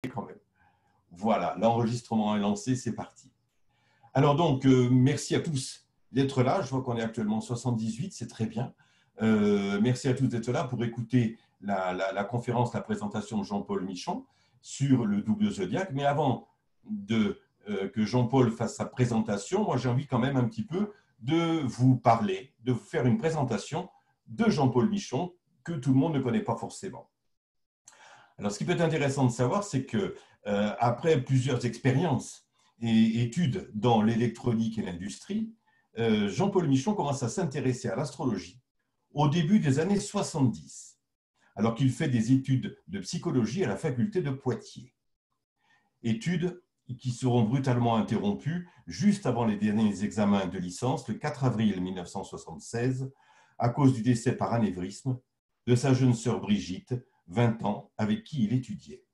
quand même. Voilà, l'enregistrement est lancé, c'est parti. Alors donc, merci à tous d'être là. Je vois qu'on est actuellement 78, c'est très bien. Merci à tous d'être là pour écouter la conférence, la présentation de Jean-Paul Michon sur le double zodiaque. Mais avant que Jean-Paul fasse sa présentation, moi j'ai envie quand même un petit peu de vous parler, de vous faire une présentation de Jean-Paul Michon que tout le monde ne connaît pas forcément. Alors, ce qui peut être intéressant de savoir, c'est que après plusieurs expériences et études dans l'électronique et l'industrie, Jean-Paul Michon commence à s'intéresser à l'astrologie au début des années 70, alors qu'il fait des études de psychologie à la faculté de Poitiers. Études qui seront brutalement interrompues juste avant les derniers examens de licence, le 4 avril 1976, à cause du décès par anévrisme de sa jeune sœur Brigitte, 20 ans, avec qui il étudiait.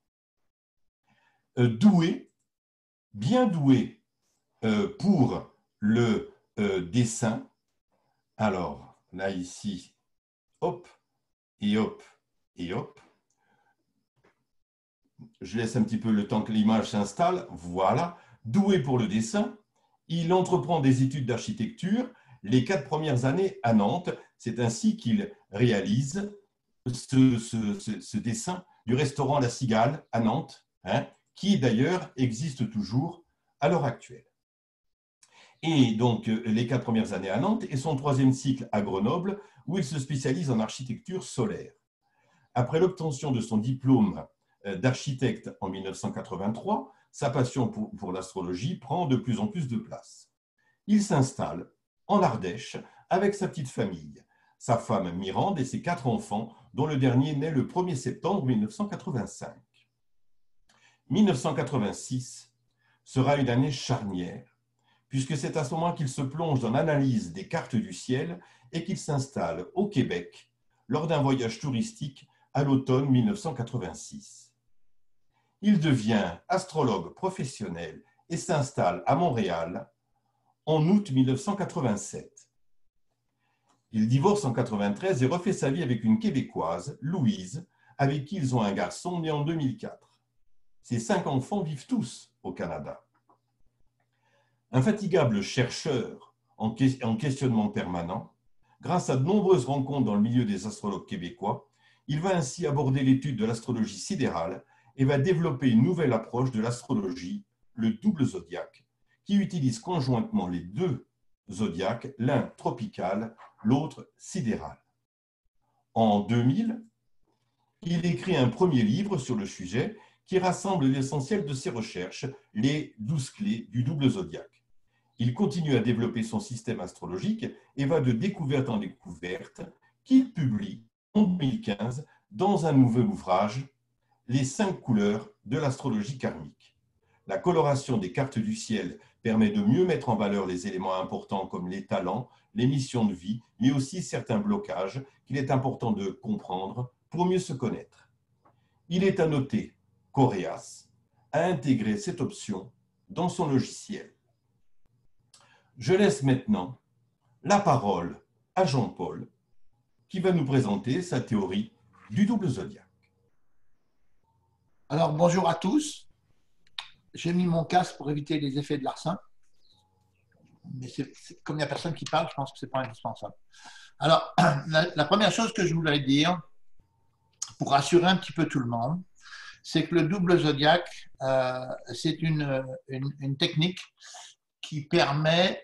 Doué, bien doué pour le dessin. Alors, là, ici, hop, et hop, et hop. Je laisse un petit peu le temps que l'image s'installe. Voilà. Doué pour le dessin, il entreprend des études d'architecture les 4 premières années à Nantes. C'est ainsi qu'il réalise ce dessin du restaurant La Cigale à Nantes, qui d'ailleurs existe toujours à l'heure actuelle. Et donc, les 4 premières années à Nantes et son 3e cycle à Grenoble, où il se spécialise en architecture solaire. Après l'obtention de son diplôme d'architecte en 1983, sa passion pour l'astrologie prend de plus en plus de place. Il s'installe en Ardèche avec sa petite famille, sa femme Mirande et ses 4 enfants, dont le dernier naît le 1er septembre 1985. 1986 sera une année charnière, puisque c'est à ce moment qu'il se plonge dans l'analyse des cartes du ciel et qu'il s'installe au Québec lors d'un voyage touristique à l'automne 1986. Il devient astrologue professionnel et s'installe à Montréal en août 1987. Il divorce en 1993 et refait sa vie avec une Québécoise, Louise, avec qui ils ont un garçon né en 2004. Ses 5 enfants vivent tous au Canada. Infatigable chercheur en questionnement permanent, grâce à de nombreuses rencontres dans le milieu des astrologues québécois, il va ainsi aborder l'étude de l'astrologie sidérale et va développer une nouvelle approche de l'astrologie, le double zodiaque, qui utilise conjointement les 2 zodiaques, l'un tropical, l'autre sidéral. En 2000, il écrit un premier livre sur le sujet qui rassemble l'essentiel de ses recherches, les 12 clés du double zodiaque. Il continue à développer son système astrologique et va de découverte en découverte qu'il publie en 2015 dans un nouvel ouvrage, Les 5 couleurs de l'astrologie karmique. La coloration des cartes du ciel permet de mieux mettre en valeur les éléments importants comme les talents, les missions de vie, mais aussi certains blocages qu'il est important de comprendre pour mieux se connaître. Il est à noter qu'Auréas a intégré cette option dans son logiciel. Je laisse maintenant la parole à Jean-Paul qui va nous présenter sa théorie du double zodiaque. Alors, bonjour à tous. J'ai mis mon casque pour éviter les effets de larcin. Mais comme il n'y a personne qui parle, je pense que ce n'est pas indispensable. Alors, la première chose que je voulais dire, pour rassurer un petit peu tout le monde, c'est que le double zodiaque, c'est une technique qui permet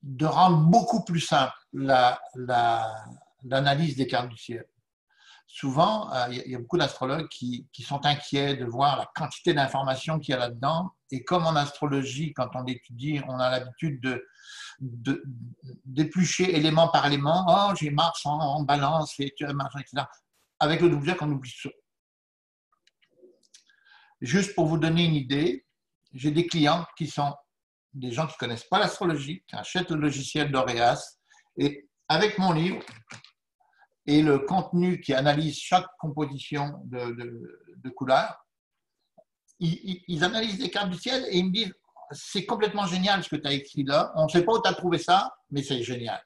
de rendre beaucoup plus simple l'analyse des cartes du ciel. Souvent, il y a beaucoup d'astrologues qui sont inquiets de voir la quantité d'informations qu'il y a là-dedans. Et comme en astrologie, quand on l'étudie, on a l'habitude d'éplucher élément par élément. Oh, j'ai Mars en balance, et machin, etc. Avec le double zodiaque, on oublie ça. Juste pour vous donner une idée, j'ai des clients qui sont des gens qui ne connaissent pas l'astrologie, qui achètent le logiciel d'Auréas. Et avec mon livre, et le contenu qui analyse chaque composition de couleurs, ils analysent les cartes du ciel et ils me disent c'est complètement génial ce que tu as écrit là, on ne sait pas où tu as trouvé ça, mais c'est génial.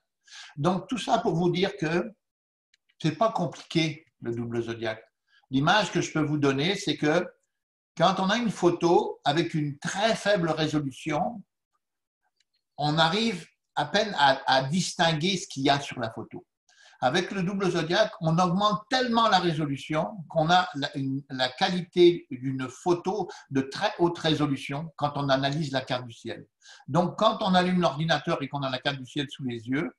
Donc tout ça pour vous dire que ce n'est pas compliqué le double zodiaque. L'image que je peux vous donner, c'est que quand on a une photo avec une très faible résolution, on arrive à peine à distinguer ce qu'il y a sur la photo. Avec le double zodiaque, on augmente tellement la résolution qu'on a la qualité d'une photo de très haute résolution quand on analyse la carte du ciel. Donc, quand on allume l'ordinateur et qu'on a la carte du ciel sous les yeux,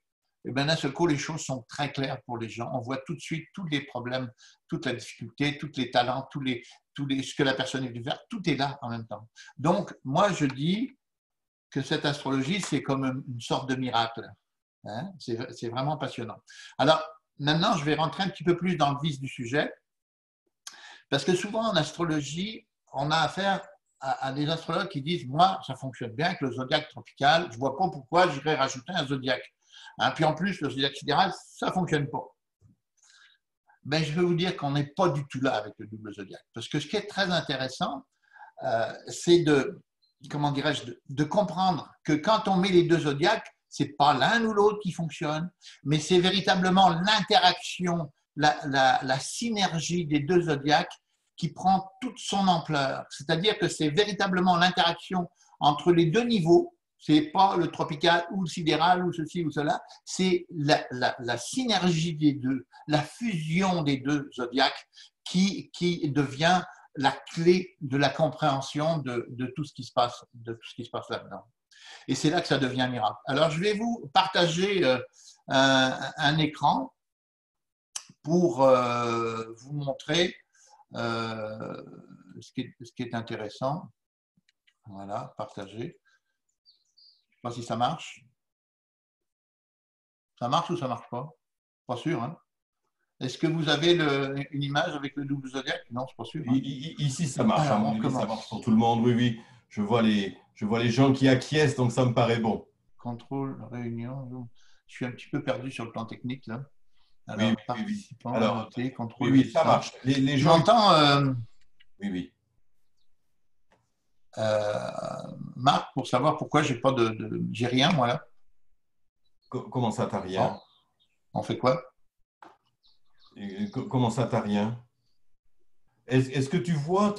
et bien d'un seul coup, les choses sont très claires pour les gens. On voit tout de suite tous les problèmes, toute la difficulté, tous les talents, ce que la personne est venue faire, tout est là en même temps. Donc, moi, je dis que cette astrologie, c'est comme une sorte de miracle. Hein? C'est vraiment passionnant. Alors, maintenant, je vais rentrer un petit peu plus dans le vif du sujet, parce que souvent en astrologie, on a affaire à des astrologues qui disent « Moi, ça fonctionne bien avec le zodiaque tropical, je ne vois pas pourquoi j'irais rajouter un zodiaque. Hein? Puis en plus, le zodiaque sidéral, ça ne fonctionne pas. » Ben, je vais vous dire qu'on n'est pas du tout là avec le double zodiaque. Parce que ce qui est très intéressant, c'est comment dirais-je, de comprendre que quand on met les deux zodiaques, ce n'est pas l'un ou l'autre qui fonctionne, mais c'est véritablement l'interaction, la synergie des deux zodiaques qui prend toute son ampleur. C'est-à-dire que c'est véritablement l'interaction entre les deux niveaux, ce n'est pas le tropical ou le sidéral ou ceci ou cela, c'est la synergie des deux, la fusion des deux zodiaques qui devient la clé de la compréhension de tout ce qui se passe, là-dedans. Et c'est là que ça devient un miracle. Alors, je vais vous partager un écran pour vous montrer ce qui est intéressant. Voilà, partager. Je ne sais pas si ça marche. Ça marche ou ça ne marche pas? Pas sûr, hein? Est-ce que vous avez une image avec le double zodiaque? Non, c'est pas sûr. Hein? Ici, ça marche. Alors, à mon avis, ça marche pour tout le monde. Oui, oui. Je vois les gens qui acquiescent, donc ça me paraît bon. Contrôle, réunion. Je suis un petit peu perdu sur le plan technique, là. Alors, oui. Participants, Alors, noter, contrôle. Oui, ça marche. Les gens... J'entends Oui. Marc, pour savoir pourquoi j'ai pas j'ai rien, moi, là. Comment ça, t'as rien? On fait quoi? Comment ça, t'as rien? Est-ce que tu vois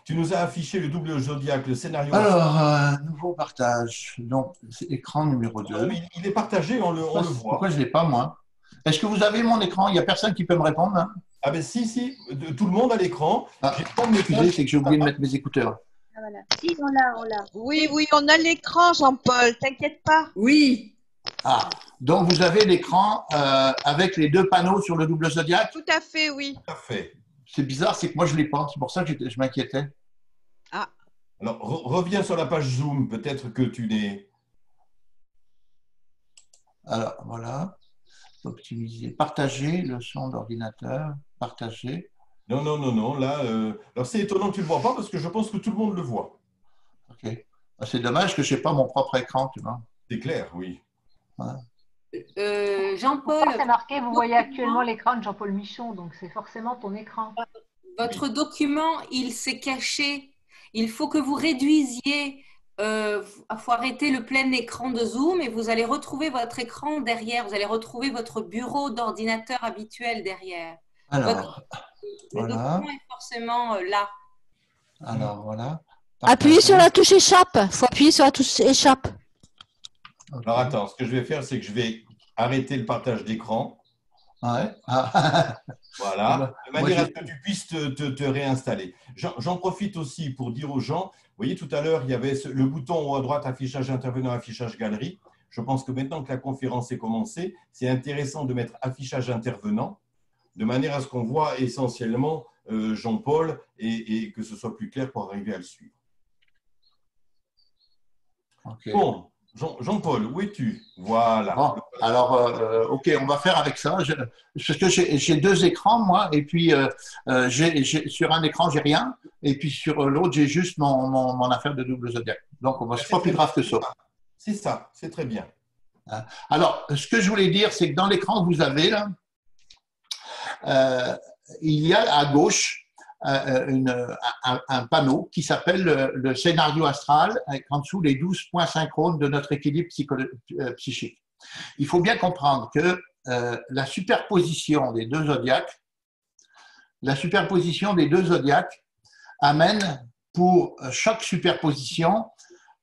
tu nous as affiché le double zodiaque, le scénario? Alors, nouveau partage. Donc, c'est écran numéro 2. Il est partagé, on le voit. Pourquoi je ne l'ai pas, moi? Est-ce que vous avez mon écran? Il n'y a personne qui peut me répondre, hein? Ah ben si, tout le monde a l'écran. Excusez, c'est que j'ai oublié de mettre mes écouteurs. Ah, voilà. Si, on l'a. Oui, on a l'écran, Jean-Paul, t'inquiète pas. Oui. Ah, donc vous avez l'écran avec les deux panneaux sur le double zodiaque? Tout à fait, oui. Tout à fait. C'est bizarre, c'est que moi je ne l'ai pas. C'est pour ça que je m'inquiétais. Ah. Alors, reviens sur la page Zoom. Peut-être que tu n'es... Alors, voilà. Optimiser. Partager le son d'ordinateur. Partager. Non. Là, alors c'est étonnant que tu ne le vois pas parce que je pense que tout le monde le voit. Ok. C'est dommage que je n'ai pas mon propre écran, tu vois. C'est clair, oui. Ouais. Jean-Paul. C'est marqué, vous voyez actuellement l'écran de Jean-Paul Michon, donc c'est forcément ton écran. Votre document, il s'est caché. Il faut que vous réduisiez. Il faut arrêter le plein écran de Zoom et vous allez retrouver votre écran derrière. Vous allez retrouver votre bureau d'ordinateur habituel derrière. Alors, le document est forcément là. Alors, voilà. Appuyez sur la touche échappe. Il faut appuyer sur la touche échappe. Okay. Alors, attends, ce que je vais faire, c'est que je vais arrêter le partage d'écran. Ouais. Voilà, de manière à ce que tu puisses te réinstaller. J'en profite aussi pour dire aux gens, vous voyez, tout à l'heure, il y avait le bouton en haut à droite, affichage intervenant, affichage galerie. Je pense que maintenant que la conférence est commencée, c'est intéressant de mettre affichage intervenant, de manière à ce qu'on voit essentiellement Jean-Paul et que ce soit plus clair pour arriver à le suivre. Okay. Bon. Jean-Paul, où es-tu? Voilà. Bon, alors, OK, on va faire avec ça. Parce que j'ai deux écrans, moi, et puis sur un écran, j'ai rien, et puis sur l'autre, j'ai juste mon affaire de double zodiaque. Donc, c'est pas plus grave que ça. C'est ça, c'est très bien. Alors, ce que je voulais dire, c'est que dans l'écran que vous avez, là, il y a à gauche un panneau qui s'appelle le scénario astral, avec en dessous les 12 points synchrones de notre équilibre psychique. Il faut bien comprendre que la superposition des deux zodiaques la superposition des deux zodiaques amène pour chaque superposition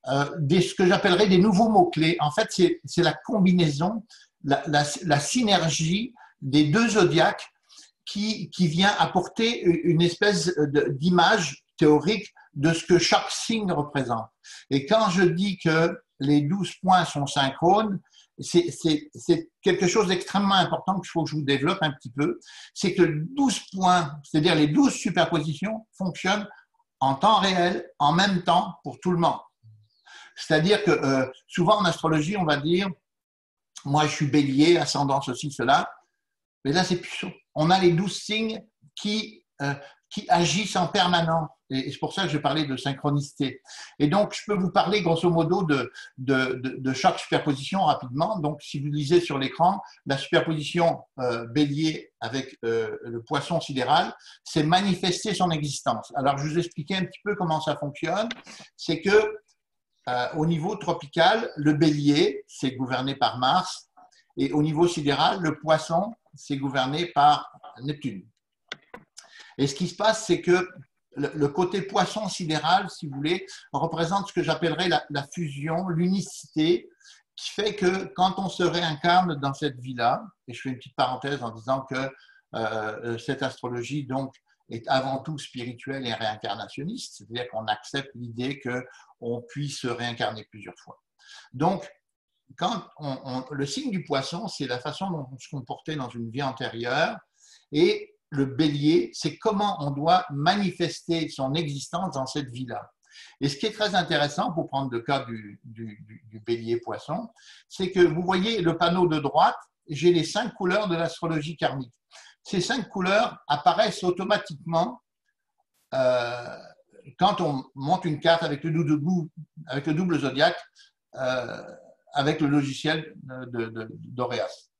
ce que j'appellerais des nouveaux mots-clés. En fait, c'est la combinaison, la synergie des deux zodiaques qui vient apporter une espèce d'image théorique de ce que chaque signe représente. Et quand je dis que les 12 points sont synchrones, c'est quelque chose d'extrêmement important qu'il faut que je vous développe un petit peu. C'est que 12 points, c'est-à-dire les 12 superpositions, fonctionnent en temps réel, en même temps pour tout le monde. C'est-à-dire que souvent en astrologie, on va dire « moi je suis bélier, ascendant ceci, cela », mais là c'est plus ça. On a les 12 signes qui agissent en permanence. Et c'est pour ça que je parlais de synchronicité. Et donc, je peux vous parler grosso modo de chaque superposition rapidement. Donc, si vous lisez sur l'écran, la superposition bélier avec le poisson sidéral, c'est manifester son existence. Alors, je vous expliquais un petit peu comment ça fonctionne. C'est que au niveau tropical, le bélier, c'est gouverné par Mars. Et au niveau sidéral, le poisson, c'est gouverné par Neptune. Et ce qui se passe, c'est que le côté poisson sidéral, si vous voulez, représente ce que j'appellerais la fusion, l'unicité, qui fait que quand on se réincarne dans cette vie-là, et je fais une petite parenthèse en disant que cette astrologie donc est avant tout spirituelle et réincarnationniste, c'est-à-dire qu'on accepte l'idée qu'on puisse se réincarner plusieurs fois. Donc, quand le signe du poisson, c'est la façon dont on se comportait dans une vie antérieure, et le bélier, c'est comment on doit manifester son existence dans cette vie-là. Et ce qui est très intéressant, pour prendre le cas du bélier-poisson, c'est que vous voyez le panneau de droite, j'ai les 5 couleurs de l'astrologie karmique. Ces 5 couleurs apparaissent automatiquement quand on monte une carte avec le double zodiaque, avec le logiciel d'Auréas.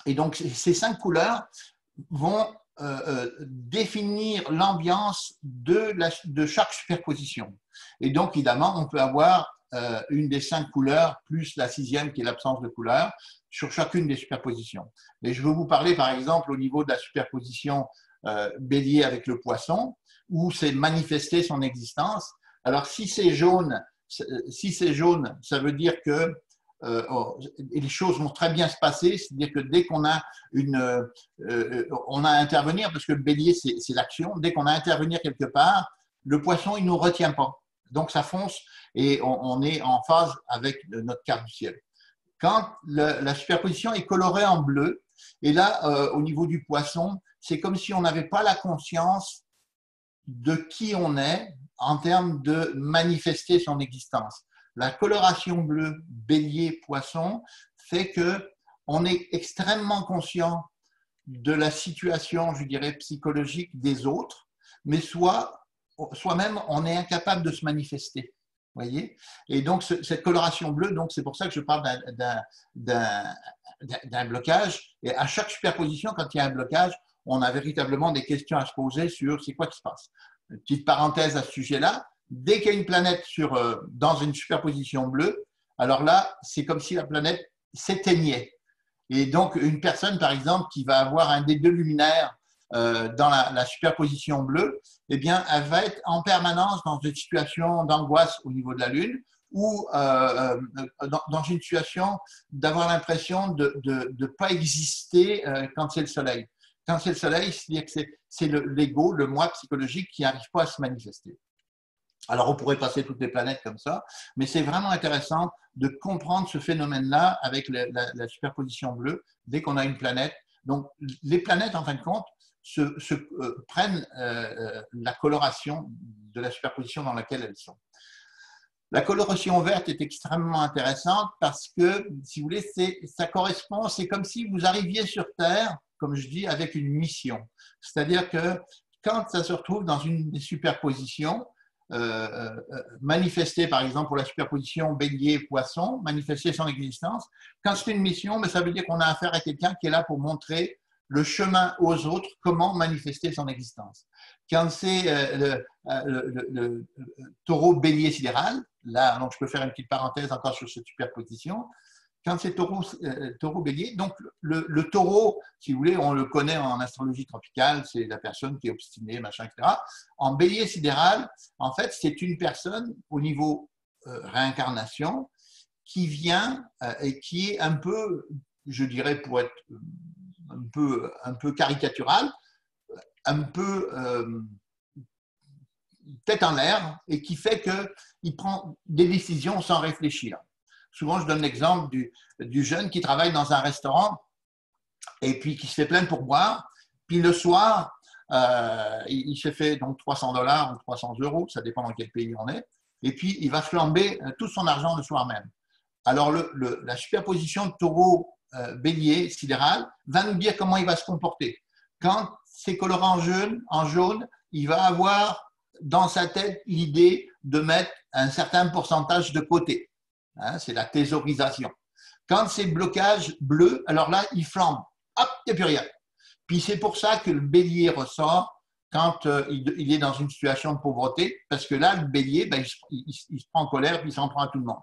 Et donc, ces 5 couleurs vont définir l'ambiance de chaque superposition. Et donc, évidemment, on peut avoir une des 5 couleurs plus la 6e qui est l'absence de couleur sur chacune des superpositions. Et je vais vous parler, par exemple, au niveau de la superposition bélier avec le poisson, où c'est manifester son existence. Alors, si c'est jaune, ça veut dire que les choses vont très bien se passer, c'est-à-dire que dès qu'on a on a à intervenir, parce que le bélier c'est l'action, dès qu'on a à intervenir quelque part, le poisson il ne nous retient pas, donc ça fonce et on est en phase avec notre carte du ciel. Quand la superposition est colorée en bleu, et là au niveau du poisson, c'est comme si on n'avait pas la conscience de qui on est en termes de manifester son existence. La coloration bleue bélier-poisson fait qu'on est extrêmement conscient de la situation, je dirais, psychologique des autres, mais soi-même, on est incapable de se manifester. Voyez? Et donc, cette coloration bleue, donc c'est pour ça que je parle d'un blocage. Et à chaque superposition, quand il y a un blocage, on a véritablement des questions à se poser sur c'est quoi qui se passe. Une petite parenthèse à ce sujet-là. Dès qu'il y a une planète dans une superposition bleue, alors là, c'est comme si la planète s'éteignait. Et donc, une personne, par exemple, qui va avoir un des 2 luminaires dans la superposition bleue, eh bien, elle va être en permanence dans une situation d'angoisse au niveau de la Lune ou dans une situation d'avoir l'impression de ne pas exister quand c'est le Soleil. Quand c'est le Soleil, c'est-à-dire que c'est l'ego, le moi psychologique qui n'arrive pas à se manifester. Alors, on pourrait passer toutes les planètes comme ça, mais c'est vraiment intéressant de comprendre ce phénomène-là avec la superposition bleue dès qu'on a une planète. Donc, les planètes, en fin de compte, prennent la coloration de la superposition dans laquelle elles sont. La coloration verte est extrêmement intéressante parce que, si vous voulez, ça correspond, c'est comme si vous arriviez sur Terre, comme je dis, avec une mission. C'est-à-dire que quand ça se retrouve dans une superposition, manifester, par exemple, pour la superposition bélier-poisson, manifester son existence. Quand c'est une mission, mais ça veut dire qu'on a affaire à quelqu'un qui est là pour montrer le chemin aux autres, comment manifester son existence. Quand c'est le taureau bélier sidéral, là, donc je peux faire une petite parenthèse encore sur cette superposition, quand c'est taureau bélier, donc le taureau, si vous voulez, on le connaît en astrologie tropicale, c'est la personne qui est obstinée, machin, etc. En bélier sidéral, en fait, c'est une personne au niveau réincarnation qui vient et qui est un peu, je dirais, pour être un peu caricatural, un peu tête en l'air, et qui fait qu'il prend des décisions sans réfléchir. Souvent, je donne l'exemple du jeune qui travaille dans un restaurant et puis qui se fait plein de pourboires. Puis le soir, il se fait donc $300 ou 300 €, ça dépend dans quel pays on est. Et puis, il va flamber tout son argent le soir même. Alors, la superposition de taureau bélier sidéral va nous dire comment il va se comporter. Quand c'est coloré en jaune, il va avoir dans sa tête l'idée de mettre un certain pourcentage de côté. Hein, c'est la thésaurisation. Quand c'est blocage bleu, alors là, il flambe. Hop, il n'y a plus rien. Puis c'est pour ça que le bélier ressort quand il est dans une situation de pauvreté, parce que là, le bélier, ben, il se prend en colère puis il s'en prend à tout le monde.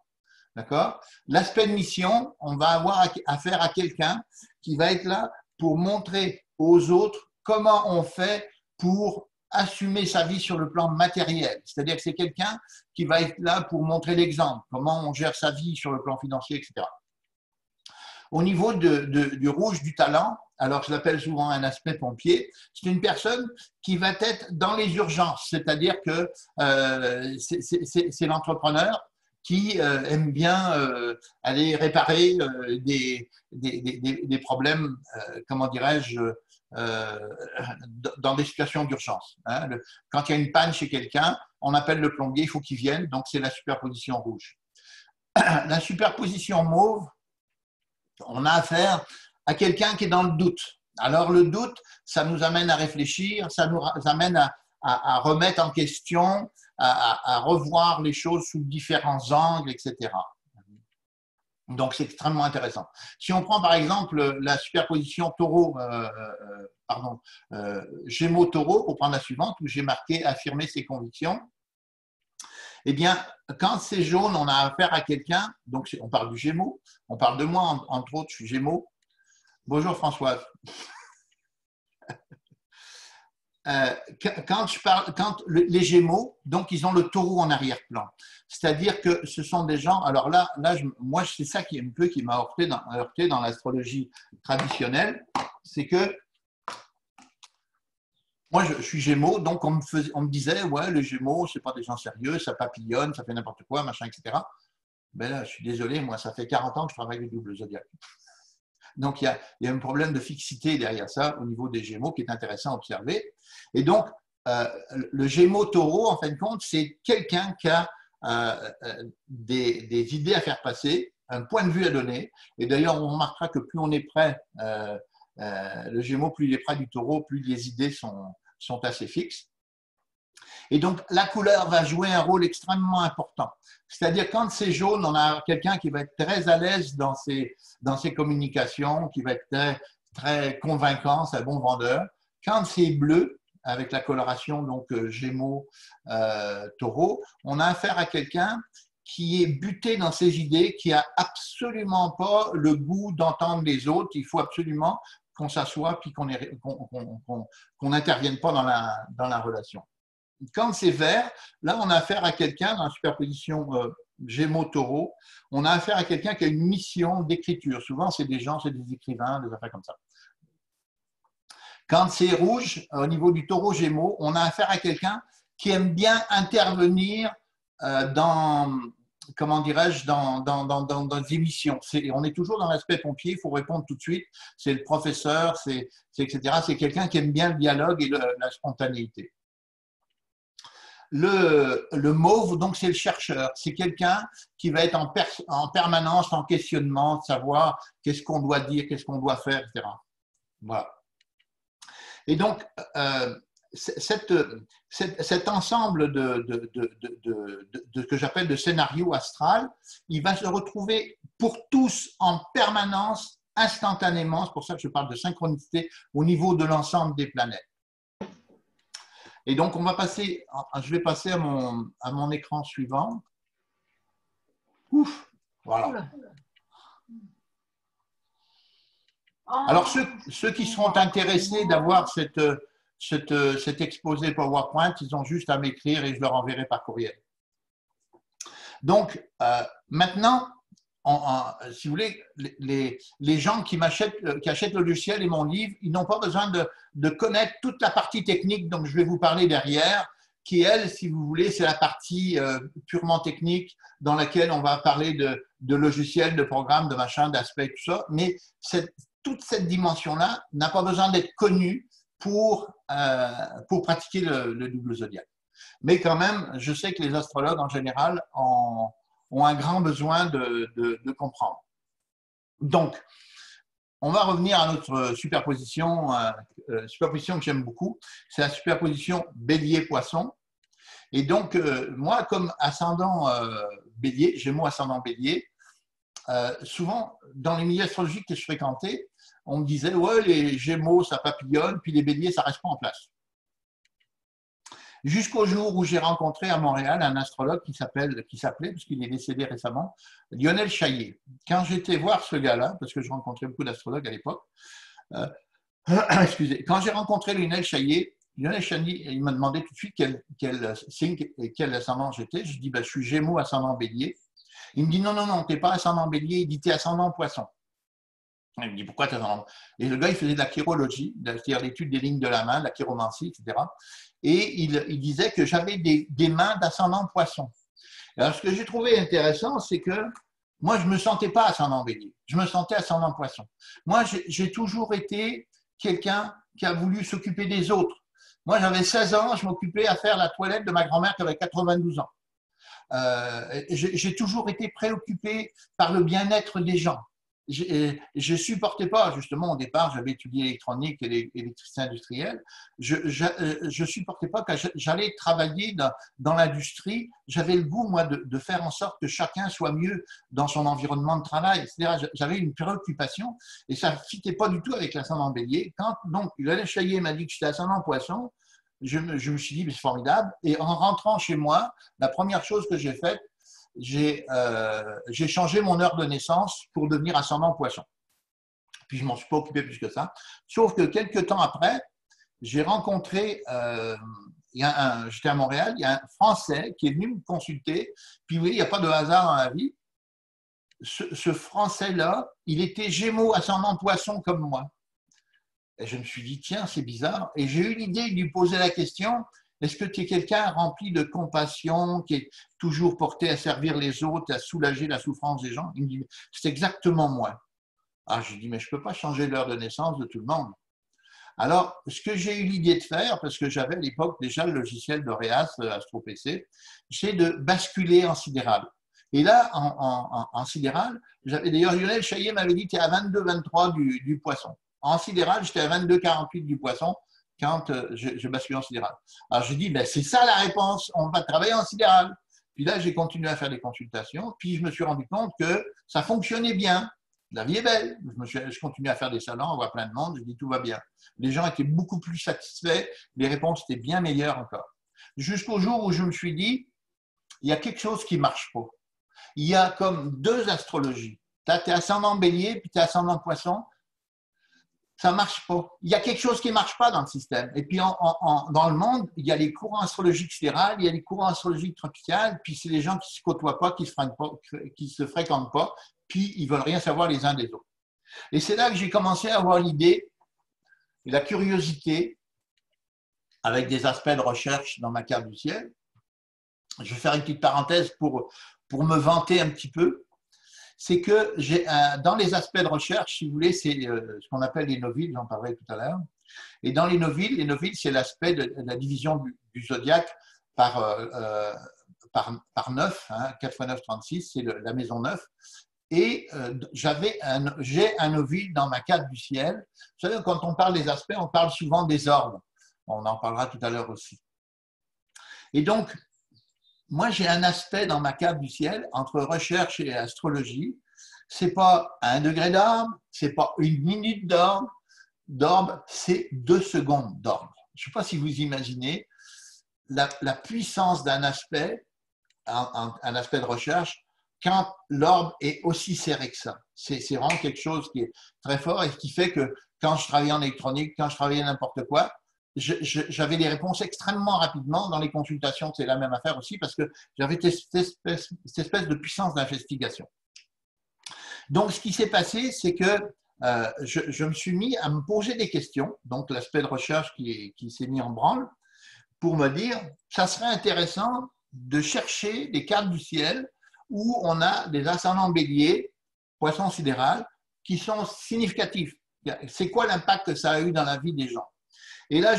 D'accord? L'aspect de mission, on va avoir affaire à quelqu'un qui va être là pour montrer aux autres comment on fait pour assumer sa vie sur le plan matériel. C'est-à-dire que c'est quelqu'un qui va être là pour montrer l'exemple, comment on gère sa vie sur le plan financier, etc. Au niveau du rouge du talent, alors je l'appelle souvent un aspect pompier, c'est une personne qui va être dans les urgences, c'est-à-dire que c'est l'entrepreneur qui aime bien aller réparer des problèmes, comment dirais-je, dans des situations d'urgence. Hein. Quand il y a une panne chez quelqu'un, on appelle le plombier, il faut qu'il vienne, donc c'est la superposition rouge. La superposition mauve, on a affaire à quelqu'un qui est dans le doute. Alors le doute, ça nous amène à réfléchir, ça nous amène à remettre en question, à revoir les choses sous différents angles, etc. Donc, c'est extrêmement intéressant. Si on prend par exemple la superposition Gémeaux-Taureau, pour prendre la suivante, où j'ai marqué affirmer ses convictions, eh bien, quand c'est jaune, on a affaire à quelqu'un, donc on parle du Gémeaux, on parle de moi, entre autres, je suis Gémeaux. Bonjour Françoise. Quand les Gémeaux, donc ils ont le taureau en arrière-plan. C'est-à-dire que ce sont des gens, alors moi c'est ça qui m'a heurté dans l'astrologie traditionnelle, c'est que moi je suis Gémeaux, donc on me disait, ouais, les Gémeaux, c'est pas des gens sérieux, ça papillonne, ça fait n'importe quoi, machin, etc. Ben là, je suis désolé, moi ça fait 40 ans que je travaille le double zodiaque. Donc, il y a un problème de fixité derrière ça au niveau des Gémeaux qui est intéressant à observer. Et donc, le Gémeaux-Taureau, en fin de compte, c'est quelqu'un qui a des idées à faire passer, un point de vue à donner. Et d'ailleurs, on remarquera que plus on est près, le Gémeaux, plus il est près du Taureau, plus les idées sont assez fixes. Et donc, la couleur va jouer un rôle extrêmement important. C'est-à-dire, quand c'est jaune, on a quelqu'un qui va être très à l'aise dans ses communications, qui va être très, très convaincant, c'est un bon vendeur. Quand c'est bleu, avec la coloration donc Gémeaux, Taureau, on a affaire à quelqu'un qui est buté dans ses idées, qui n'a absolument pas le goût d'entendre les autres. Il faut absolument qu'on s'assoie puis qu'on n'intervienne pas dans la relation. Quand c'est vert, là, on a affaire à quelqu'un, dans la superposition Gémeaux-Taureau, on a affaire à quelqu'un qui a une mission d'écriture. Souvent, c'est des gens, c'est des écrivains, des affaires comme ça. Quand c'est rouge, au niveau du Taureau-Gémeaux, on a affaire à quelqu'un qui aime bien intervenir dans, comment dirais-je, dans des émissions. On est toujours dans l'aspect pompier, il faut répondre tout de suite. C'est le professeur, etc. C'est quelqu'un qui aime bien le dialogue et la spontanéité. Le mauve, donc, c'est le chercheur. C'est quelqu'un qui va être en permanence en questionnement, de savoir qu'est-ce qu'on doit dire, qu'est-ce qu'on doit faire, etc. Voilà. Et donc, cet ensemble de ce que j'appelle de scénario astral, il va se retrouver pour tous en permanence, instantanément. C'est pour ça que je parle de synchronicité au niveau de l'ensemble des planètes. Et donc, je vais passer à mon écran suivant. Ouf, voilà. Alors, ceux qui seront intéressés d'avoir cet exposé PowerPoint, ils ont juste à m'écrire et je leur enverrai par courriel. Donc, maintenant, si vous voulez, les gens qui achètent le logiciel et mon livre, ils n'ont pas besoin de connaître toute la partie technique dont je vais vous parler derrière, qui, elle, si vous voulez, c'est la partie purement technique dans laquelle on va parler de logiciels, de programmes, de machins, d'aspects, tout ça. Mais toute cette dimension-là n'a pas besoin d'être connue pour pratiquer le double zodiaque. Mais quand même, je sais que les astrologues, en général, ont un grand besoin de comprendre. Donc, on va revenir à notre superposition que j'aime beaucoup. C'est la superposition bélier-poisson. Et donc, moi, comme ascendant bélier, Gémeaux ascendant bélier, souvent, dans les milieux astrologiques que je fréquentais, on me disait, ouais, les Gémeaux, ça papillonne, puis les béliers, ça reste pas en place. Jusqu'au jour où j'ai rencontré à Montréal un astrologue qui s'appelait, parce qu'il est décédé récemment, Lionel Chaillet. Quand j'étais voir ce gars-là, parce que je rencontrais beaucoup d'astrologues à l'époque, excusez, quand j'ai rencontré Lionel Chaillet, il m'a demandé tout de suite quel signe et quel ascendant j'étais. Je dis, je suis Gémeaux ascendant bélier. Il me dit, non, tu n'es pas ascendant bélier, il dit, tu es ascendant poisson. Il me dit, pourquoi tu es ascendant? Et le gars, il faisait de la chirologie, c'est-à-dire l'étude des lignes de la main, de la chiromancie, etc. Et il disait que j'avais des mains d'ascendant poisson. Alors, ce que j'ai trouvé intéressant, c'est que moi, je ne me sentais pas ascendant bélier, je me sentais ascendant poisson. Moi, j'ai toujours été quelqu'un qui a voulu s'occuper des autres. Moi, j'avais 16 ans, je m'occupais à faire la toilette de ma grand-mère qui avait 92 ans. J'ai toujours été préoccupé par le bien-être des gens. Je ne supportais pas, justement, au départ, j'avais étudié l'électronique et l'électricité industrielle, je ne supportais pas que j'allais travailler dans l'industrie. J'avais le goût, moi, de faire en sorte que chacun soit mieux dans son environnement de travail. C'est-à-dire, j'avais une préoccupation et ça ne fitait pas du tout avec l'ascendant bélier. Quand, donc, Lionel Chaillet m'a dit que j'étais ascendant poisson, je me suis dit, c'est formidable. Et en rentrant chez moi, la première chose que j'ai faite, j'ai changé mon heure de naissance pour devenir ascendant poisson. Puis je ne m'en suis pas occupé plus que ça. Sauf que quelques temps après, j'ai rencontré, j'étais à Montréal, il y a un Français qui est venu me consulter. Puis oui, il n'y a pas de hasard dans la vie. Ce Français-là, il était Gémeaux ascendant poisson comme moi. Et je me suis dit, tiens, c'est bizarre. Et j'ai eu l'idée de lui poser la question, est-ce que tu es quelqu'un rempli de compassion, qui est toujours porté à servir les autres, à soulager la souffrance des gens? Il me dit, c'est exactement moi. Ah, je dis, mais je ne peux pas changer l'heure de naissance de tout le monde. Alors, ce que j'ai eu l'idée de faire, parce que j'avais à l'époque déjà le logiciel d'Auréas, AstroPC, c'est de basculer en sidéral. Et là, en sidéral, d'ailleurs, Lionel Chaillet m'avait dit, tu es à 22-23 du poisson. En sidéral, j'étais à 22-48 du poisson quand je bascule en sidéral. Alors, j'ai dit, c'est ça la réponse, on va travailler en sidéral. Puis là, j'ai continué à faire des consultations, puis je me suis rendu compte que ça fonctionnait bien. La vie est belle. Je continue à faire des salons, on voit plein de monde, je dis, tout va bien. Les gens étaient beaucoup plus satisfaits, les réponses étaient bien meilleures encore. Jusqu'au jour où je me suis dit, il y a quelque chose qui ne marche pas. Il y a comme deux astrologies. Tu es ascendant bélier, puis tu es ascendant poisson. Ça ne marche pas. Il y a quelque chose qui ne marche pas dans le système. Et puis, dans le monde, il y a les courants astrologiques sidérales, il y a les courants astrologiques tropicales, puis c'est les gens qui ne se côtoient pas, qui ne se fréquentent pas, puis ils ne veulent rien savoir les uns des autres. Et c'est là que j'ai commencé à avoir l'idée et la curiosité, avec des aspects de recherche dans ma carte du ciel. Je vais faire une petite parenthèse pour me vanter un petit peu. C'est que dans les aspects de recherche, si vous voulez, c'est ce qu'on appelle les noviles, j'en parlais tout à l'heure. Et dans les noviles, c'est l'aspect de la division du zodiaque par 9, 4 x 9, 36, c'est la maison 9. Et j'ai un novile dans ma carte du ciel. Vous savez, quand on parle des aspects, on parle souvent des ordres. On en parlera tout à l'heure aussi. Et donc, moi, j'ai un aspect dans ma carte du ciel entre recherche et astrologie. Ce n'est pas 1 degré d'orbe, ce n'est pas 1 minute d'orbe, c'est 2 secondes d'orbe. Je ne sais pas si vous imaginez la puissance d'un aspect, un aspect de recherche, quand l'orbe est aussi serré que ça. C'est vraiment quelque chose qui est très fort et qui fait que quand je travaillais en électronique, quand je travaillais n'importe quoi, j'avais des réponses extrêmement rapidement. Dans les consultations, c'est la même affaire aussi parce que j'avais cette espèce de puissance d'investigation. Donc, ce qui s'est passé, c'est que je me suis mis à me poser des questions, donc l'aspect de recherche qui s'est mis en branle, pour me dire, ça serait intéressant de chercher des cartes du ciel où on a des ascendants béliers, poissons sidéral, qui sont significatifs. C'est quoi l'impact que ça a eu dans la vie des gens? Et là,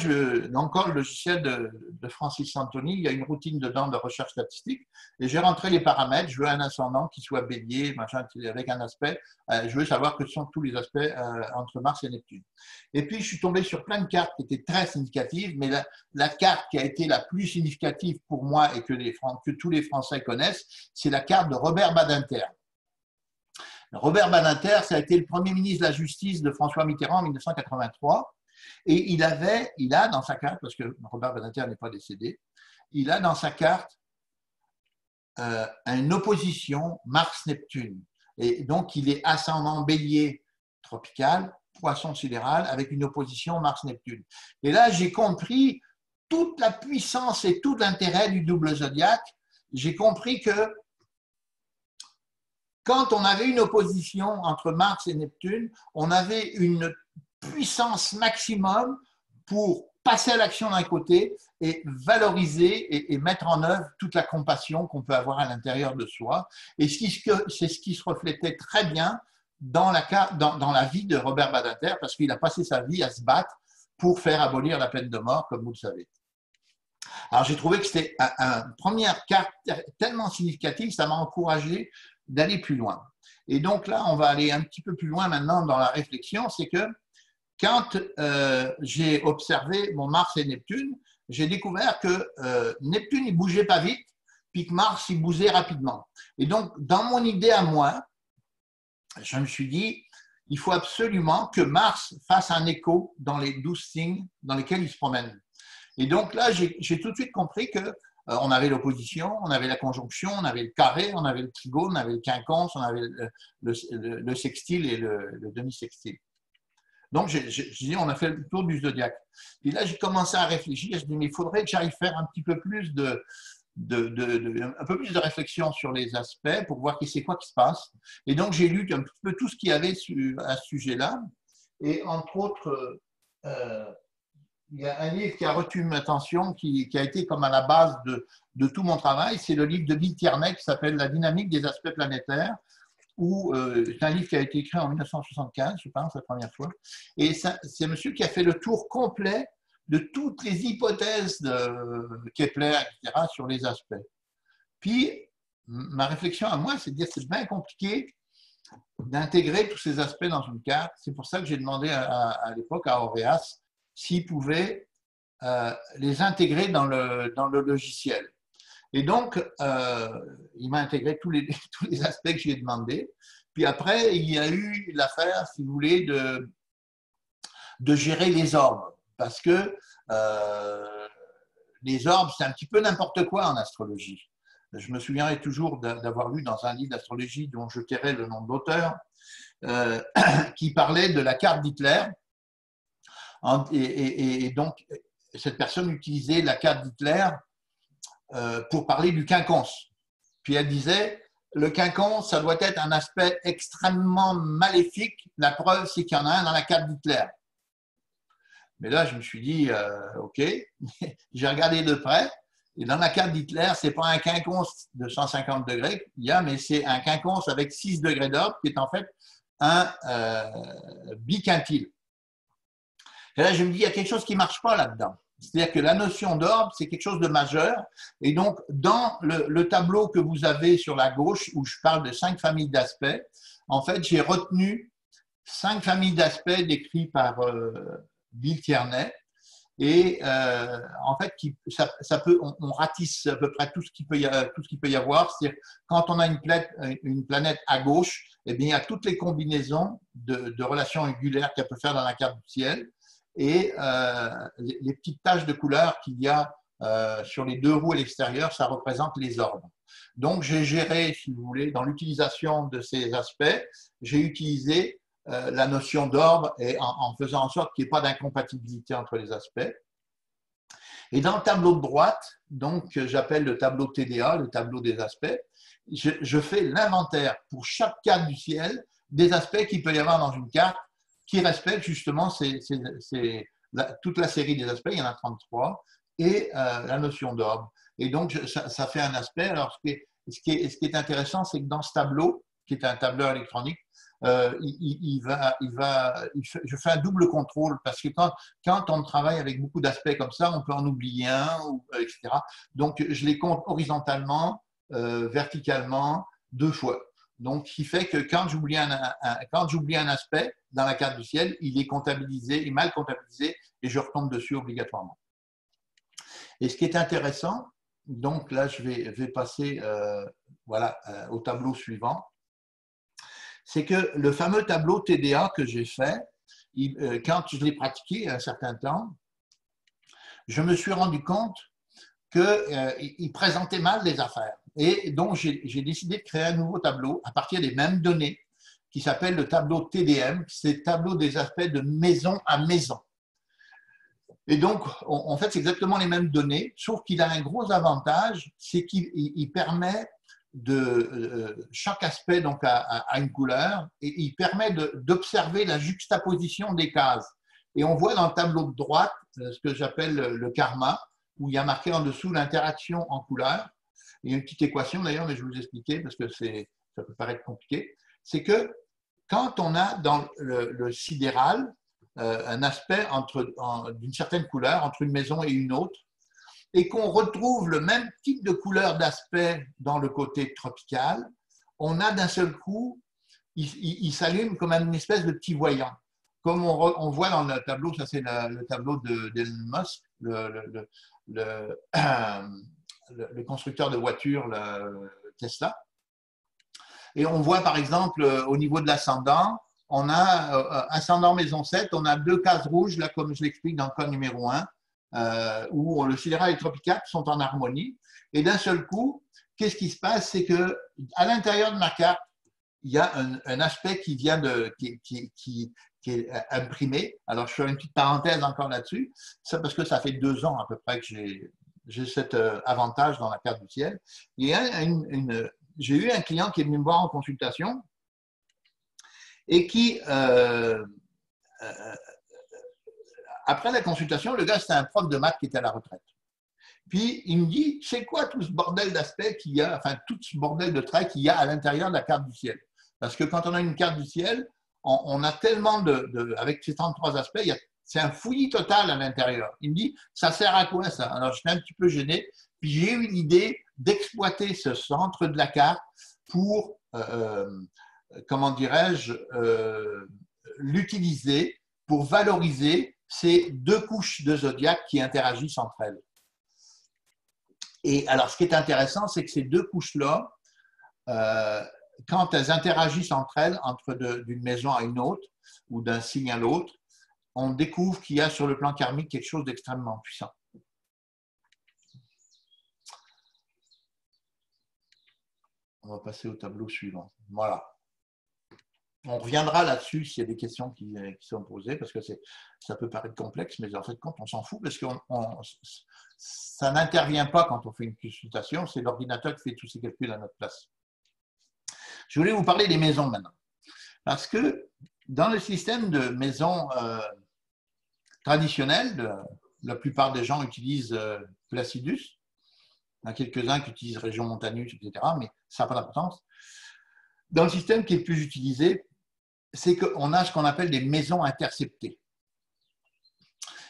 encore le logiciel de Francis Santoni, il y a une routine dedans de recherche statistique, et j'ai rentré les paramètres. Je veux un ascendant qui soit bélier, machin, avec un aspect. Je veux savoir que sont tous les aspects entre Mars et Neptune. Et puis, je suis tombé sur plein de cartes qui étaient très significatives, mais la carte qui a été la plus significative pour moi et que tous les Français connaissent, c'est la carte de Robert Badinter. Robert Badinter, ça a été le premier ministre de la Justice de François Mitterrand en 1983. Et il a dans sa carte, parce que Robert Badinter n'est pas décédé, il a dans sa carte une opposition Mars-Neptune. Et donc, il est ascendant bélier tropical, poisson sidéral, avec une opposition Mars-Neptune. Et là, j'ai compris toute la puissance et tout l'intérêt du double zodiaque. J'ai compris que quand on avait une opposition entre Mars et Neptune, on avait une puissance maximum pour passer à l'action d'un côté et valoriser et mettre en œuvre toute la compassion qu'on peut avoir à l'intérieur de soi. Et c'est ce qui se reflétait très bien dans la vie de Robert Badinter, parce qu'il a passé sa vie à se battre pour faire abolir la peine de mort, comme vous le savez. Alors j'ai trouvé que c'était une première carte tellement significative, ça m'a encouragé d'aller plus loin. Et donc là, on va aller un petit peu plus loin maintenant dans la réflexion, c'est que quand j'ai observé mon Mars et Neptune, j'ai découvert que Neptune, il ne bougeait pas vite, puis que Mars, il bougeait rapidement. Et donc, dans mon idée à moi, je me suis dit, il faut absolument que Mars fasse un écho dans les 12 signes dans lesquels il se promène. Et donc là, j'ai tout de suite compris que on avait l'opposition, on avait la conjonction, on avait le carré, on avait le trigone, on avait le quinconce, on avait le sextile et le demi-sextile. Donc, j'ai dit, on a fait le tour du zodiaque. Et là, j'ai commencé à réfléchir. Je dis, mais il faudrait que j'arrive à faire un petit peu plus un peu plus de réflexion sur les aspects pour voir c'est quoi qui se passe. Et donc, j'ai lu un petit peu tout ce qu'il y avait à ce sujet-là. Et entre autres, il y a un livre qui a retenu ma attention, qui a été comme à la base de tout mon travail. C'est le livre de Bill Tierney qui s'appelle « La dynamique des aspects planétaires ». C'est un livre qui a été écrit en 1975, je pense, la première fois. Et c'est monsieur qui a fait le tour complet de toutes les hypothèses de Kepler, etc., sur les aspects. Puis, ma réflexion à moi, c'est de dire que c'est bien compliqué d'intégrer tous ces aspects dans une carte. C'est pour ça que j'ai demandé à l'époque à Auréas s'il pouvait les intégrer dans le logiciel. Et donc, il m'a intégré tous les aspects que je lui ai demandé. Puis après, il y a eu l'affaire, si vous voulez, de gérer les orbes. Parce que les orbes, c'est un petit peu n'importe quoi en astrologie. Je me souviendrai toujours d'avoir lu dans un livre d'astrologie dont je tairai le nom de l'auteur, qui parlait de la carte d'Hitler. Et donc, cette personne utilisait la carte d'Hitler pour parler du quinconce. Puis elle disait, le quinconce, ça doit être un aspect extrêmement maléfique. La preuve, c'est qu'il y en a un dans la carte d'Hitler. Mais là, je me suis dit, OK, j'ai regardé de près, et dans la carte d'Hitler, ce n'est pas un quinconce de 150 degrés, mais c'est un quinconce avec 6 degrés d'orbe, qui est en fait un biquintile. Et là, je me dis, il y a quelque chose qui ne marche pas là-dedans. C'est-à-dire que la notion d'orbe, c'est quelque chose de majeur. Et donc, dans le tableau que vous avez sur la gauche, où je parle de 5 familles d'aspects, en fait, j'ai retenu 5 familles d'aspects décrits par Bill Tierney. Et en fait, on ratisse à peu près tout ce qu'il peut y avoir. C'est-à-dire, quand on a une planète à gauche, eh bien, il y a toutes les combinaisons de relations angulaires qu'elle peut faire dans la carte du ciel. Et les petites taches de couleur qu'il y a sur les deux roues à l'extérieur, ça représente les orbes. Donc, j'ai géré, si vous voulez, dans l'utilisation de ces aspects, j'ai utilisé la notion d'orbe et en faisant en sorte qu'il n'y ait pas d'incompatibilité entre les aspects. Et dans le tableau de droite, donc j'appelle le tableau TDA, le tableau des aspects, je fais l'inventaire pour chaque carte du ciel des aspects qu'il peut y avoir dans une carte qui respectent justement toute la série des aspects, il y en a 33, et la notion d'orbe. Et donc, ça fait un aspect. Alors, ce qui est intéressant, c'est que dans ce tableau, qui est un tableur électronique, je fais un double contrôle parce que quand on travaille avec beaucoup d'aspects comme ça, on peut en oublier un, etc. Donc, je les compte horizontalement, verticalement, 2 fois. Donc, ce qui fait que quand j'oublie un aspect dans la carte du ciel, il est comptabilisé, il est mal comptabilisé et je retombe dessus obligatoirement. Et ce qui est intéressant, donc là, je vais passer au tableau suivant. C'est que le fameux tableau TDA que j'ai fait, quand je l'ai pratiqué un certain temps, je me suis rendu compte qu'il présentait mal les affaires. Et donc, j'ai décidé de créer un nouveau tableau à partir des mêmes données qui s'appelle le tableau TDM, c'est le tableau des aspects de maison à maison. Et donc, en fait, c'est exactement les mêmes données, sauf qu'il a un gros avantage, c'est qu'il permet chaque aspect donc, a une couleur et il permet d'observer la juxtaposition des cases. Et on voit dans le tableau de droite ce que j'appelle le karma, où il y a marqué en dessous l'interaction en couleur. Il y a une petite équation d'ailleurs, mais je vais vous expliquer parce que ça peut paraître compliqué. C'est que quand on a dans le sidéral un aspect d'une certaine couleur entre une maison et une autre, et qu'on retrouve le même type de couleur d'aspect dans le côté tropical, on a d'un seul coup, il s'allume comme une espèce de petit voyant. Comme on voit dans le tableau, ça c'est le tableau d'Elon Musk, le constructeur de voitures, Tesla. Et on voit par exemple au niveau de l'ascendant, on a ascendant maison 7, on a 2 cases rouges, là comme je l'explique dans le cas numéro 1, où le sidéral et le tropical sont en harmonie. Et d'un seul coup, qu'est-ce qui se passe? C'est qu'à l'intérieur de ma carte, il y a un aspect qui vient qui est imprimé. Alors, je fais une petite parenthèse encore là-dessus, parce que ça fait 2 ans à peu près que j'ai cet avantage dans la carte du ciel. J'ai eu un client qui est venu me voir en consultation et qui, après la consultation, le gars, c'était un prof de maths qui était à la retraite. Puis, il me dit, c'est quoi tout ce bordel d'aspects qu'il y a, enfin, tout ce bordel de traits qu'il y a à l'intérieur de la carte du ciel? Parce que quand on a une carte du ciel, on a tellement avec ces 33 aspects, c'est un fouillis total à l'intérieur. Il me dit, ça sert à quoi ça? Alors, j'étais un petit peu gêné. Puis, j'ai eu l'idée d'exploiter ce centre de la carte pour, comment dirais-je, l'utiliser pour valoriser ces 2 couches de zodiaque qui interagissent entre elles. Et alors, ce qui est intéressant, c'est que ces 2 couches-là, quand elles interagissent entre elles, d'une maison à une autre ou d'un signe à l'autre, on découvre qu'il y a sur le plan karmique quelque chose d'extrêmement puissant. On va passer au tableau suivant. Voilà. On reviendra là-dessus s'il y a des questions qui sont posées, parce que ça peut paraître complexe, mais en fait, quand on s'en fout, parce que ça n'intervient pas quand on fait une consultation, c'est l'ordinateur qui fait tous ces calculs à notre place. Je voulais vous parler des maisons maintenant, parce que dans le système de maisons traditionnelles, la plupart des gens utilisent Placidus, il y en a quelques-uns qui utilisent région montagneuse, etc., mais ça n'a pas d'importance. Dans le système qui est le plus utilisé, c'est qu'on a ce qu'on appelle des maisons interceptées.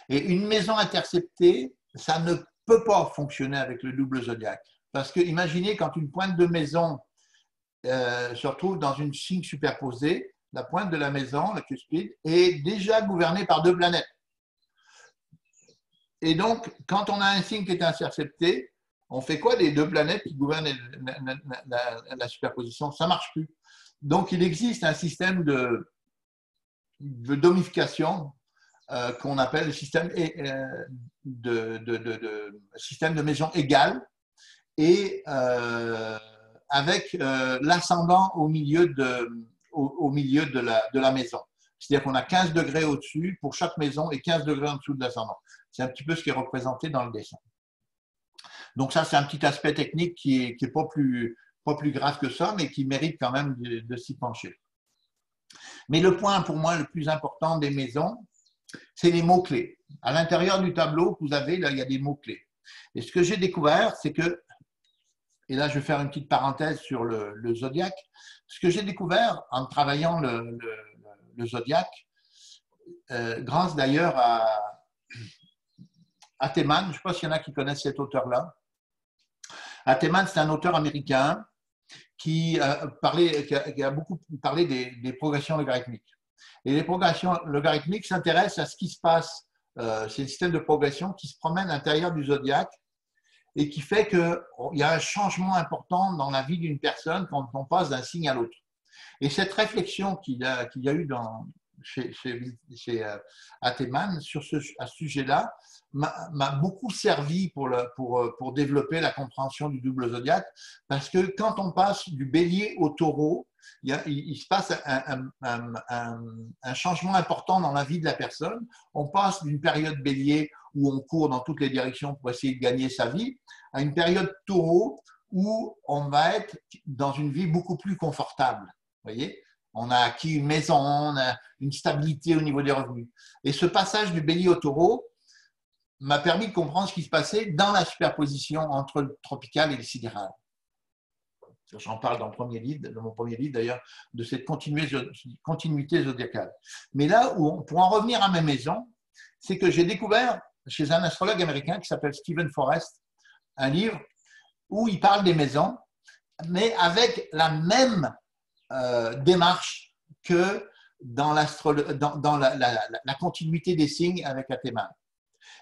Et une maison interceptée, ça ne peut pas fonctionner avec le double zodiaque. Parce que imaginez quand une pointe de maison se retrouve dans une signe superposée, la pointe de la maison, la cuspide, est déjà gouvernée par 2 planètes. Et donc, quand on a un signe qui est intercepté, on fait quoi des 2 planètes qui gouvernent la superposition? Ça ne marche plus. Donc, il existe un système de domification qu'on appelle le système système de maison égale et avec l'ascendant au milieu de la maison. C'est-à-dire qu'on a 15 degrés au-dessus pour chaque maison et 15 degrés en dessous de l'ascendant. C'est un petit peu ce qui est représenté dans le dessin. Donc ça, c'est un petit aspect technique qui est pas plus grave que ça, mais qui mérite quand même de s'y pencher. Mais le point pour moi le plus important des maisons, c'est les mots-clés. À l'intérieur du tableau que vous avez, là, il y a des mots-clés. Et ce que j'ai découvert, c'est que, et là je vais faire une petite parenthèse sur le zodiaque, ce que j'ai découvert en travaillant le zodiaque, grâce d'ailleurs à Teman, je ne sais pas s'il y en a qui connaissent cet auteur-là. Teman, c'est un auteur américain qui a beaucoup parlé des progressions logarithmiques. Et les progressions logarithmiques s'intéressent à ce qui se passe. C'est un système de progression qui se promène à l'intérieur du zodiaque et qui fait qu'il y a un changement important dans la vie d'une personne quand on passe d'un signe à l'autre. Et cette réflexion qu'il y a eu chez Teman à ce sujet-là m'a beaucoup servi pour développer la compréhension du double zodiaque, parce que quand on passe du bélier au taureau, il se passe un changement important dans la vie de la personne. On passe d'une période bélier où on court dans toutes les directions pour essayer de gagner sa vie, à une période taureau où on va être dans une vie beaucoup plus confortable. Vous voyez ? On a acquis une maison, on a une stabilité au niveau des revenus. Et ce passage du bélier au taureau m'a permis de comprendre ce qui se passait dans la superposition entre le tropical et le sidéral. J'en parle dans mon premier livre d'ailleurs, de cette continuité zodiacale. Mais là, pour en revenir à ma maison, c'est que j'ai découvert chez un astrologue américain qui s'appelle Stephen Forrest un livre où il parle des maisons, mais avec la même démarche que dans la continuité des signes avec Teman.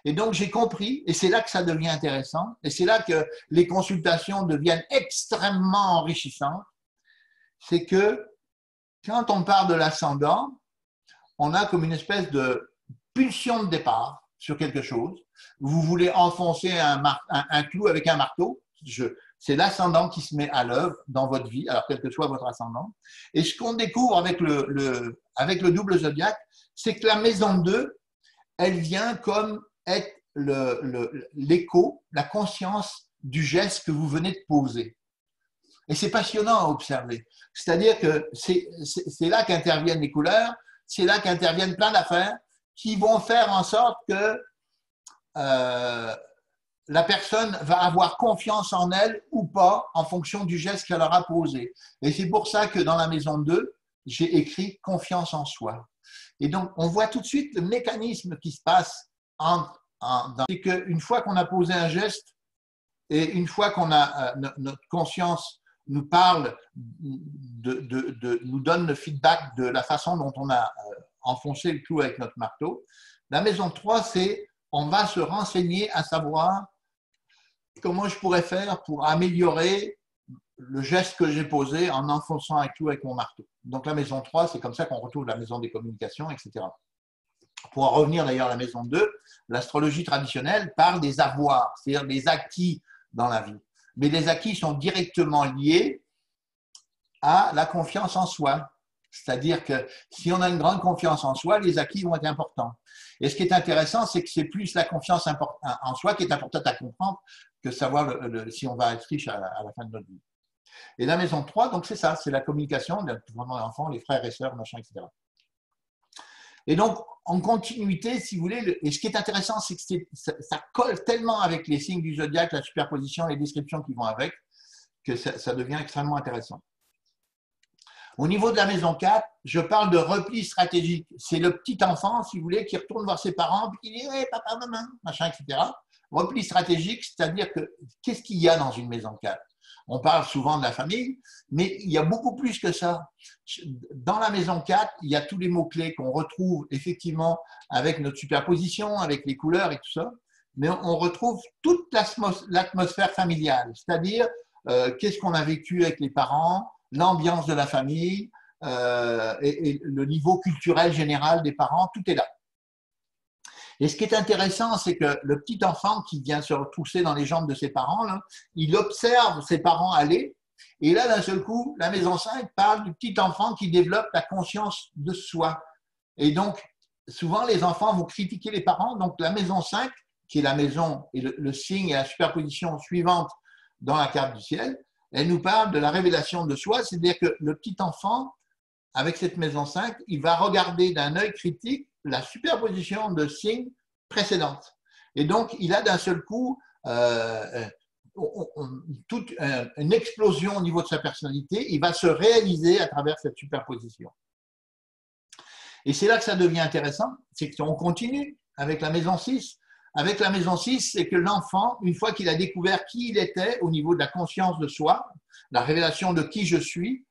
Et donc, j'ai compris, et c'est là que ça devient intéressant, et c'est là que les consultations deviennent extrêmement enrichissantes, c'est que quand on part de l'ascendant, on a comme une espèce de pulsion de départ sur quelque chose. Vous voulez enfoncer un clou avec un marteau, c'est l'ascendant qui se met à l'œuvre dans votre vie, alors quel que soit votre ascendant. Et ce qu'on découvre avec le double zodiaque, c'est que la maison 2, elle vient comme être l'écho, la conscience du geste que vous venez de poser. Et c'est passionnant à observer. C'est-à-dire que c'est là qu'interviennent les couleurs, c'est là qu'interviennent plein d'affaires qui vont faire en sorte que la personne va avoir confiance en elle ou pas en fonction du geste qu'elle aura posé. Et c'est pour ça que dans la maison 2, j'ai écrit « confiance en soi ». Et donc, on voit tout de suite le mécanisme qui se passe c'est qu'une fois qu'on a posé un geste et une fois qu'on a notre conscience nous parle, nous donne le feedback de la façon dont on a enfoncé le clou avec notre marteau, la maison 3, c'est on va se renseigner à savoir comment je pourrais faire pour améliorer le geste que j'ai posé en enfonçant un clou avec mon marteau. Donc la maison 3, c'est comme ça qu'on retrouve la maison des communications, etc. Pour en revenir d'ailleurs à la maison 2, l'astrologie traditionnelle parle des avoirs, c'est-à-dire des acquis dans la vie. Mais les acquis sont directement liés à la confiance en soi. C'est-à-dire que si on a une grande confiance en soi, les acquis vont être importants. Et ce qui est intéressant, c'est que c'est plus la confiance en soi qui est importante à comprendre que savoir si on va être riche à la fin de notre vie. Et la maison 3, donc c'est ça, c'est la communication, vraiment l'enfant, les frères et sœurs, machin, etc. Et donc, en continuité, si vous voulez, et ce qui est intéressant, c'est que ça colle tellement avec les signes du zodiaque, la superposition, les descriptions qui vont avec, que ça devient extrêmement intéressant. Au niveau de la maison 4, je parle de repli stratégique. C'est le petit enfant, si vous voulez, qui retourne voir ses parents, puis qui dit hey, « papa, maman », machin, etc. Repli stratégique, c'est-à-dire que qu'est-ce qu'il y a dans une maison 4 ? On parle souvent de la famille, mais il y a beaucoup plus que ça. Dans la maison 4, il y a tous les mots-clés qu'on retrouve effectivement avec notre superposition, avec les couleurs et tout ça, mais on retrouve toute l'atmosphère familiale, c'est-à-dire qu'est-ce qu'on a vécu avec les parents, l'ambiance de la famille et le niveau culturel général des parents, tout est là. Et ce qui est intéressant, c'est que le petit enfant qui vient se retrousser dans les jambes de ses parents, là, il observe ses parents aller. Et là, d'un seul coup, la maison 5 parle du petit enfant qui développe la conscience de soi. Et donc, souvent, les enfants vont critiquer les parents. Donc, la maison 5, qui est la maison et le signe et la superposition suivante dans la carte du ciel, elle nous parle de la révélation de soi. C'est-à-dire que le petit enfant, avec cette maison 5, il va regarder d'un œil critique la superposition de signes précédentes. Et donc, il a d'un seul coup toute une explosion au niveau de sa personnalité. Il va se réaliser à travers cette superposition. Et c'est là que ça devient intéressant, c'est qu'on continue avec la maison 6. Avec la maison 6, c'est que l'enfant, une fois qu'il a découvert qui il était au niveau de la conscience de soi, la révélation de qui je suis,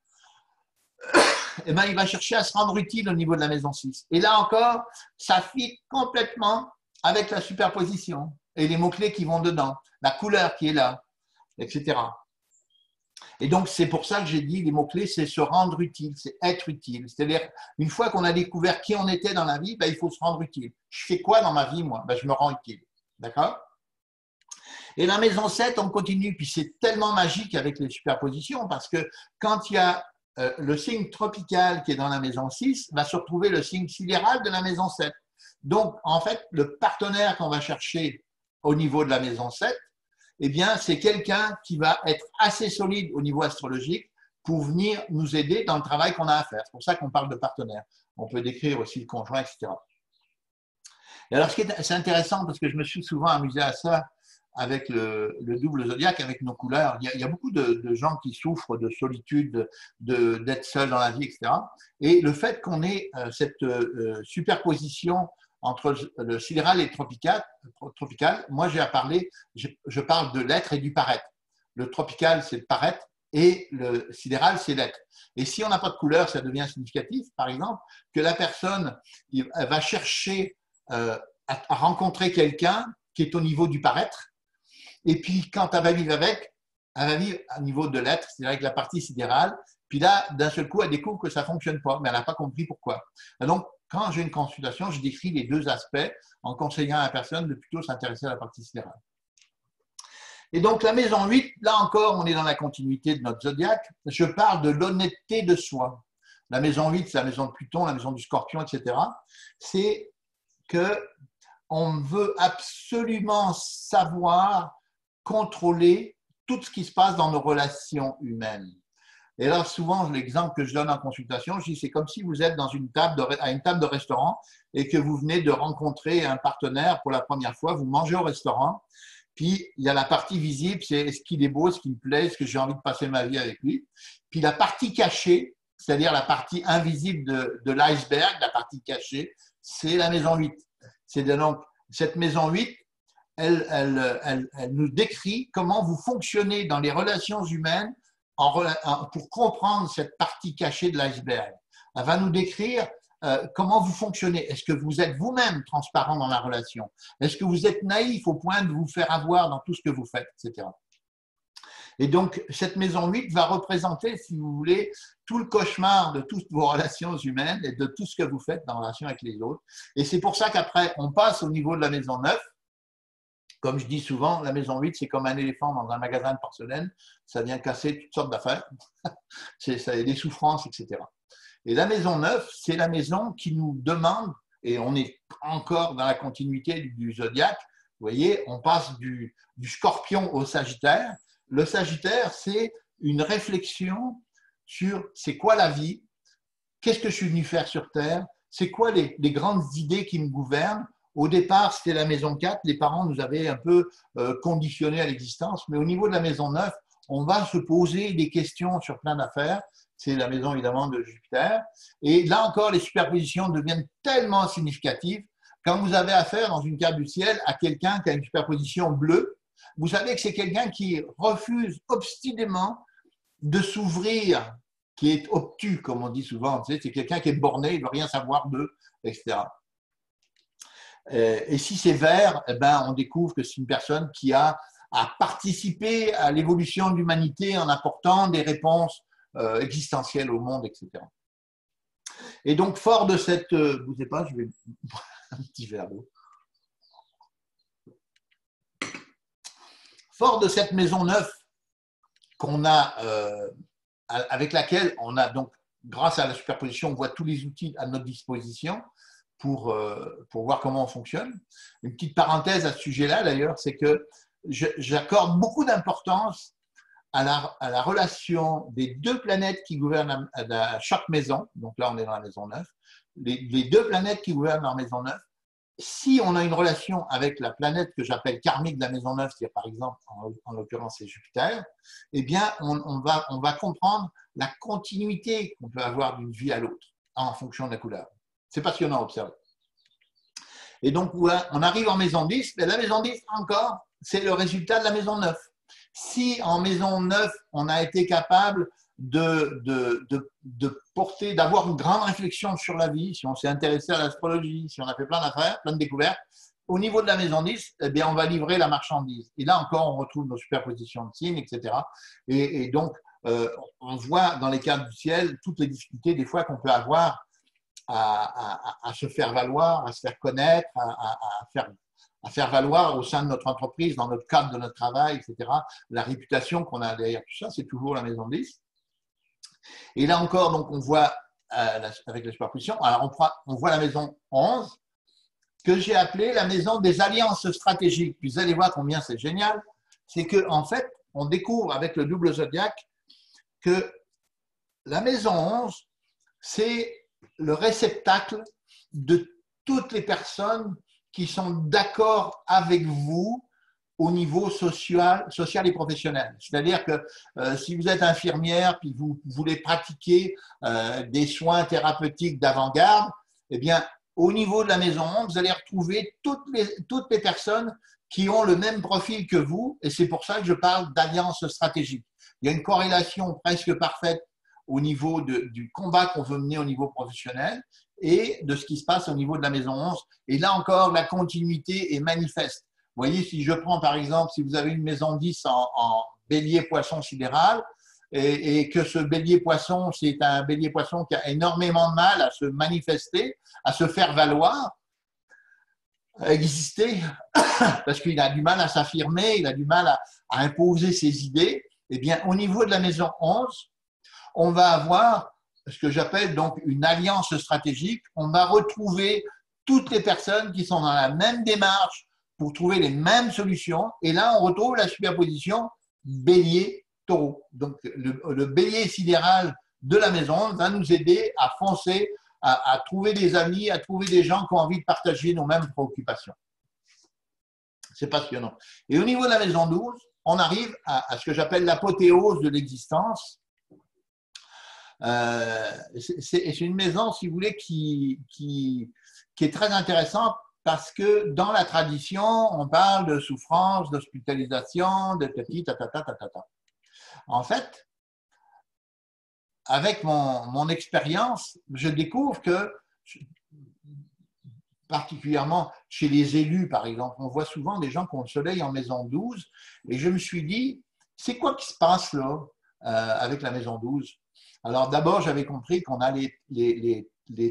eh ben, il va chercher à se rendre utile au niveau de la maison 6. Et là encore, ça fit complètement avec la superposition et les mots-clés qui vont dedans, la couleur qui est là, etc. Et donc, c'est pour ça que j'ai dit, les mots-clés, c'est se rendre utile, c'est être utile. C'est-à-dire, une fois qu'on a découvert qui on était dans la vie, ben, il faut se rendre utile. Je fais quoi dans ma vie, moi? Ben, je me rends utile. D'accord? Et la maison 7, on continue. Puis c'est tellement magique avec les superpositions parce que quand il y a le signe tropical qui est dans la maison 6, va se retrouver le signe sidéral de la maison 7. Donc, en fait, le partenaire qu'on va chercher au niveau de la maison 7, eh bien, c'est quelqu'un qui va être assez solide au niveau astrologique pour venir nous aider dans le travail qu'on a à faire. C'est pour ça qu'on parle de partenaire. On peut décrire aussi le conjoint, etc. Et alors, c'est intéressant parce que je me suis souvent amusé à ça avec le double zodiaque, avec nos couleurs. Il y a beaucoup de gens qui souffrent de solitude, d'être seul dans la vie, etc. Et le fait qu'on ait cette superposition entre le sidéral et le tropical, moi j'ai à parler, je parle de l'être et du paraître. Le tropical, c'est le paraître et le sidéral, c'est l'être. Et si on n'a pas de couleur, ça devient significatif, par exemple, que la personne elle va chercher à rencontrer quelqu'un qui est au niveau du paraître, et puis quand elle va vivre avec, elle va vivre au niveau de l'être, c'est-à-dire avec la partie sidérale, puis là, d'un seul coup, elle découvre que ça ne fonctionne pas, mais elle n'a pas compris pourquoi. Et donc, quand j'ai une consultation, je décris les deux aspects en conseillant à la personne de plutôt s'intéresser à la partie sidérale. Et donc, la maison 8, là encore, on est dans la continuité de notre zodiaque. Je parle de l'honnêteté de soi. La maison 8, c'est la maison de Pluton, la maison du Scorpion, etc. C'est qu'on veut absolument savoir contrôler tout ce qui se passe dans nos relations humaines. Et là, souvent, l'exemple que je donne en consultation, je dis c'est comme si vous êtes à une table de restaurant et que vous venez de rencontrer un partenaire pour la première fois, vous mangez au restaurant, puis il y a la partie visible, c'est est-ce qu'il est beau, est-ce qu'il me plaît, est-ce que j'ai envie de passer ma vie avec lui. Puis la partie cachée, c'est-à-dire la partie invisible de l'iceberg, la partie cachée, c'est la maison 8. C'est donc cette maison 8, elle nous décrit comment vous fonctionnez dans les relations humaines pour comprendre cette partie cachée de l'iceberg. Elle va nous décrire comment vous fonctionnez. Est-ce que vous êtes vous-même transparent dans la relation? Est-ce que vous êtes naïf au point de vous faire avoir dans tout ce que vous faites, etc. Et donc, cette maison 8 va représenter, si vous voulez, tout le cauchemar de toutes vos relations humaines et de tout ce que vous faites dans la relation avec les autres. Et c'est pour ça qu'après, on passe au niveau de la maison 9. Comme je dis souvent, la maison 8, c'est comme un éléphant dans un magasin de porcelaine. Ça vient casser toutes sortes d'affaires. Ça a des souffrances, etc. Et la maison 9, c'est la maison qui nous demande, et on est encore dans la continuité du zodiaque, vous voyez, on passe du Scorpion au Sagittaire. Le Sagittaire, c'est une réflexion sur c'est quoi la vie, qu'est-ce que je suis venu faire sur Terre, c'est quoi les grandes idées qui me gouvernent. Au départ, c'était la maison 4, les parents nous avaient un peu conditionnés à l'existence, mais au niveau de la maison 9, on va se poser des questions sur plein d'affaires. C'est la maison évidemment de Jupiter. Et là encore, les superpositions deviennent tellement significatives. Quand vous avez affaire dans une carte du ciel à quelqu'un qui a une superposition bleue, vous savez que c'est quelqu'un qui refuse obstinément de s'ouvrir, qui est obtus, comme on dit souvent. C'est quelqu'un qui est borné, il ne veut rien savoir d'eux, etc. Et si c'est vert, eh ben, on découvre que c'est une personne qui a participé à l'évolution de l'humanité en apportant des réponses existentielles au monde, etc. Et donc, fort de cette... bougez pas, je vais boire un petit verre d'eau. fort de cette maison neuve qu'on a, avec laquelle on a donc, grâce à la superposition, on voit tous les outils à notre disposition pour voir comment on fonctionne. Une petite parenthèse à ce sujet-là, d'ailleurs, c'est que j'accorde beaucoup d'importance à la relation des deux planètes qui gouvernent à chaque maison. Donc là, on est dans la maison 9. Les deux planètes qui gouvernent leur maison 9. Si on a une relation avec la planète que j'appelle karmique de la maison 9, c'est-à-dire par exemple, en l'occurrence, c'est Jupiter, eh bien, on va comprendre la continuité qu'on peut avoir d'une vie à l'autre en fonction de la couleur. C'est passionnant à observer. Et donc, voilà, on arrive en maison 10, mais la maison 10, encore, c'est le résultat de la maison 9. Si en maison 9, on a été capable de porter, d'avoir une grande réflexion sur la vie, si on s'est intéressé à l'astrologie, si on a fait plein d'affaires, plein de découvertes, au niveau de la maison 10, eh bien, on va livrer la marchandise. Et là encore, on retrouve nos superpositions de signes, etc. Et donc, on voit dans les cartes du ciel toutes les difficultés des fois qu'on peut avoir à se faire valoir, à se faire connaître, à faire valoir au sein de notre entreprise, dans notre cadre de notre travail, etc. La réputation qu'on a derrière tout ça, c'est toujours la maison 10. Et là encore, donc, on voit avec la superposition, alors on voit la maison 11, que j'ai appelée la maison des alliances stratégiques. Puis vous allez voir combien c'est génial. C'est qu'en fait, on découvre avec le double zodiaque que la maison 11, c'est le réceptacle de toutes les personnes qui sont d'accord avec vous au niveau social et professionnel. C'est-à-dire que si vous êtes infirmière puis vous voulez pratiquer des soins thérapeutiques d'avant-garde, eh bien, au niveau de la maison 11, vous allez retrouver toutes les personnes qui ont le même profil que vous, et c'est pour ça que je parle d'alliance stratégique. Il y a une corrélation presque parfaite au niveau du combat qu'on veut mener au niveau professionnel et de ce qui se passe au niveau de la maison 11. Et là encore, la continuité est manifeste. Vous voyez, si je prends par exemple, si vous avez une maison 10 en bélier poisson sidéral, et que ce bélier poisson, c'est un bélier poisson qui a énormément de mal à se manifester, à se faire valoir, à exister, parce qu'il a du mal à s'affirmer, il a du mal à imposer ses idées, eh bien, au niveau de la maison 11, on va avoir ce que j'appelle donc une alliance stratégique. On va retrouver toutes les personnes qui sont dans la même démarche pour trouver les mêmes solutions. Et là, on retrouve la superposition bélier-taureau. Donc, le bélier sidéral de la maison va nous aider à foncer, à trouver des amis, à trouver des gens qui ont envie de partager nos mêmes préoccupations. C'est passionnant. Et au niveau de la maison 12, on arrive à ce que j'appelle l'apothéose de l'existence. C'est une maison, si vous voulez, qui est très intéressante parce que dans la tradition, on parle de souffrance, d'hospitalisation, de tati, tatata, tatata. En fait, avec mon expérience, je découvre que, particulièrement chez les élus, par exemple, on voit souvent des gens qui ont le soleil en maison 12, et je me suis dit, c'est quoi qui se passe là avec la maison 12? Alors d'abord, j'avais compris qu'on a les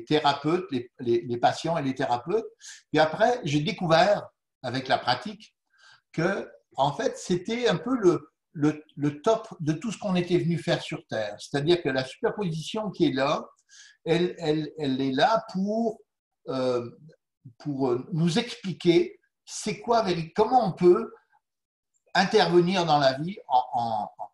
thérapeutes, les patients et les thérapeutes. Puis après, j'ai découvert avec la pratique que, en fait, c'était un peu le top de tout ce qu'on était venu faire sur Terre. C'est-à-dire que la superposition qui est là, elle est là pour nous expliquer c'est quoi, comment on peut intervenir dans la vie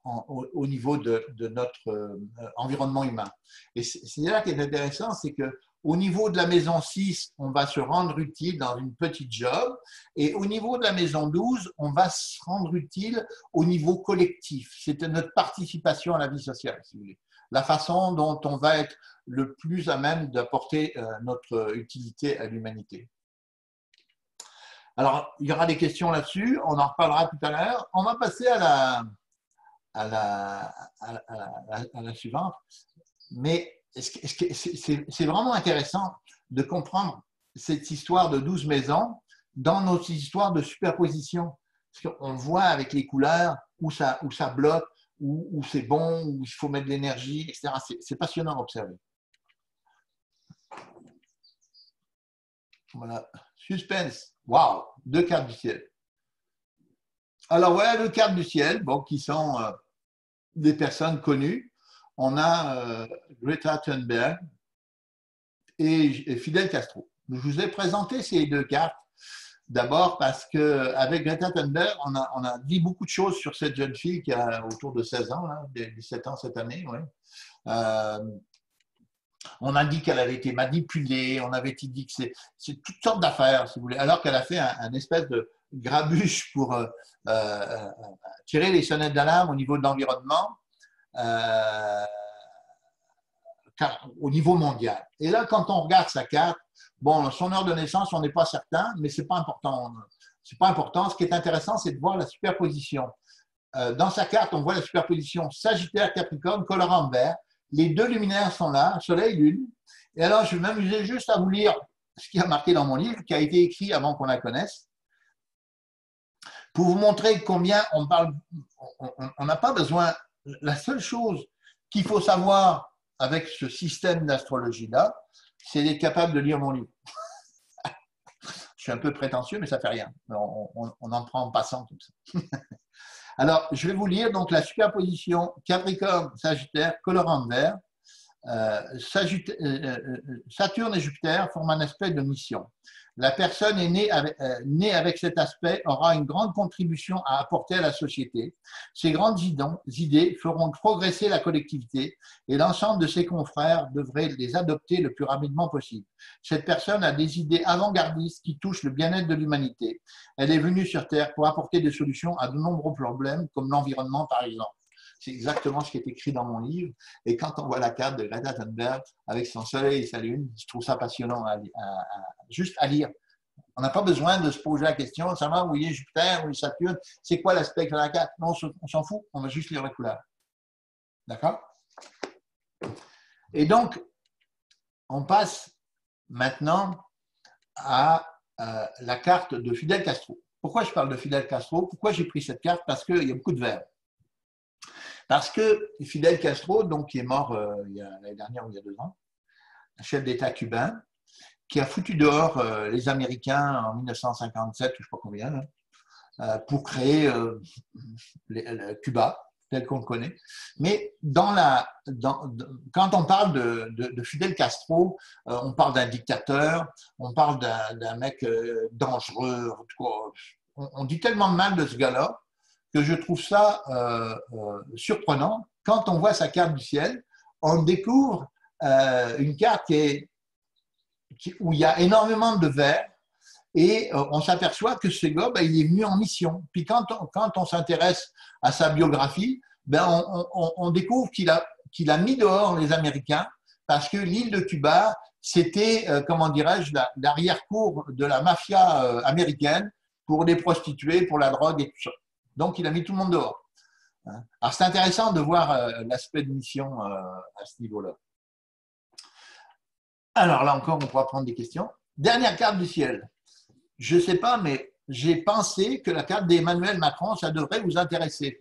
au niveau de notre environnement humain. Et c'est là qui est intéressant, c'est qu'au niveau de la maison 6, on va se rendre utile dans une petite job, et au niveau de la maison 12, on va se rendre utile au niveau collectif. C'est notre participation à la vie sociale, si vous voulez. La façon dont on va être le plus à même d'apporter notre utilité à l'humanité. Alors, il y aura des questions là-dessus, on en reparlera tout à l'heure. On va passer à la suivante. Mais c'est vraiment intéressant de comprendre cette histoire de 12 maisons dans notre histoire de superposition. Parce qu'on voit avec les couleurs où ça bloque, où c'est bon, où il faut mettre de l'énergie, etc. C'est passionnant à observer. Voilà. Suspense. Waouh, 2 cartes du ciel. Alors voilà le quart du ciel, bon, qui sont des personnes connues. On a Greta Thunberg et Fidel Castro. Je vous ai présenté ces deux cartes d'abord parce qu'avec Greta Thunberg, on a dit beaucoup de choses sur cette jeune fille qui a autour de 16 ans, hein, 17 ans cette année. Ouais. On a dit qu'elle avait été manipulée, on avait dit que c'est toutes sortes d'affaires, si vous voulez, alors qu'elle a fait un espèce de grabuge pour tirer les sonnettes d'alarme au niveau de l'environnement, au niveau mondial. Et là, quand on regarde sa carte, bon, son heure de naissance, on n'est pas certain, mais c'est pas important. C'est pas important. Ce qui est intéressant, c'est de voir la superposition. Dans sa carte, on voit la superposition Sagittaire-Capricorne, colorant vert. Les deux luminaires sont là, Soleil, Lune. Et alors, je vais m'amuser juste à vous lire ce qui a marqué dans mon livre, qui a été écrit avant qu'on la connaisse, pour vous montrer combien on parle. On n'a pas besoin. La seule chose qu'il faut savoir avec ce système d'astrologie-là, c'est d'être capable de lire mon livre. Je suis un peu prétentieux, mais ça ne fait rien. On en prend en passant comme ça. Alors, je vais vous lire donc la superposition Capricorne-Sagittaire, colorant vert. Saturne et Jupiter forment un aspect de mission. La personne née avec cet aspect aura une grande contribution à apporter à la société. Ces grandes idées feront progresser la collectivité et l'ensemble de ses confrères devraient les adopter le plus rapidement possible. Cette personne a des idées avant-gardistes qui touchent le bien-être de l'humanité. Elle est venue sur Terre pour apporter des solutions à de nombreux problèmes, comme l'environnement par exemple. C'est exactement ce qui est écrit dans mon livre. Et quand on voit la carte de Greta Thunberg avec son soleil et sa lune, je trouve ça passionnant juste à lire. On n'a pas besoin de se poser la question, savoir où il est Jupiter, où il est Saturne, c'est quoi l'aspect de la carte. Non, on s'en fout, on va juste lire la couleur. D'accord? Et donc, on passe maintenant à la carte de Fidel Castro. Pourquoi je parle de Fidel Castro? Pourquoi j'ai pris cette carte? Parce qu'il y a beaucoup de vert. Parce que Fidel Castro, donc, qui est mort l'année dernière ou il y a 2 ans, un chef d'État cubain, qui a foutu dehors les Américains en 1957, ou je ne sais pas combien, pour créer Cuba, tel qu'on le connaît. Mais quand on parle de Fidel Castro, on parle d'un dictateur, on parle d'un mec dangereux. On dit tellement de mal de ce gars-là que je trouve ça surprenant. Quand on voit sa carte du ciel, on découvre une carte où il y a énormément de vert et on s'aperçoit que ce gars, il est venu en mission. Puis quand on s'intéresse à sa biographie, on découvre qu'il a mis dehors les Américains parce que l'île de Cuba, c'était, comment dirais-je, l'arrière-cour de la mafia américaine pour les prostituées, pour la drogue et tout ça. Donc, il a mis tout le monde dehors. Alors, c'est intéressant de voir l'aspect de mission à ce niveau-là. Alors, là encore, on pourra prendre des questions. Dernière carte du ciel. Je ne sais pas, mais j'ai pensé que la carte d'Emmanuel Macron, ça devrait vous intéresser.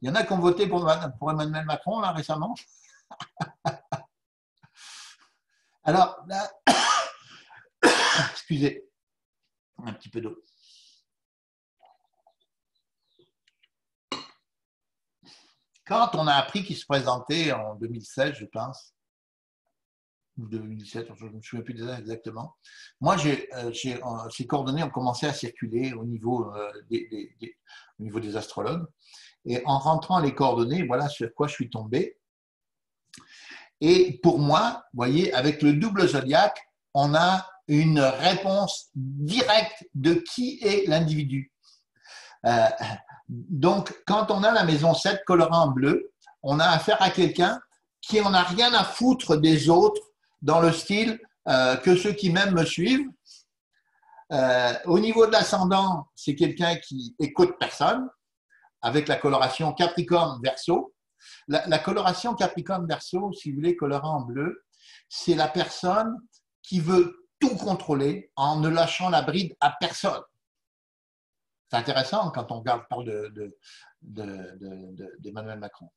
Il y en a qui ont voté pour Emmanuel Macron, là, récemment. Alors, là, excusez, un petit peu d'eau. Quand on a appris qu'il se présentait en 2016, je pense, ou 2017, je ne me souviens plus des dates exactement, moi, ces coordonnées ont commencé à circuler au niveau des astrologues. Et en rentrant les coordonnées, voilà sur quoi je suis tombé. Et pour moi, vous voyez, avec le double zodiaque, on a une réponse directe de qui est l'individu. Donc, quand on a la maison 7 colorant en bleu, on a affaire à quelqu'un qui en a rien à foutre des autres dans le style que ceux qui m'aiment me suivent. Au niveau de l'ascendant, c'est quelqu'un qui écoute personne, avec la coloration Capricorne-Verseau. La coloration Capricorne-Verseau, si vous voulez, colorant en bleu, c'est la personne qui veut tout contrôler en ne lâchant la bride à personne. C'est intéressant quand on parle d'Emmanuel Macron.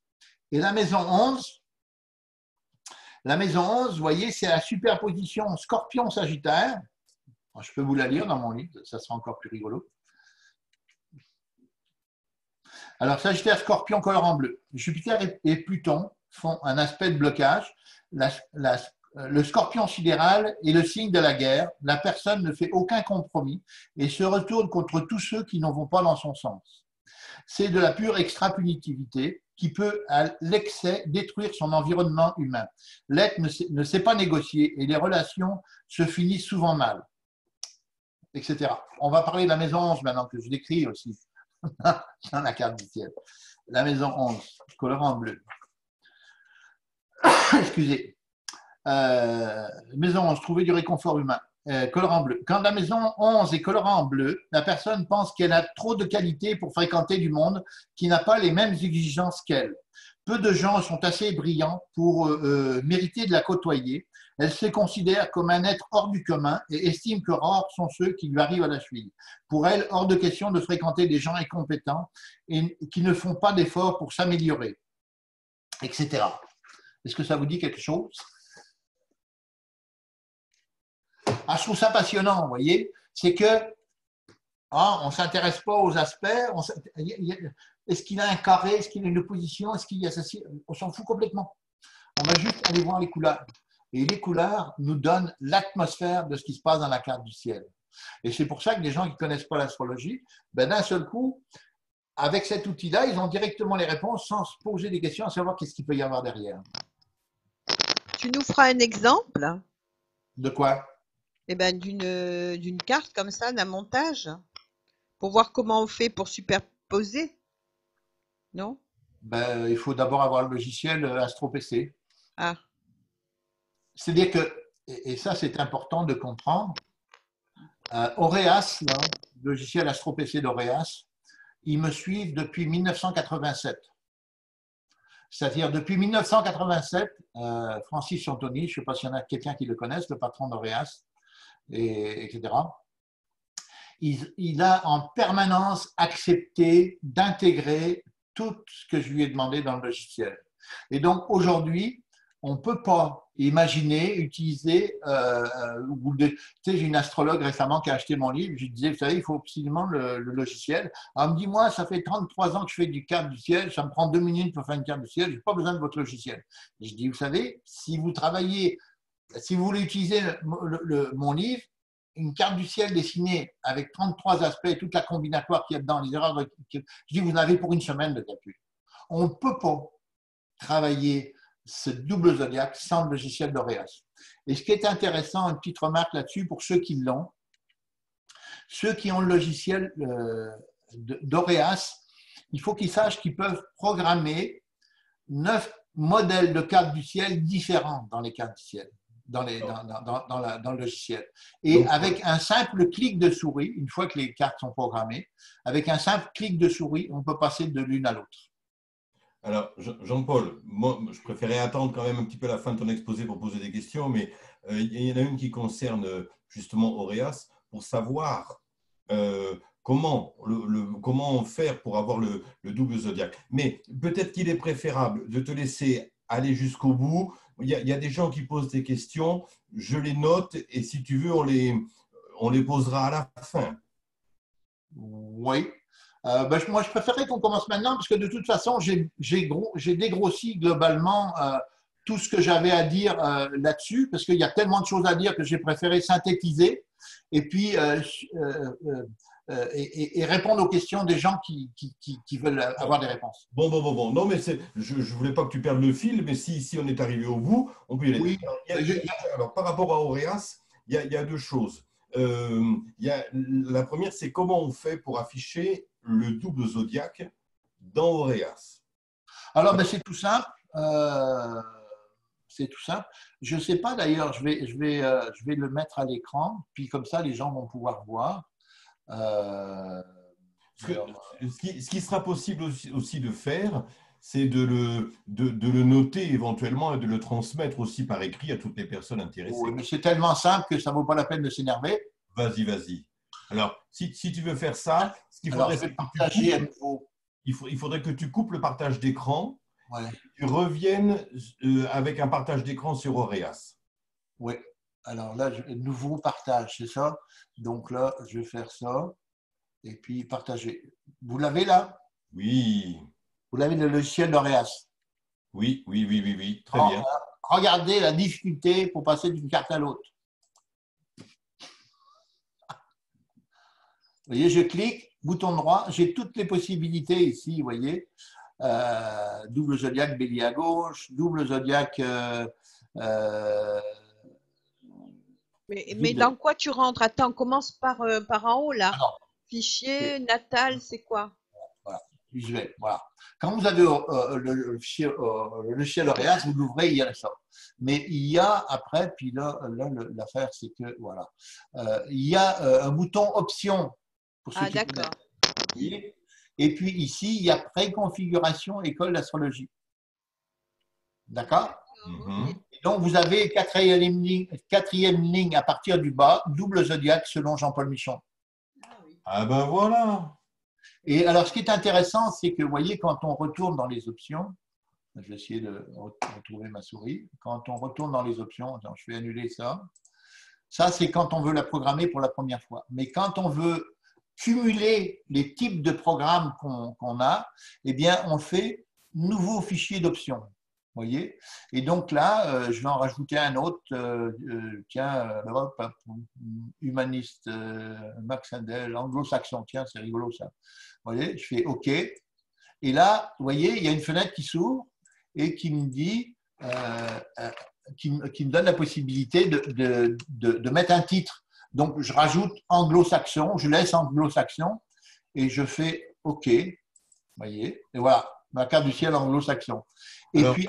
Et la maison 11, vous voyez, c'est la superposition Scorpion-Sagittaire. Je peux vous la lire dans mon livre, ça sera encore plus rigolo. Alors, Sagittaire, Scorpion, colorant bleu. Jupiter et Pluton font un aspect de blocage. Le Scorpion sidéral est le signe de la guerre. La personne ne fait aucun compromis et se retourne contre tous ceux qui n'en vont pas dans son sens. C'est de la pure extra-punitivité qui peut, à l'excès, détruire son environnement humain. L'être ne sait pas négocier et les relations se finissent souvent mal, etc. On va parler de la maison 11 maintenant, que je décris aussi dans la carte du ciel. La maison 11, colorant bleu. Excusez. Maison 11, trouver du réconfort humain. Colorant bleu. Quand la maison 11 est colorant en bleu, la personne pense qu'elle a trop de qualités pour fréquenter du monde qui n'a pas les mêmes exigences qu'elle. Peu de gens sont assez brillants pour mériter de la côtoyer. Elle se considère comme un être hors du commun et estime que rares sont ceux qui lui arrivent à la cheville. Pour elle, hors de question de fréquenter des gens incompétents et qui ne font pas d'efforts pour s'améliorer, etc. Est-ce que ça vous dit quelque chose? Ah, je trouve ça passionnant, vous voyez. C'est que on ne s'intéresse pas aux aspects. Est-ce qu'il a un carré? Est-ce qu'il a une opposition? Est-ce qu'il y a ceci? On s'en fout complètement. On va juste aller voir les couleurs. Et les couleurs nous donnent l'atmosphère de ce qui se passe dans la carte du ciel. Et c'est pour ça que les gens qui ne connaissent pas l'astrologie, ben, d'un seul coup, avec cet outil-là, ils ont directement les réponses sans se poser des questions, à savoir qu'est-ce qu'il peut y avoir derrière. Tu nous feras un exemple? De quoi? Eh ben, d'une carte comme ça, d'un montage, pour voir comment on fait pour superposer, non? Ben, il faut d'abord avoir le logiciel AstroPC. Ah, C'est-à-dire que, et ça c'est important de comprendre, Aureas, là, le logiciel AstroPC d'Aureas, ils me suivent depuis 1987. C'est-à-dire depuis 1987, Francis Antoni, je ne sais pas s'il y en a quelqu'un qui le connaisse, le patron d'Aureas, etc. Il a en permanence accepté d'intégrer tout ce que je lui ai demandé dans le logiciel. Et donc aujourd'hui, on ne peut pas imaginer, utiliser, tu sais, j'ai une astrologue récemment qui a acheté mon livre, je lui disais, vous savez, il faut absolument le logiciel. Elle me dit, moi, ça fait 33 ans que je fais du carte du ciel, ça me prend 2 minutes pour faire une carte du ciel, je n'ai pas besoin de votre logiciel. Et je dis, vous savez, si vous travaillez, si vous voulez utiliser mon livre, une carte du ciel dessinée avec 33 aspects, toute la combinatoire qu'il y a dedans, les erreurs, je dis, vous en avez pour une semaine de calcul. On ne peut pas travailler ce double zodiaque sans le logiciel d'Aureas. Et ce qui est intéressant, une petite remarque là-dessus pour ceux qui l'ont, ceux qui ont le logiciel d'Aureas, il faut qu'ils sachent qu'ils peuvent programmer 9 modèles de cartes du ciel différents dans les cartes du ciel, dans le logiciel. Et avec un simple clic de souris, une fois que les cartes sont programmées, avec un simple clic de souris, on peut passer de l'une à l'autre. Alors, Jean-Paul, moi, je préférais attendre quand même un petit peu la fin de ton exposé pour poser des questions, mais il y en a une qui concerne justement Aureas pour savoir comment faire pour avoir le double zodiaque. Mais peut-être qu'il est préférable de te laisser aller jusqu'au bout. Il y a des gens qui posent des questions, je les note et si tu veux, on les posera à la fin. Oui. Moi, je préférerais qu'on commence maintenant parce que de toute façon, j'ai dégrossi globalement tout ce que j'avais à dire là-dessus parce qu'il y a tellement de choses à dire que j'ai préféré synthétiser et puis et répondre aux questions des gens qui veulent avoir des réponses. Bon. Non, mais je ne voulais pas que tu perdes le fil, mais si on est arrivé au bout, on peut y aller. Oui. Alors, par rapport à Aureas, il y a deux choses. La première, c'est comment on fait pour afficher le double zodiaque dans Aureas. Alors, c'est tout simple. C'est tout simple. Je ne sais pas d'ailleurs, je vais le mettre à l'écran, puis comme ça, les gens vont pouvoir voir. Ce qui sera possible aussi de faire, c'est de le noter éventuellement et de le transmettre aussi par écrit à toutes les personnes intéressées. Oui, mais c'est tellement simple que ça ne vaut pas la peine de s'énerver. Vas-y. Alors, si tu veux faire ça, ce qu'il faudrait, c'est il faudrait que tu coupes le partage d'écran, ouais. Et que tu reviennes avec un partage d'écran sur Aureas. Oui. Alors là, nouveau partage, c'est ça. Donc là, je vais faire ça et puis partager. Vous l'avez là? Oui, Vous avez le logiciel d'Auréas. oui, oui, oui, oui, oui, très Alors, bien. regardez la difficulté pour passer d'une carte à l'autre. Vous voyez, je clique, bouton droit, j'ai toutes les possibilités ici, vous voyez. Double zodiaque bélier à gauche, double zodiaque Mais vide. dans quoi tu rentres? Attends, commence par en haut là. Alors, Fichier, natal, c'est quoi? voilà, visuel, voilà. Quand vous avez le fichier, le logiciel Auréas, vous l'ouvrez, il y a ça. Mais il y a après, puis là l'affaire, c'est que, voilà, il y a un bouton option pour ceux Ah, qui connaissent. d'accord. Vous voyez. Et puis ici, il y a préconfiguration école d'astrologie. D'accord? Mhm. Et donc, vous avez quatrième ligne à partir du bas, double zodiaque selon Jean-Paul Michon. Ah ben voilà. Et alors, ce qui est intéressant, c'est que, vous voyez, quand on retourne dans les options, je vais essayer de retrouver ma souris. Quand on retourne dans les options, attends, je vais annuler ça. Ça, c'est quand on veut la programmer pour la première fois. Mais quand on veut cumuler les types de programmes qu'on a, eh bien, on fait nouveau fichier d'options. Voyez. Et donc là, je vais en rajouter un autre. Tiens, humaniste, Max Handel, anglo-saxon. Tiens, c'est rigolo ça. Vous voyez, je fais OK. Et là, vous voyez, il y a une fenêtre qui s'ouvre et qui me dit, qui me donne la possibilité de mettre un titre. Donc, je rajoute anglo-saxon, je laisse anglo-saxon et je fais OK. Vous voyez, et voilà, ma carte du ciel anglo-saxon. Et Alors, puis,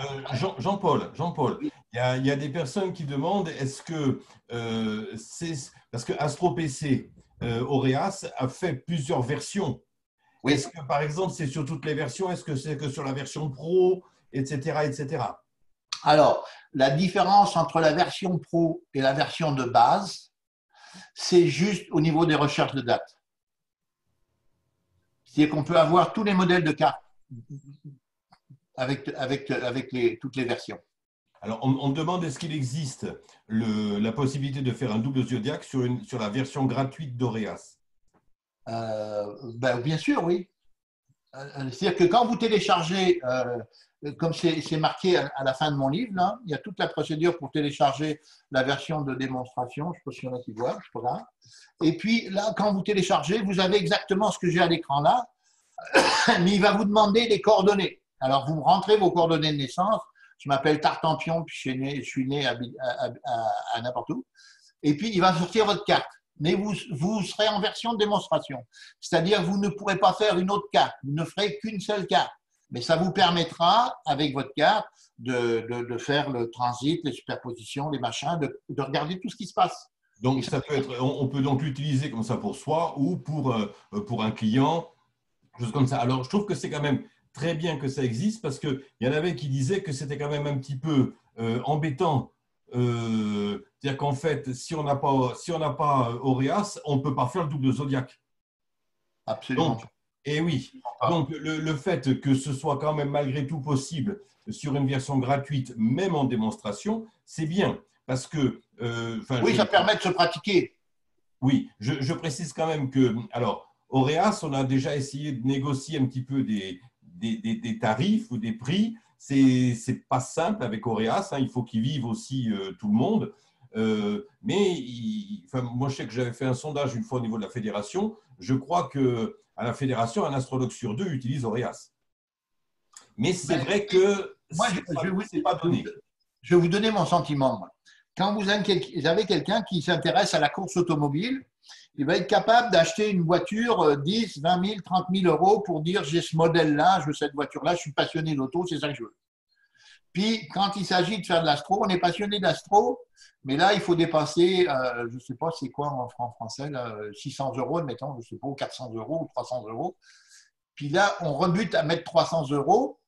Jean-Paul, il y a des personnes qui demandent est-ce que c'est parce que AstroPC Auréas a fait plusieurs versions. oui. Est-ce que par exemple c'est sur toutes les versions? Est-ce que c'est que sur la version Pro, etc., etc. Alors, la différence entre la version Pro et la version de base, c'est juste au niveau des recherches de date. C'est-à-dire qu'on peut avoir tous les modèles de cartes avec toutes les versions. Alors, on me demande est-ce qu'il existe la possibilité de faire un double zodiaque sur la version gratuite d'Auréas? Ben, bien sûr, oui. C'est-à-dire que quand vous téléchargez, comme c'est marqué à la fin de mon livre, là, il y a toute la procédure pour télécharger la version de démonstration. Je ne sais pas s'il y en a qui voient, je sais pas. Et puis là, quand vous téléchargez, vous avez exactement ce que j'ai à l'écran là, mais il va vous demander les coordonnées. Alors, vous rentrez vos coordonnées de naissance. Je m'appelle Tartampion, puis je suis né à n'importe où. Et puis, il va sortir votre carte. Mais vous serez en version de démonstration. C'est-à-dire que vous ne pourrez pas faire une autre carte. Vous ne ferez qu'une seule carte. Mais ça vous permettra, avec votre carte, de faire le transit, les superpositions, les machins, de regarder tout ce qui se passe. Donc, ça peut être, on peut donc l'utiliser comme ça pour soi ou pour un client, choses comme ça. Alors, je trouve que c'est quand même très bien que ça existe parce qu'il y en avait qui disaient que c'était quand même un petit peu embêtant. C'est-à-dire qu'en fait, si on n'a pas Auréas, on ne peut pas faire le double zodiaque. Absolument. Et oui. Donc, le fait que ce soit quand même malgré tout possible sur une version gratuite, même en démonstration, c'est bien. Parce que. Oui, ça permet de se pratiquer. Oui, je précise quand même que. Alors, Auréas, on a déjà essayé de négocier un petit peu des tarifs ou des prix. C'est pas simple avec Auréas, hein, il faut qu'ils vivent aussi tout le monde. Mais moi, je sais que j'avais fait un sondage une fois au niveau de la fédération. Je crois qu'à la fédération, un astrologue sur 2 utilise Auréas. Mais c'est vrai que moi, c'est pas donné. Je vais vous donner mon sentiment. Moi. Quand vous avez quelqu'un qui s'intéresse à la course automobile, il va être capable d'acheter une voiture 10, 20 000, 30 000 euros pour dire j'ai ce modèle-là, je veux cette voiture-là, je suis passionné d'auto, c'est ça que je veux. Puis, quand il s'agit de faire de l'astro, on est passionné d'astro, mais là, il faut dépenser, je ne sais pas c'est quoi en franc français, là, 600 euros, admettons, je ne sais pas, 400 euros ou 300 euros. Puis là, on rebute à mettre 300 euros,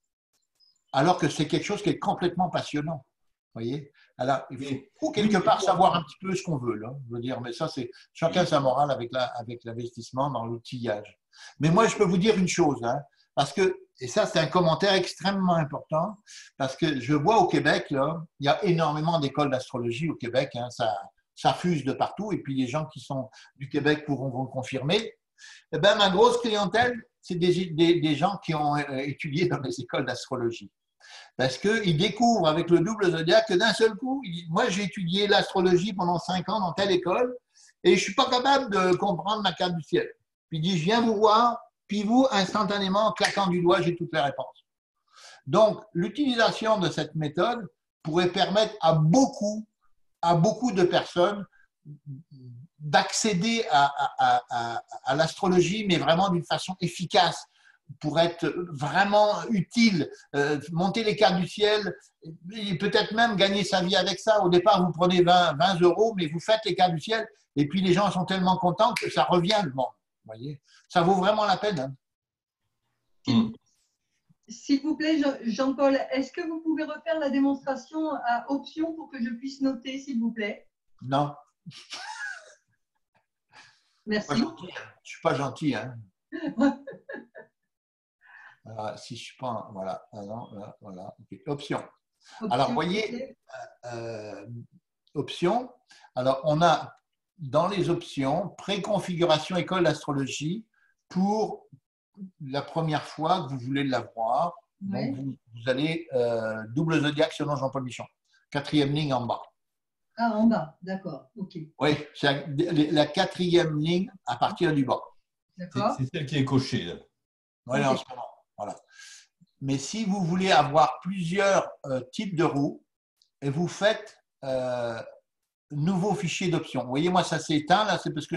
alors que c'est quelque chose qui est complètement passionnant. Vous voyez? Alors, il faut quelque part savoir un petit peu ce qu'on veut, là. Je veux dire, mais ça, c'est chacun sa morale avec l'investissement dans l'outillage. Mais moi, je peux vous dire une chose, hein, parce que, et ça, c'est un commentaire extrêmement important, parce que je vois au Québec, là, il y a énormément d'écoles d'astrologie au Québec, hein, ça fuse de partout, et puis les gens qui sont du Québec pourront vous le confirmer. Eh bien, ma grosse clientèle, c'est des gens qui ont étudié dans les écoles d'astrologie. Parce qu'ils découvrent avec le double zodiaque que d'un seul coup, moi j'ai étudié l'astrologie pendant 5 ans dans telle école et je ne suis pas capable de comprendre ma carte du ciel. Puis il dit, je viens vous voir, puis vous, instantanément, en claquant du doigt, j'ai toutes les réponses. Donc, l'utilisation de cette méthode pourrait permettre à beaucoup de personnes d'accéder à l'astrologie, mais vraiment d'une façon efficace, pour être vraiment utile, monter les cartes du ciel, et peut-être même gagner sa vie avec ça. Au départ, vous prenez 20 euros, mais vous faites les cartes du ciel, et puis les gens sont tellement contents que ça revient le monde. Voyez, ça vaut vraiment la peine. Hein. S'il vous plaît, Jean-Paul, est-ce que vous pouvez refaire la démonstration à option pour que je puisse noter, s'il vous plaît? Non. Merci. Je ne suis pas gentil. Hein. Voilà, si je ne suis pas. Voilà. Ah non, là, voilà. Okay. Option. Alors, vous voyez, option. Alors, on a dans les options préconfiguration école d'astrologie pour la première fois que vous voulez l'avoir. Ouais. Donc, vous allez double zodiaque selon Jean-Paul Michon. 4e ligne en bas. Ah, en bas, d'accord. Ok. Oui, c'est la 4e ligne à partir du bas. D'accord. C'est celle qui est cochée. Là. Oui, en ce moment. Voilà. Mais si vous voulez avoir plusieurs types de roues, et vous faites nouveau fichier d'options. Vous voyez, moi, ça s'est éteint. Là, c'est parce que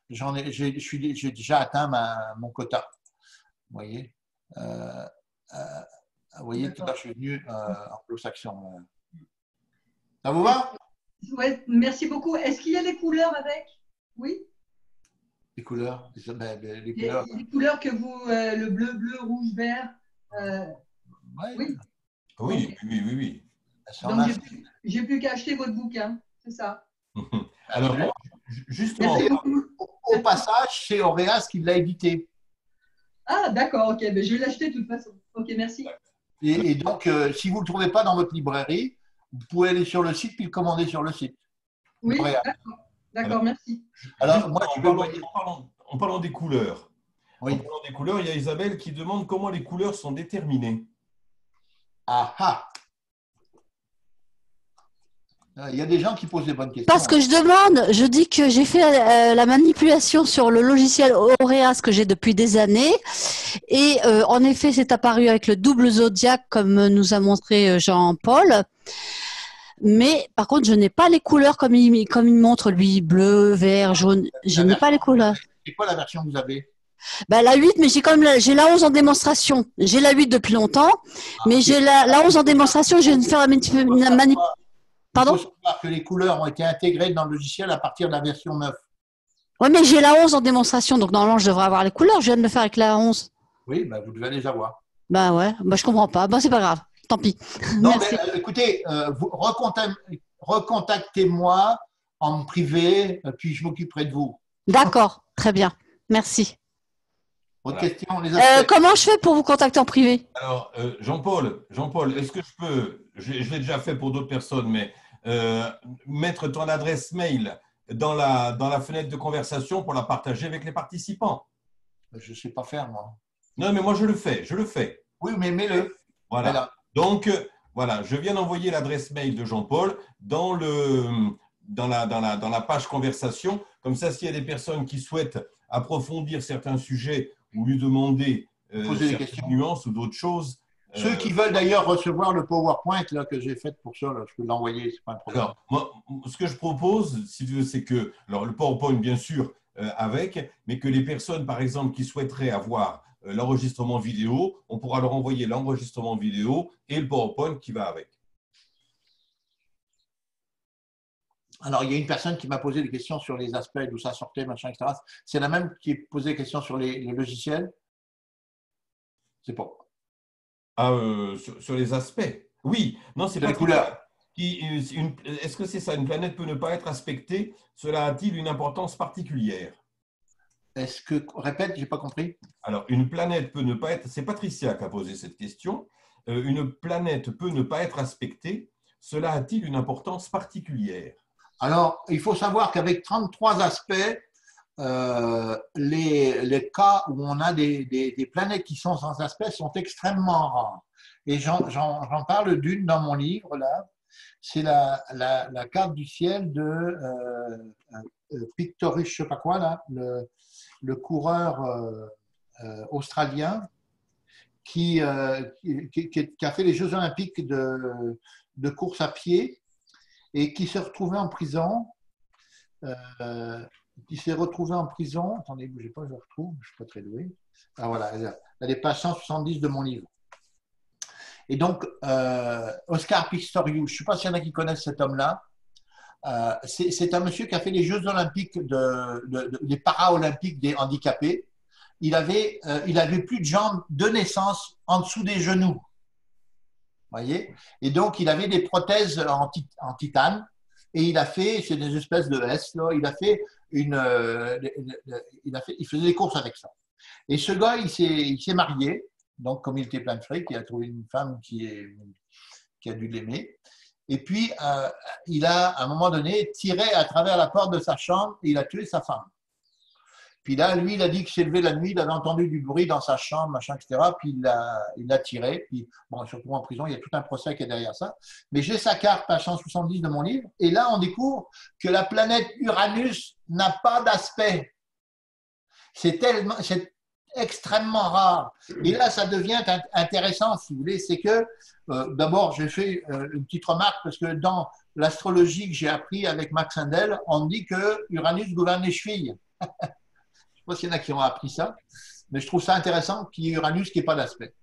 j'ai déjà atteint mon quota. Vous voyez, tout à l'heure, je suis venu anglo-saxon. Ça vous va? Ouais, merci beaucoup. Est-ce qu'il y a les couleurs avec? Oui. Les couleurs, les couleurs. Les couleurs que vous, le bleu, rouge, vert. Oui. Oui. Donc, j'ai plus qu'à acheter votre bouquin, c'est ça. Alors, moi, justement. Au passage, c'est Auréas qui l'a édité. Ah, d'accord, ok. Ben, je vais l'acheter de toute façon. Ok, merci. Et donc, si vous ne le trouvez pas dans votre librairie, vous pouvez aller sur le site puis le commander sur le site. Oui, d'accord, merci. Alors, moi, en parlant des couleurs, oui. En parlant des couleurs, il y a Isabelle qui demande comment les couleurs sont déterminées. Ah. Il y a des gens qui posent des bonnes questions. Parce que je demande, je dis que j'ai fait la manipulation sur le logiciel Auréas que j'ai depuis des années. Et en effet, c'est apparu avec le double zodiaque comme nous a montré Jean-Paul. Mais par contre, je n'ai pas les couleurs comme il montre, lui, bleu, vert, jaune. Je n'ai pas les couleurs. C'est quoi la version que vous avez? Ben, la 8, mais j'ai la 11 en démonstration. J'ai la 8 depuis longtemps, mais j'ai la 11 en démonstration. Je viens de faire la manipulation. Pardon? Il faut savoir que les couleurs ont été intégrées dans le logiciel à partir de la version 9. Oui, mais j'ai la 11 en démonstration, donc normalement, je devrais avoir les couleurs. Je viens de le faire avec la 11. Oui, ben, vous devez les avoir. Ben ouais, je comprends pas. Ben, c'est pas grave. Tant pis. Non, Merci. mais écoutez, recontactez-moi en privé, puis je m'occuperai de vous. D'accord, très bien. Merci. Autre question, les aspects. Comment je fais pour vous contacter en privé? Alors, Jean-Paul, est-ce que je peux, je l'ai déjà fait pour d'autres personnes, mais mettre ton adresse mail dans la fenêtre de conversation pour la partager avec les participants? Je ne sais pas faire, moi. Non, mais moi, je le fais. Oui, mais mets-le. Voilà. Donc, voilà, je viens d'envoyer l'adresse mail de Jean-Paul dans la page conversation. Comme ça, s'il y a des personnes qui souhaitent approfondir certains sujets ou lui demander certaines nuances ou d'autres choses. Ceux qui veulent d'ailleurs recevoir le PowerPoint là, que j'ai fait pour ça, là, je peux l'envoyer, c'est pas un problème. Alors, moi, ce que je propose, si tu veux, c'est que, alors le PowerPoint, bien sûr, mais que les personnes, par exemple, qui souhaiteraient avoir l'enregistrement vidéo, on pourra leur envoyer l'enregistrement vidéo et le PowerPoint qui va avec. Alors, il y a une personne qui m'a posé des questions sur les aspects, d'où ça sortait, machin, etc. C'est la même qui posait des questions sur les logiciels? C'est pas. Sur les aspects? Oui. Non, c'est les couleurs. Est-ce que c'est ça? Une planète peut ne pas être aspectée. Cela a-t-il une importance particulière? Est-ce que… Répète, je n'ai pas compris. Alors, une planète peut ne pas être… C'est Patricia qui a posé cette question. Une planète peut ne pas être aspectée. Cela a-t-il une importance particulière? Alors, il faut savoir qu'avec 33 aspects, les cas où on a des planètes qui sont sans aspect sont extrêmement rares. Et j'en parle d'une dans mon livre, là. C'est la carte du ciel de Pictoris, je ne sais pas quoi, là, le coureur australien qui a fait les Jeux Olympiques de course à pied et qui s'est retrouvé en prison. Attendez, bougez pas, je le retrouve, je ne suis pas très doué. Ah voilà, elle est page 170 de mon livre. Et donc, Oscar Pistorius, je ne sais pas s'il y en a qui connaissent cet homme-là. C'est un monsieur qui a fait les Jeux Olympiques, les Paralympiques des handicapés. Il avait plus de jambes de naissance en dessous des genoux. Voyez? Et donc, il avait des prothèses en titane. Et il a fait, c'est des espèces de S, là, il faisait des courses avec ça. Et ce gars, il s'est marié. Donc, comme il était plein de fric, il a trouvé une femme qui a dû l'aimer. Et puis, il a, à un moment donné, tiré à travers la porte de sa chambre et il a tué sa femme. Puis là, lui, il a dit qu'il s'est levé la nuit, il avait entendu du bruit dans sa chambre, machin, etc. Puis il l'a tiré. Puis, bon, surtout en prison, il y a tout un procès qui est derrière ça. Mais j'ai sa carte, page 170 de mon livre. Et là, on découvre que la planète Uranus n'a pas d'aspect. C'est extrêmement rare. Et là, ça devient intéressant, si vous voulez. C'est que, d'abord, j'ai fait une petite remarque, parce que dans l'astrologie que j'ai appris avec Max Handel, on dit que Uranus gouverne les chevilles. Je ne sais pas s'il y en a qui ont appris ça, mais je trouve ça intéressant qu'il y ait Uranus qui n'ait pas d'aspect.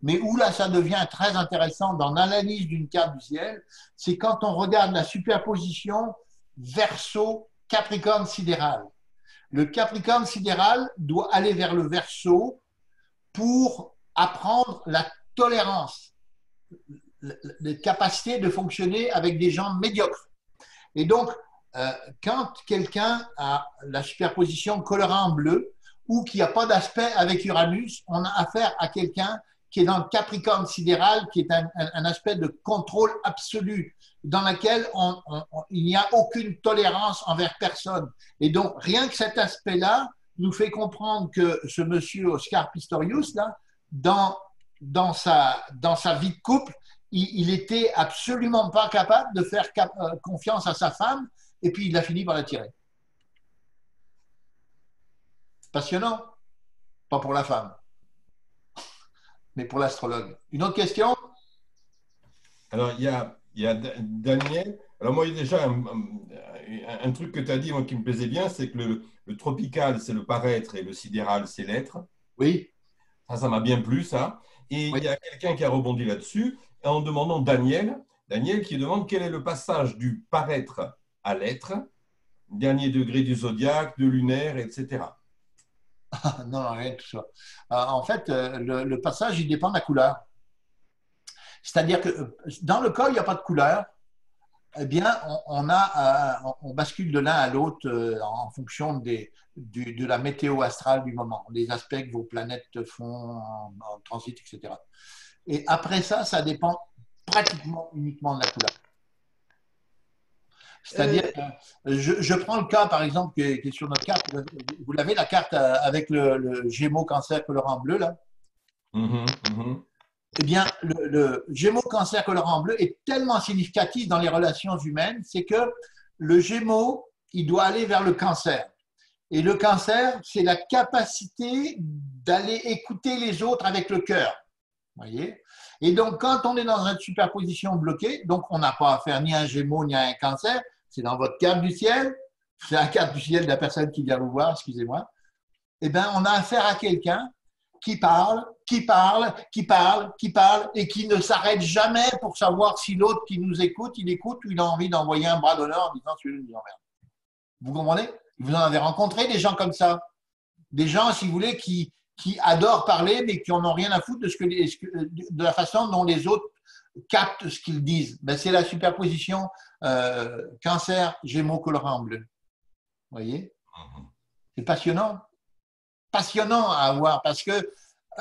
Mais où là, ça devient très intéressant dans l'analyse d'une carte du ciel, c'est quand on regarde la superposition Verseau-Capricorne sidéral. Le Capricorne sidéral doit aller vers le Verseau pour apprendre la tolérance, la capacité de fonctionner avec des gens médiocres. Et donc, quand quelqu'un a la superposition colorant bleu ou qui n'a pas d'aspect avec Uranus, on a affaire à quelqu'un qui est dans le Capricorne sidéral, qui est un aspect de contrôle absolu, dans lequel il n'y a aucune tolérance envers personne. Et donc, rien que cet aspect-là nous fait comprendre que ce monsieur Oscar Pistorius, là, dans sa vie de couple, il était absolument pas capable de faire confiance à sa femme, et puis il a fini par la tirer. Passionnant, pas pour la femme, mais pour l'astrologue. Une autre question? Alors, il y a Daniel. Alors, moi, il y a déjà un truc que tu as dit, moi, qui me plaisait bien, c'est que le tropical, c'est le paraître, et le sidéral, c'est l'être. Oui. Ça m'a bien plu, ça. Et Oui. il y a quelqu'un qui a rebondi là-dessus, en demandant Daniel qui demande quel est le passage du paraître à l'être, dernier degré du zodiaque, de lunaire, etc. Non, rien de tout ça. En fait, le passage, il dépend de la couleur. C'est-à-dire que dans le cas où il n'y a pas de couleur, eh bien, on bascule de l'un à l'autre en fonction de la météo astrale du moment, les aspects que vos planètes font en transit, etc. Et après ça, ça dépend pratiquement uniquement de la couleur. C'est-à-dire que je prends le cas, par exemple, qui est sur notre carte. Vous l'avez, la carte avec le Gémeaux, Cancer, colorant bleu, là? Eh bien, le Gémeaux, Cancer, colorant bleu est tellement significatif dans les relations humaines, c'est que le Gémeaux, il doit aller vers le Cancer. Et le Cancer, c'est la capacité d'aller écouter les autres avec le cœur. Voyez? Et donc, quand on est dans une superposition bloquée, donc on n'a pas affaire ni à un Gémeaux ni à un Cancer, c'est dans votre carte du ciel, c'est la carte du ciel de la personne qui vient vous voir, excusez-moi, eh bien, on a affaire à quelqu'un qui parle et qui ne s'arrête jamais pour savoir si l'autre qui nous écoute, il écoute ou il a envie d'envoyer un bras d'honneur en disant celui-là nous emmerde. Vous comprenez? Vous en avez rencontré des gens comme ça. Des gens, si vous voulez, qui adorent parler, mais qui n'en ont rien à foutre de la façon dont les autres captent ce qu'ils disent. Ben, c'est la superposition Cancer, Gémeaux, colorant bleu. Vous voyez? C'est passionnant. Passionnant à avoir parce que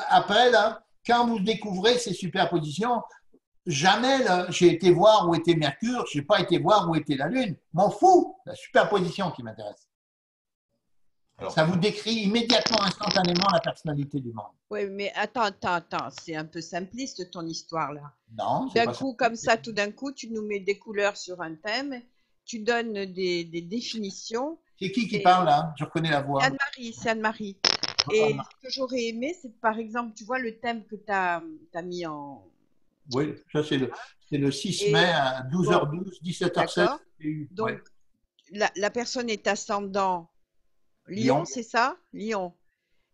après, là, quand vous découvrez ces superpositions, jamais j'ai été voir où était Mercure, je n'ai pas été voir où était la Lune. M'en fous, la superposition qui m'intéresse. Alors, Ça vous décrit immédiatement, instantanément la personnalité du monde. Oui, mais attends, c'est un peu simpliste ton histoire là. Non, c'est D'un pas ça. coup, comme ça, tout d'un coup, tu nous mets des couleurs sur un thème, tu donnes des définitions. C'est qui Et parle là? Je reconnais la voix. C'est Anne-Marie. Et ce que j'aurais aimé, c'est par exemple, tu vois le thème que tu as mis en. Oui, ça c'est le 6 Et mai à bon, 12h12, 17h16. d'accord. Donc, Ouais. la personne est ascendant Lion. Lion, c'est ça? Lion.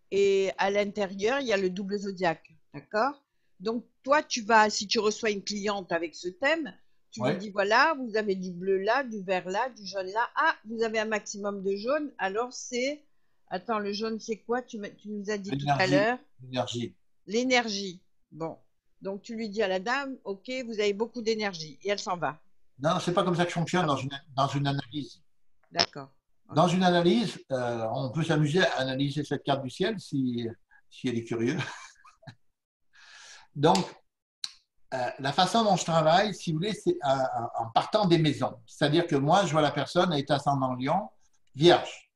Et à l'intérieur, il y a le double zodiaque. D'accord? Donc, toi, si tu reçois une cliente avec ce thème, tu lui Ouais. dis voilà, vous avez du bleu là, du vert là, du jaune là. Ah, vous avez un maximum de jaune. Alors, c'est. Attends, le jaune, c'est quoi? Tu nous as dit tout à L'énergie. l'heure. L'énergie. L'énergie. Bon. Donc, tu lui dis à la dame, OK, vous avez beaucoup d'énergie. Et elle s'en va. Non, c'est pas comme ça que je fonctionne dans une analyse. D'accord. Dans une analyse, on peut s'amuser à analyser cette carte du ciel si elle est curieuse. Donc, la façon dont je travaille, si vous voulez, c'est en partant des maisons. C'est-à-dire que moi, je vois la personne, elle est ascendant Lion, Vierge.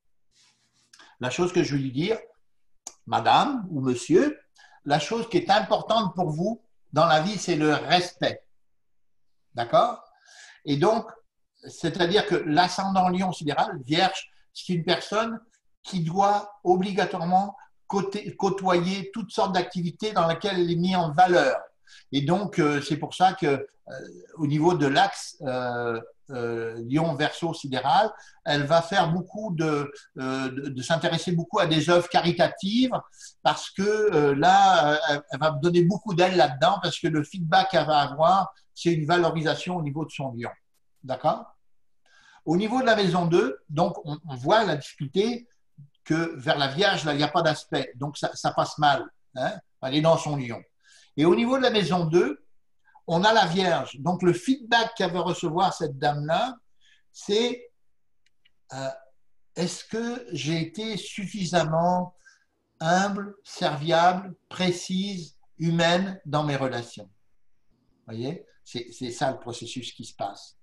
La chose que je vais lui dire, madame ou monsieur, la chose qui est importante pour vous dans la vie, c'est le respect. D'accord? Et donc, c'est-à-dire que l'ascendant Lion sidéral, Vierge, c'est une personne qui doit obligatoirement côtoyer toutes sortes d'activités dans lesquelles elle est mise en valeur. Et donc, c'est pour ça que au niveau de l'axe Lion Verseau sidéral, elle va faire beaucoup de s'intéresser beaucoup à des œuvres caritatives parce que là, elle va donner beaucoup d'elle là-dedans parce que le feedback qu'elle va avoir, c'est une valorisation au niveau de son lion. D'accord? Au niveau de la maison 2, donc on voit la difficulté que vers la Vierge, là, il n'y a pas d'aspect. Donc ça passe mal. Hein? Elle est dans son lion. Et au niveau de la maison 2, on a la Vierge. Donc le feedback qu'elle va recevoir cette dame-là, c'est est-ce que j'ai été suffisamment humble, serviable, précise, humaine dans mes relations? Vous voyez? C'est ça le processus qui se passe.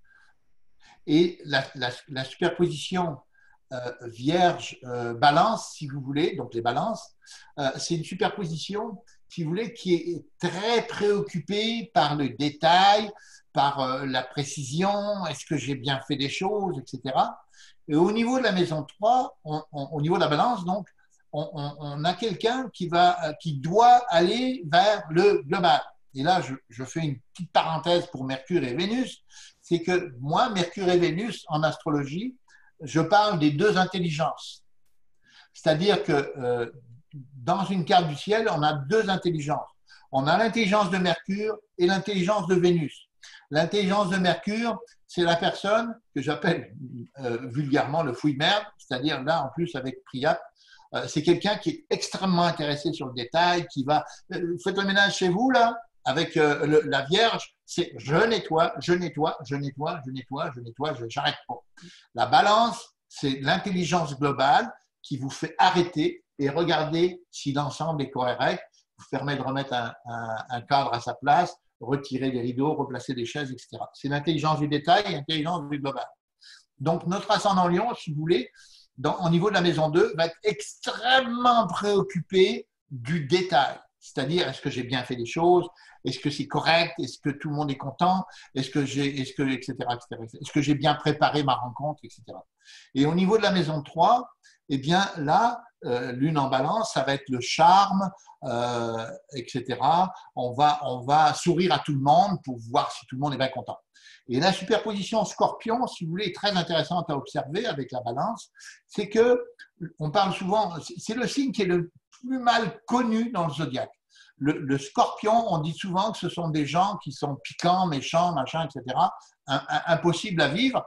Et la superposition Vierge-Balance, si vous voulez, donc les balances, c'est une superposition, si vous voulez, qui est très préoccupée par le détail, par la précision, est-ce que j'ai bien fait des choses, etc. Et au niveau de la maison 3, au niveau de la balance, donc, on a quelqu'un qui doit aller vers le global. Et là, je fais une petite parenthèse pour Mercure et Vénus, c'est que moi, Mercure et Vénus, en astrologie, je parle des deux intelligences. C'est-à-dire que dans une carte du ciel, on a deux intelligences. On a l'intelligence de Mercure et l'intelligence de Vénus. L'intelligence de Mercure, c'est la personne que j'appelle vulgairement le fouille-merde, c'est-à-dire là, en plus, avec Priap, c'est quelqu'un qui est extrêmement intéressé sur le détail, qui va… faites le ménage chez vous, là, avec la Vierge, c'est je nettoie, j'arrête pas. La balance, c'est l'intelligence globale qui vous fait arrêter et regarder si l'ensemble est correct, vous permet de remettre un cadre à sa place, retirer les rideaux, replacer des chaises, etc. C'est l'intelligence du détail et l'intelligence du global. Donc, notre ascendant Lion, si vous voulez, au niveau de la maison 2, va être extrêmement préoccupé du détail. C'est-à-dire, est-ce que j'ai bien fait les choses? Est-ce que c'est correct? Est-ce que tout le monde est content? Etc., etc. Est-ce que j'ai bien préparé ma rencontre, etc. Et au niveau de la maison 3, eh bien là, lune en balance, ça va être le charme, etc. On va sourire à tout le monde pour voir si tout le monde est bien content. Et la superposition Scorpion, si vous voulez, est très intéressante à observer avec la balance. C'est que, on parle souvent, c'est le signe qui est le plus mal connu dans le zodiaque. Le Scorpion, on dit souvent que ce sont des gens qui sont piquants, méchants, machin, etc., impossibles à vivre.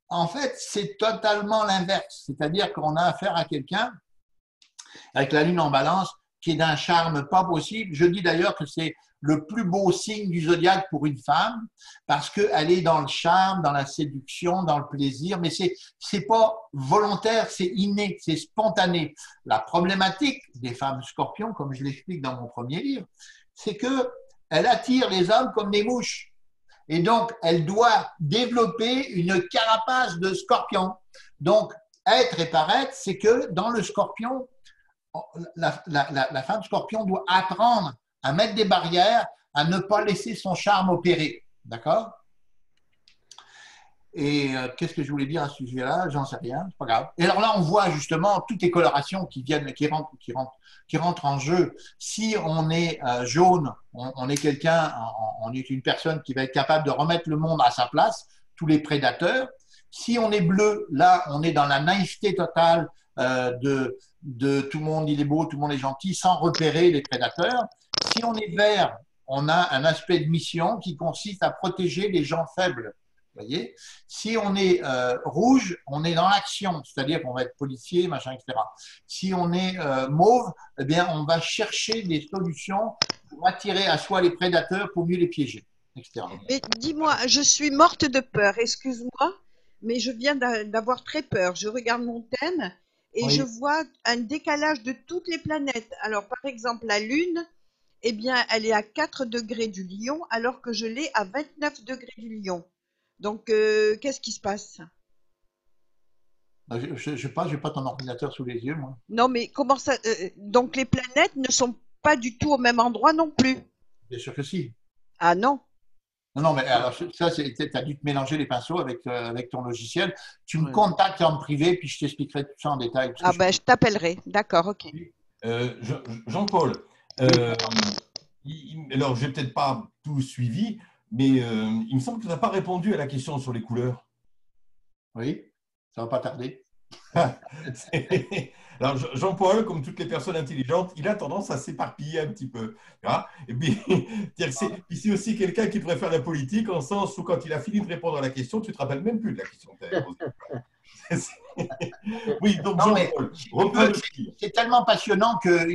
En fait, c'est totalement l'inverse. C'est-à-dire qu'on a affaire à quelqu'un avec la lune en balance qui est d'un charme pas possible. Je dis d'ailleurs que c'est le plus beau signe du zodiaque pour une femme parce qu'elle est dans le charme, dans la séduction, dans le plaisir, mais c'est pas volontaire, c'est inné, c'est spontané. La problématique des femmes scorpions, comme je l'explique dans mon premier livre, c'est qu'elle attire les hommes comme des mouches. Et donc, elle doit développer une carapace de scorpion. Donc, être et paraître, c'est que dans le scorpion, la femme scorpion doit apprendre à mettre des barrières, à ne pas laisser son charme opérer. D'accord? Et qu'est-ce que je voulais dire à ce sujet-là? J'en sais rien, c'est pas grave. Et alors là, on voit justement toutes les colorations qui rentrent en jeu. Si on est jaune, on est quelqu'un, on est une personne qui va être capable de remettre le monde à sa place, tous les prédateurs. Si on est bleu, là, on est dans la naïveté totale de tout le monde, il est beau, tout le monde est gentil, sans repérer les prédateurs. Si on est vert, on a un aspect de mission qui consiste à protéger les gens faibles. Voyez, si on est rouge, on est dans l'action, c'est-à-dire qu'on va être policier, machin, etc. Si on est mauve, eh bien, on va chercher des solutions pour attirer à soi les prédateurs pour mieux les piéger, etc. Mais dis-moi, je suis morte de peur, excuse-moi, mais je viens d'avoir très peur. Je regarde mon thème et Oui. je vois un décalage de toutes les planètes. Alors, par exemple, la Lune, eh bien, elle est à 4 degrés du Lion, alors que je l'ai à 29 degrés du Lion. Donc, qu'est-ce qui se passe? Je sais pas, j'ai pas ton ordinateur sous les yeux, moi. Non, mais comment ça donc, les planètes ne sont pas du tout au même endroit non plus. Bien sûr que si. Ah non? Non, non, mais alors ça, tu as dû te mélanger les pinceaux avec ton logiciel. Tu me Ouais. contactes en privé, puis je t'expliquerai tout ça en détail. Ah ben, je t'appellerai. D'accord, ok. Jean-Paul, alors je n'ai peut-être pas tout suivi, mais il me semble que tu n'as pas répondu à la question sur les couleurs. Oui, ça va pas tarder. Alors Jean-Paul, comme toutes les personnes intelligentes, il a tendance à s'éparpiller un petit peu. Hein. Et puis, c'est aussi quelqu'un qui devrait faire la politique, en sens où quand il a fini de répondre à la question, tu ne te rappelles même plus de la question que tu avais posée. Oui, donc Non, mais Jean-Paul, reprends le fil. c'est tellement passionnant que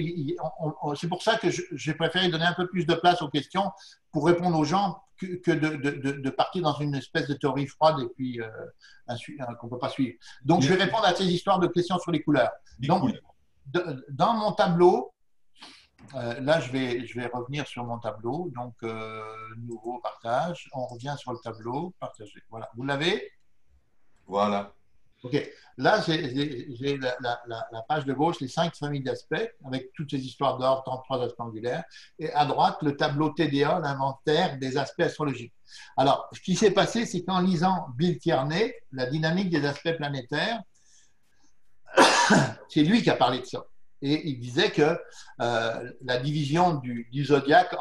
c'est pour ça que j'ai préféré donner un peu plus de place aux questions pour répondre aux gens que de partir dans une espèce de théorie froide et puis qu'on ne peut pas suivre. Donc, je vais répondre à ces histoires de questions sur les couleurs. Donc, dans mon tableau, là, je vais revenir sur mon tableau. Donc, nouveau partage. On revient sur le tableau. Partager. Voilà. Vous l'avez? Voilà. OK. Là, j'ai la page de gauche, les 5 familles d'aspects, avec toutes ces histoires d'ordre, 33 aspects angulaires. Et à droite, le tableau TDA, l'inventaire des aspects astrologiques. Alors, ce qui s'est passé, c'est qu'en lisant Bill Tierney, la dynamique des aspects planétaires, c'est lui qui a parlé de ça. Et il disait que la division du zodiaque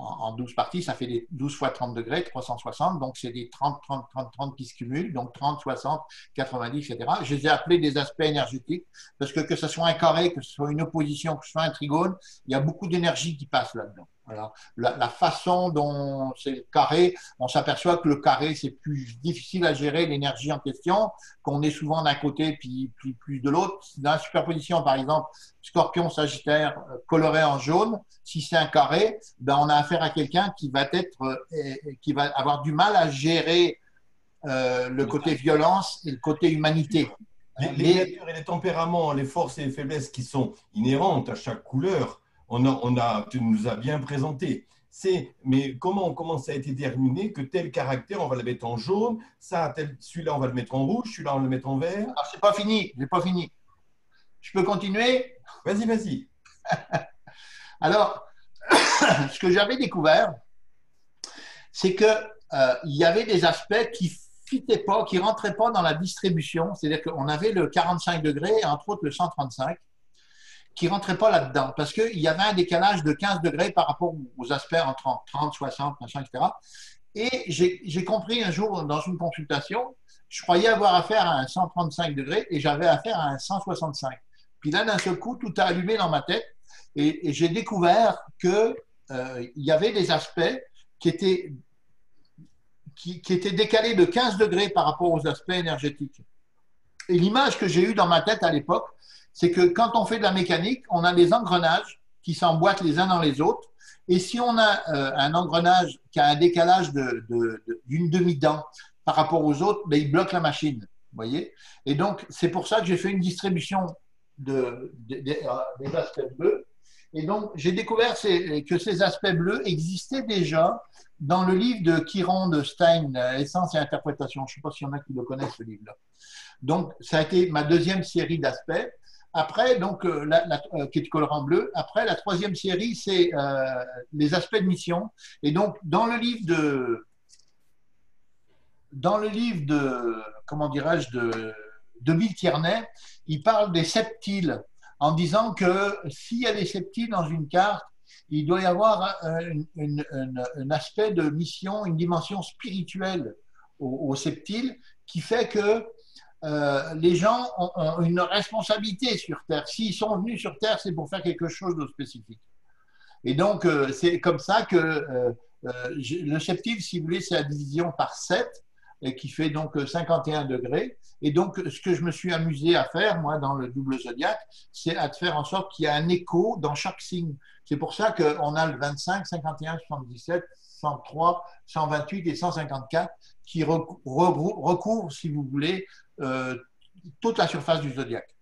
en 12 parties, ça fait des 12 fois 30 degrés, 360, donc c'est des 30, 30, 30, 30 qui se cumulent, donc 30, 60, 90, etc. Je les ai appelés des aspects énergétiques, parce que ce soit un carré, que ce soit une opposition, que ce soit un trigone, il y a beaucoup d'énergie qui passe là-dedans. Alors, la façon dont c'est le carré, on s'aperçoit que le carré, c'est plus difficile à gérer l'énergie en question, qu'on est souvent d'un côté puis plus de l'autre. Dans la superposition, par exemple, Scorpion, Sagittaire, coloré en jaune, si c'est un carré, ben on a affaire à quelqu'un qui va avoir du mal à gérer le côté violence et le côté humanité. Les natures et les tempéraments, les forces et les faiblesses qui sont inhérentes à chaque couleur, tu nous as bien présenté. Mais comment ça a été déterminé que tel caractère, on va le mettre en jaune, celui-là, on va le mettre en rouge, celui-là, on va le mettre en vert? Alors, c'est pas fini, j'ai pas fini. Je peux continuer? Vas-y. Alors, ce que j'avais découvert, c'est que il y avait des aspects qui fitaient pas, qui rentraient pas dans la distribution. C'est-à-dire qu'on avait le 45 degrés, et entre autres le 135, qui rentraient pas là-dedans, parce qu'il y avait un décalage de 15 degrés par rapport aux aspects entre 30, 60, machin, etc. Et j'ai compris un jour dans une consultation, je croyais avoir affaire à un 135 degrés et j'avais affaire à un 165. Puis là, d'un seul coup, tout a allumé dans ma tête et j'ai découvert qu'il y avait des aspects qui étaient décalés de 15 degrés par rapport aux aspects énergétiques. Et l'image que j'ai eue dans ma tête à l'époque, c'est que quand on fait de la mécanique, on a des engrenages qui s'emboîtent les uns dans les autres. Et si on a un engrenage qui a un décalage d'une demi-dent par rapport aux autres, ben, il bloque la machine. Vous voyez? Et donc, c'est pour ça que j'ai fait une distribution des aspects bleus. Et donc, j'ai découvert que ces aspects bleus existaient déjà dans le livre de Chiron de Stein, Essence et Interprétation. Je ne sais pas s'il y en a qui le connaissent, ce livre-là. Donc, ça a été ma deuxième série d'aspects. Après, donc, qui est de colorant bleu. Après, la troisième série, c'est les aspects de mission. Et donc, dans le livre de comment dirais-je, de Bill Tierney, il parle des septiles en disant que s'il y a des septiles dans une carte, il doit y avoir un aspect de mission, une dimension spirituelle aux septiles qui fait que les gens ont une responsabilité sur Terre. S'ils sont venus sur Terre, c'est pour faire quelque chose de spécifique. Et donc, c'est comme ça que le septile, si vous voulez, c'est la division par 7, et qui fait donc 51 degrés. Et donc, ce que je me suis amusé à faire, moi, dans le double zodiaque, c'est à faire en sorte qu'il y ait un écho dans chaque signe. C'est pour ça qu'on a le 25, 51, 77, 103, 128 et 154 qui recouvrent, si vous voulez, toute la surface du zodiaque,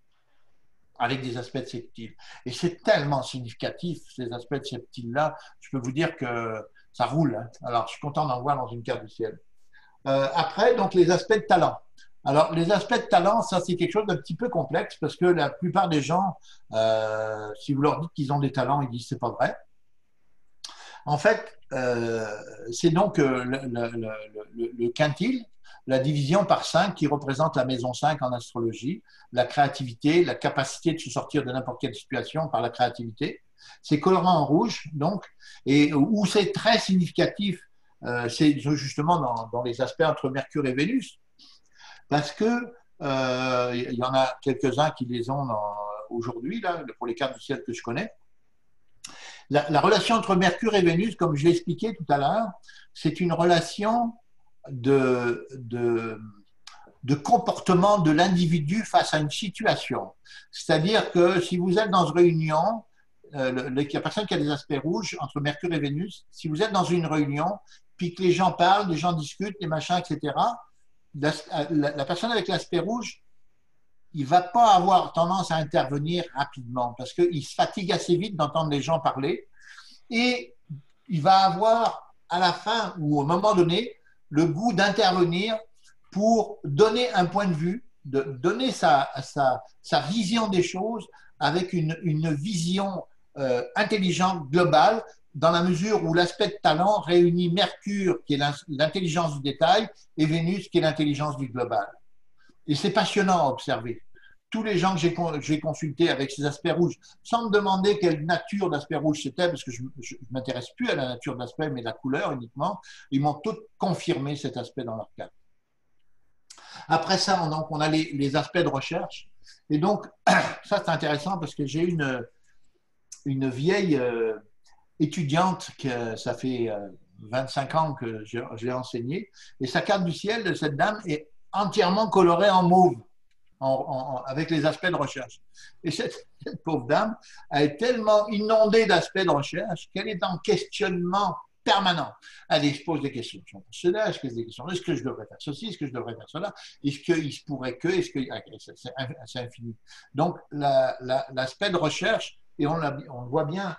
avec des aspects de septiles. Et c'est tellement significatif, ces aspects de septiles-là, je peux vous dire que ça roule. Hein. Alors, je suis content d'en voir dans une carte du ciel. Après, donc, les aspects de talent. Alors, les aspects de talent, ça, c'est quelque chose d'un petit peu complexe parce que la plupart des gens, si vous leur dites qu'ils ont des talents, ils disent c'est pas vrai. En fait, c'est donc le quintile, la division par 5 qui représente la maison 5 en astrologie, la créativité, la capacité de se sortir de n'importe quelle situation par la créativité. C'est colorant en rouge, donc, et où c'est très significatif, c'est justement dans les aspects entre Mercure et Vénus, parce que il y en a quelques-uns qui les ont aujourd'hui, là, pour les cartes du ciel que je connais. La relation entre Mercure et Vénus, comme je l'ai expliqué tout à l'heure, c'est une relation de comportement de l'individu face à une situation. C'est-à-dire que si vous êtes dans une réunion, la personne qui a des aspects rouges entre Mercure et Vénus, si vous êtes dans une réunion, puis que les gens parlent, les gens discutent, les machins, etc., la personne avec l'aspect rouge, il ne va pas avoir tendance à intervenir rapidement parce qu'il se fatigue assez vite d'entendre les gens parler et il va avoir à la fin ou au moment donné le goût d'intervenir pour donner un point de vue, de donner sa vision des choses avec une vision intelligente globale dans la mesure où l'aspect de talent réunit Mercure qui est l'intelligence du détail et Vénus qui est l'intelligence du global. Et c'est passionnant à observer. Tous les gens que j'ai consultés avec ces aspects rouges, sans me demander quelle nature d'aspect rouge c'était, parce que je ne m'intéresse plus à la nature d'aspect, mais la couleur uniquement, ils m'ont tous confirmé cet aspect dans leur cas. Après ça, on a les aspects de recherche. Et donc, ça c'est intéressant parce que j'ai une vieille étudiante, que ça fait 25 ans que j'ai enseigné, et sa carte du ciel de cette dame est entièrement colorée en mauve. Avec les aspects de recherche. Et cette pauvre dame, elle est tellement inondée d'aspects de recherche qu'elle est en questionnement permanent. Elle se pose des questions. Cela, est-ce que des questions? Est-ce que je devrais faire ceci? Est-ce que je devrais faire cela? Est-ce qu'il se pourrait que? C'est infini. Donc, l'aspect de recherche, et on le voit bien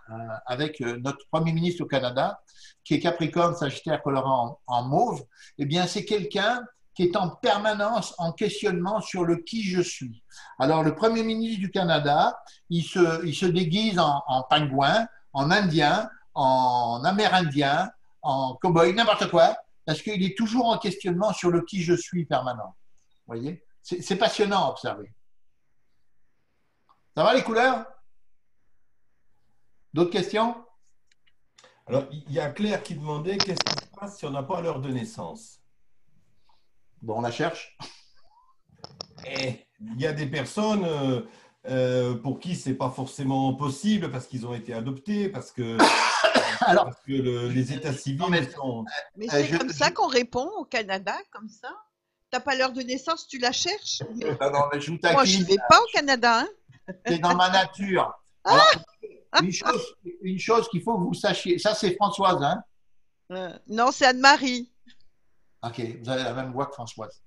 avec notre Premier ministre au Canada, qui est Capricorne, Sagittaire, colorant en mauve, eh bien, c'est quelqu'un qui est en permanence en questionnement sur le qui je suis. Alors, le Premier ministre du Canada, il se déguise en pingouin, en indien, en amérindien, en cow-boy, n'importe quoi, parce qu'il est toujours en questionnement sur le qui je suis permanent. Vous voyez? C'est passionnant à observer. Ça va les couleurs? D'autres questions? Alors, il y a Claire qui demandait qu'est-ce qui se passe si on n'a pas l'heure de naissance? Bon, on la cherche. Et il y a des personnes pour qui ce n'est pas forcément possible parce qu'ils ont été adoptés, parce que les états civils sont… Mais c'est comme ça qu'on répond au Canada, comme ça? T'as pas l'heure de naissance, tu la cherches? Non, mais je vous taquine. Moi, je ne vais pas au Canada. Hein. C'est dans ma nature. Alors, une chose qu'il faut que vous sachiez, ça c'est Françoise, hein? Non, c'est Anne-Marie. Ok, vous avez la même voix que Françoise.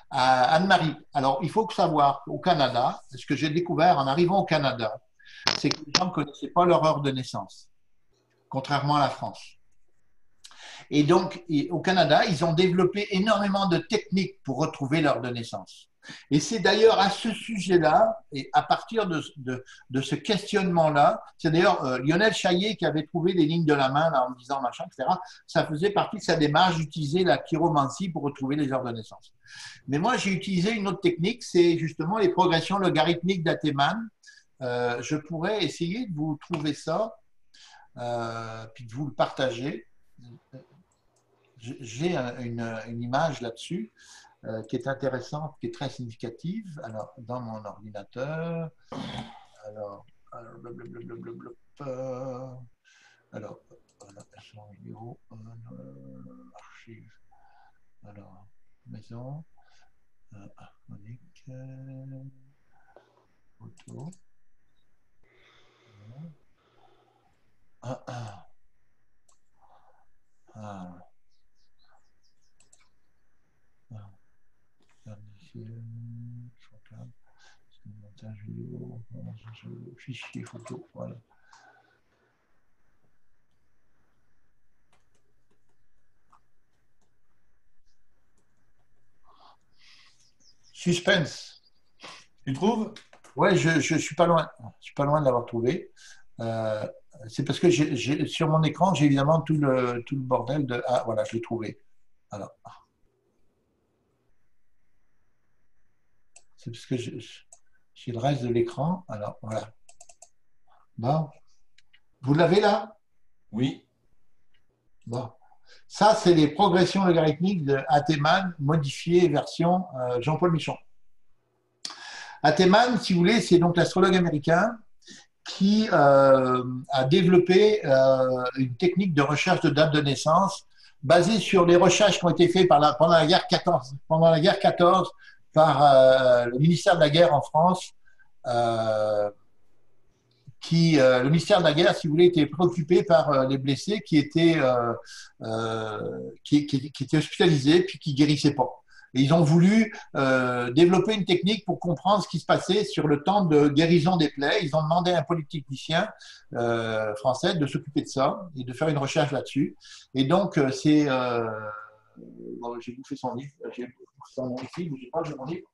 Anne-Marie, alors il faut savoir qu'au Canada, ce que j'ai découvert en arrivant au Canada, c'est que les gens ne connaissaient pas leur heure de naissance, contrairement à la France. Et donc, au Canada, ils ont développé énormément de techniques pour retrouver l'heure de naissance. Et c'est d'ailleurs à ce sujet-là, et à partir de ce questionnement-là, c'est d'ailleurs Lionel Chaillet qui avait trouvé les lignes de la main là, en me disant machin, etc. Ça faisait partie de sa démarche d'utiliser la chiromancie pour retrouver les heures de naissance. Mais moi, j'ai utilisé une autre technique, c'est justement les progressions logarithmiques d'Ateman. Je pourrais essayer de vous trouver ça, puis de vous le partager. J'ai une image là-dessus qui est intéressante, qui est très significative. Alors, dans mon ordinateur, alors vidéo, archives, alors, maison, harmonique, photo, montage vidéo, fichier photo, voilà. Suspense. Tu trouves? Ouais, je suis pas loin. Je suis pas loin de l'avoir trouvé. C'est parce que sur mon écran, j'ai évidemment tout le bordel de. Ah, voilà, je l'ai trouvé. Alors. C'est parce que j'ai le reste de l'écran. Alors, voilà. Bon. Vous l'avez là? Oui. Bon. Ça, c'est les progressions logarithmiques de Ateman modifiées version Jean-Paul Michon. Ateman, si vous voulez, c'est donc l'astrologue américain qui a développé une technique de recherche de date de naissance basée sur les recherches qui ont été faites pendant la guerre 14. Pendant la guerre 14, par le ministère de la Guerre en France, le ministère de la Guerre, si vous voulez, était préoccupé par les blessés qui étaient hospitalisés puis qui guérissaient pas. Et ils ont voulu développer une technique pour comprendre ce qui se passait sur le temps de guérison des plaies. Ils ont demandé à un polytechnicien français de s'occuper de ça et de faire une recherche là-dessus. Et donc, c'est... bon, j'ai bouffé son livre. J'ai bouffé son nom ici, mais je pas, j'ai mon livre.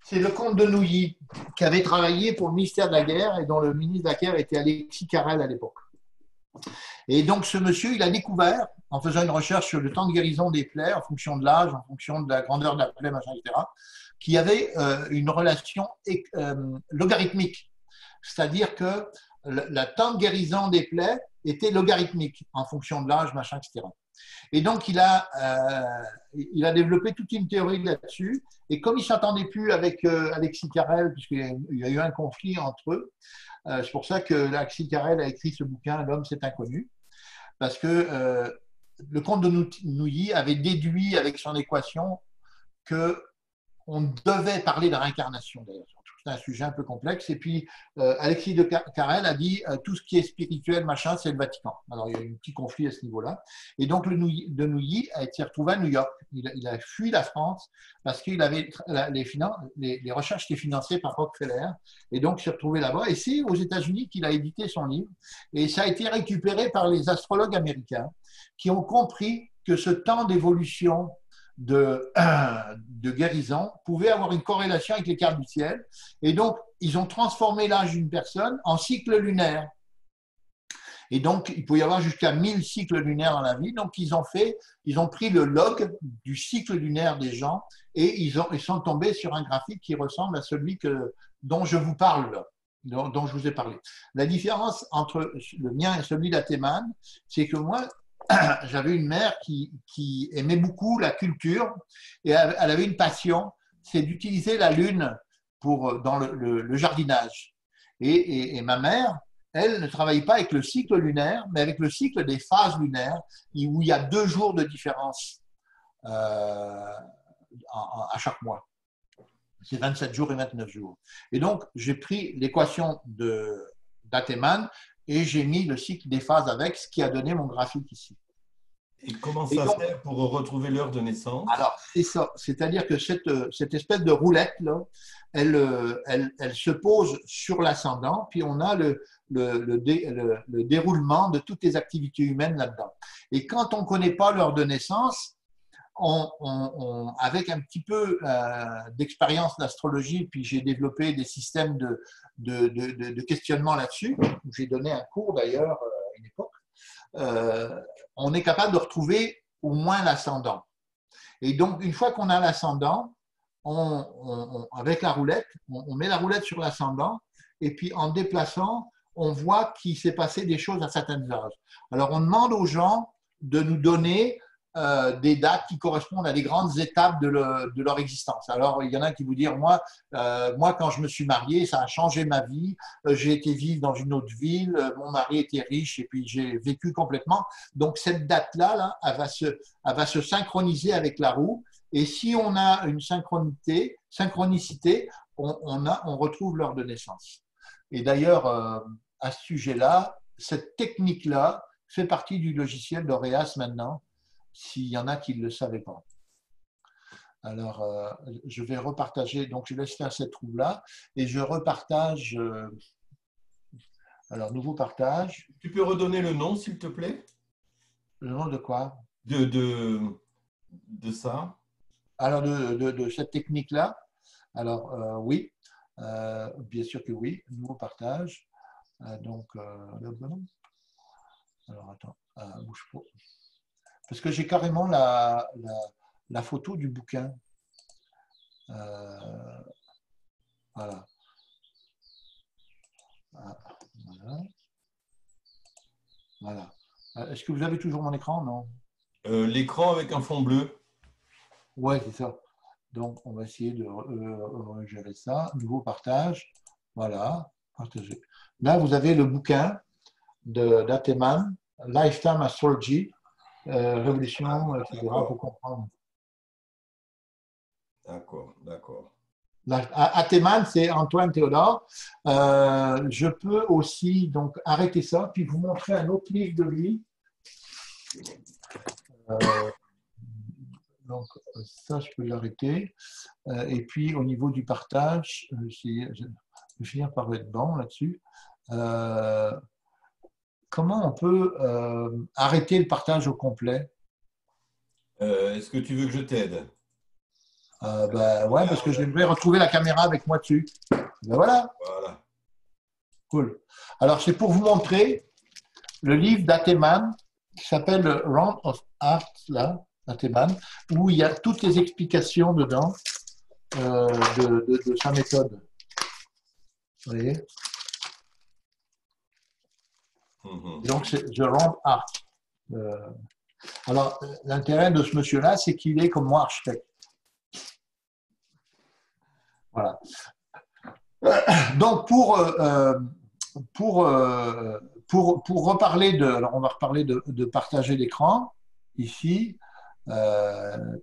C'est le comte de Nouilly qui avait travaillé pour le ministère de la Guerre et dont le ministre de la Guerre était Alexis Carrel à l'époque. Et donc, ce monsieur, il a découvert, en faisant une recherche sur le temps de guérison des plaies, en fonction de l'âge, en fonction de la grandeur de la plaie, machin, etc., qu'il y avait une relation logarithmique. C'est-à-dire que le temps de guérison des plaies était logarithmique, en fonction de l'âge, machin, etc. Et donc, il a développé toute une théorie là-dessus. Et comme il ne s'entendait plus avec Alexis Carrel, puisqu'il y a eu un conflit entre eux, c'est pour ça que Alexis Carrel a écrit ce bouquin « L'homme, c'est inconnu », parce que le comte de Nouilly avait déduit avec son équation qu'on devait parler de réincarnation, d'ailleurs. C'est un sujet un peu complexe. Et puis, Alexis de Carrel a dit tout ce qui est spirituel, machin, c'est le Vatican. Alors, il y a eu un petit conflit à ce niveau-là. Et donc, de Nouilly a été retrouvé à New York. Il a fui la France parce qu'il avait les recherches étaient financées par Rockefeller. Et donc, il s'est retrouvé là-bas. Et c'est aux États-Unis qu'il a édité son livre. Et ça a été récupéré par les astrologues américains qui ont compris que ce temps d'évolution de guérison pouvait avoir une corrélation avec les cartes du ciel. Et donc, ils ont transformé l'âge d'une personne en cycle lunaire. Et donc, il peut y avoir jusqu'à 1000 cycles lunaires dans la vie. Donc, ils ont pris le log du cycle lunaire des gens et ils sont tombés sur un graphique qui ressemble à celui dont je vous parle, dont je vous ai parlé. La différence entre le mien et celui d'Ateman, c'est que moi, j'avais une mère qui aimait beaucoup la culture et elle avait une passion, c'est d'utiliser la lune dans le jardinage. Et ma mère, elle ne travaille pas avec le cycle lunaire, mais avec le cycle des phases lunaires, où il y a 2 jours de différence à chaque mois. C'est 27 jours et 29 jours. Et donc, j'ai pris l'équation d'Ateman et j'ai mis le cycle des phases avec, ce qui a donné mon graphique ici. Et comment Et ça donc, sert pour retrouver l'heure de naissance? alors, c'est ça. C'est-à-dire que cette espèce de roulette-là, elle se pose sur l'ascendant, puis on a le déroulement de toutes les activités humaines là-dedans. Et quand on ne connaît pas l'heure de naissance, avec un petit peu d'expérience d'astrologie, puis j'ai développé des systèmes de questionnement là-dessus, j'ai donné un cours d'ailleurs à une époque, on est capable de retrouver au moins l'ascendant. Et donc, une fois qu'on a l'ascendant, avec la roulette, on met la roulette sur l'ascendant, et puis en déplaçant, on voit qu'il s'est passé des choses à certaines âges. Alors, on demande aux gens de nous donner des dates qui correspondent à des grandes étapes de leur existence. Alors, il y en a qui vous disent, moi, quand je me suis marié, ça a changé ma vie, j'ai été vivre dans une autre ville, mon mari était riche et puis j'ai vécu complètement. Donc, cette date-là, elle va se synchroniser avec la roue. Et si on a une synchronicité, on retrouve l'heure de naissance. Et d'ailleurs, à ce sujet-là, cette technique-là fait partie du logiciel d'Auréas maintenant, s'il y en a qui ne le savaient pas. Alors, je vais repartager, donc je laisse faire cette roue-là, et je repartage, alors nouveau partage. Tu peux redonner le nom, s'il te plaît? Le nom de quoi? De ça? Alors, de cette technique-là. Alors, oui, bien sûr que oui, nouveau partage. Donc, alors, attends, bouge pas. Parce que j'ai carrément la photo du bouquin. Voilà. Voilà. Est-ce que vous avez toujours mon écran? Non. L'écran avec un fond bleu. Ouais, c'est ça. Donc, on va essayer de gérer ça. Nouveau partage. Voilà. Partager. Là, vous avez le bouquin d'Ateman, Lifetime Astrology. Révolution, etc. pour comprendre. D'accord. Ateman, c'est Antoine Théodore. Je peux aussi donc arrêter ça, puis vous montrer un autre livre de lui. Donc, ça, je peux l'arrêter. Et puis, au niveau du partage, je vais finir par être bon là-dessus. Comment on peut arrêter le partage au complet? Est-ce que tu veux que je t'aide? Ouais, parce que j'aimerais retrouver la caméra avec moi dessus. Voilà. Cool. Alors, c'est pour vous montrer le livre d'Ateman qui s'appelle Round of Art, là, Ateman, où il y a toutes les explications dedans de sa méthode. Vous voyez? Donc, c'est The Round Art. Alors, l'intérêt de ce monsieur-là, c'est qu'il est comme moi architecte. Voilà. Donc, pour reparler de… Alors, on va reparler de partager l'écran, ici. Il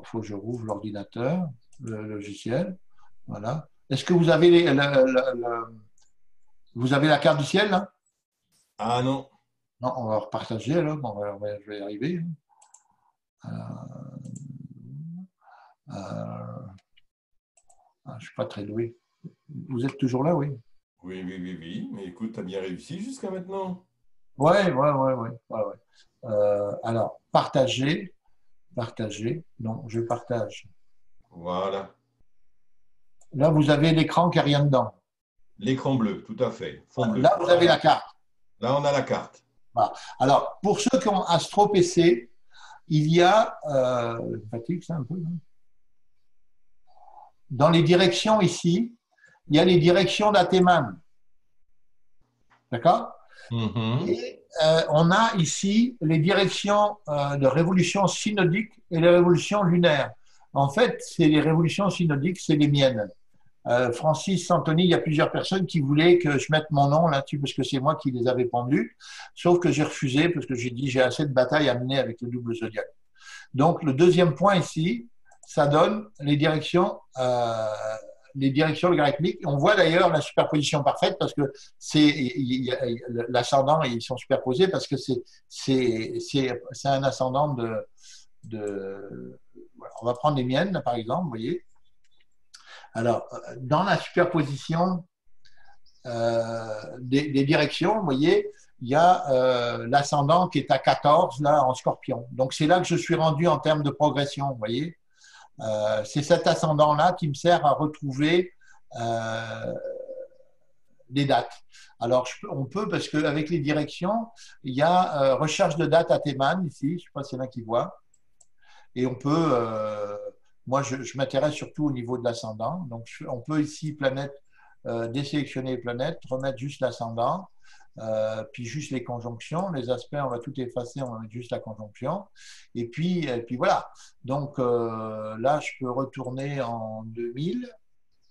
faut que je rouvre l'ordinateur, le logiciel. Voilà. Est-ce que vous avez, vous avez la carte du ciel, là? Ah non. Non, on va repartager, là. Je vais y arriver. Je ne suis pas très doué. Vous êtes toujours là, oui? Oui. Mais écoute, tu as bien réussi jusqu'à maintenant. Oui. Alors, partager. Non, je partage. Voilà. Là, vous avez l'écran qui n'a rien dedans. L'écran bleu, tout à fait. Fond bleu. Là, vous avez la carte. Là, on a la carte. Voilà. Alors, pour ceux qui ont Astro PC, il y a… fatigue, ça un peu, hein. Dans les directions ici, il y a les directions d'Ateman. D'accord? Et on a ici les directions de révolution synodique et les révolutions lunaires. En fait, c'est les révolutions synodiques, c'est les miennes. Francis, Anthony, il y a plusieurs personnes qui voulaient que je mette mon nom là-dessus parce que c'est moi qui les avais pendus. Sauf que j'ai refusé parce que j'ai dit j'ai assez de batailles à mener avec le double zodiaque. Donc, le deuxième point ici, ça donne les directions les directions logarithmiques. On voit d'ailleurs la superposition parfaite parce que l'ascendant, ils sont superposés parce que c'est un ascendant voilà. On va prendre les miennes, par exemple, vous voyez. Alors, dans la superposition des directions, vous voyez, il y a l'ascendant qui est à 14, là, en scorpion. Donc, c'est là que je suis rendu en termes de progression, vous voyez. C'est cet ascendant-là qui me sert à retrouver des dates. Alors, on peut, parce qu'avec les directions, il y a recherche de dates à Théman, ici, je ne sais pas s'il y en a qui voient. Et on peut, moi, je m'intéresse surtout au niveau de l'ascendant. Donc, on peut ici, planète, désélectionner les planètes, remettre juste l'ascendant, puis juste les conjonctions. Les aspects, on va tout effacer, on va mettre juste la conjonction. Et puis voilà. Donc, là, je peux retourner en 2000,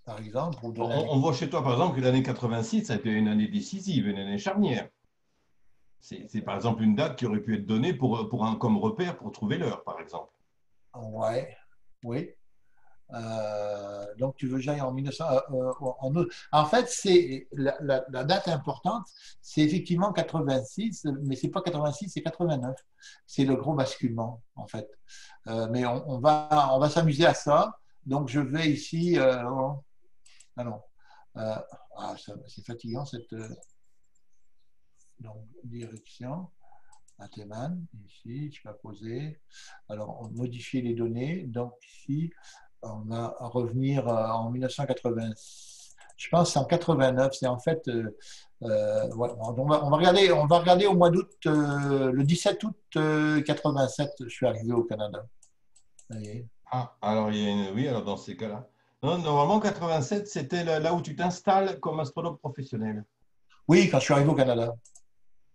par exemple. On voit chez toi, par exemple, que l'année 86, ça a été une année décisive, une année charnière. C'est par exemple une date qui aurait pu être donnée comme repère pour trouver l'heure, par exemple. Ouais, oui. Donc, tu veux que j'aille en 1900 en fait, c'est la date importante, c'est effectivement 86, mais c'est pas 86, c'est 89. C'est le gros basculement, en fait. Mais on va s'amuser à ça. Donc, je vais ici. Ah non. C'est fatigant cette donc, direction. À Théman, ici, je vais poser. Alors, on modifie les données. Donc, ici, on va revenir en 1980. Je pense que c'est en 89. C'est en fait. Ouais, on va regarder au mois d'août, le 17 août 87, je suis arrivé au Canada. Voyez. Ah, alors oui, alors dans ces cas-là. Non, normalement, 87, c'était là où tu t'installes comme astrologue professionnel. Oui, quand je suis arrivé au Canada.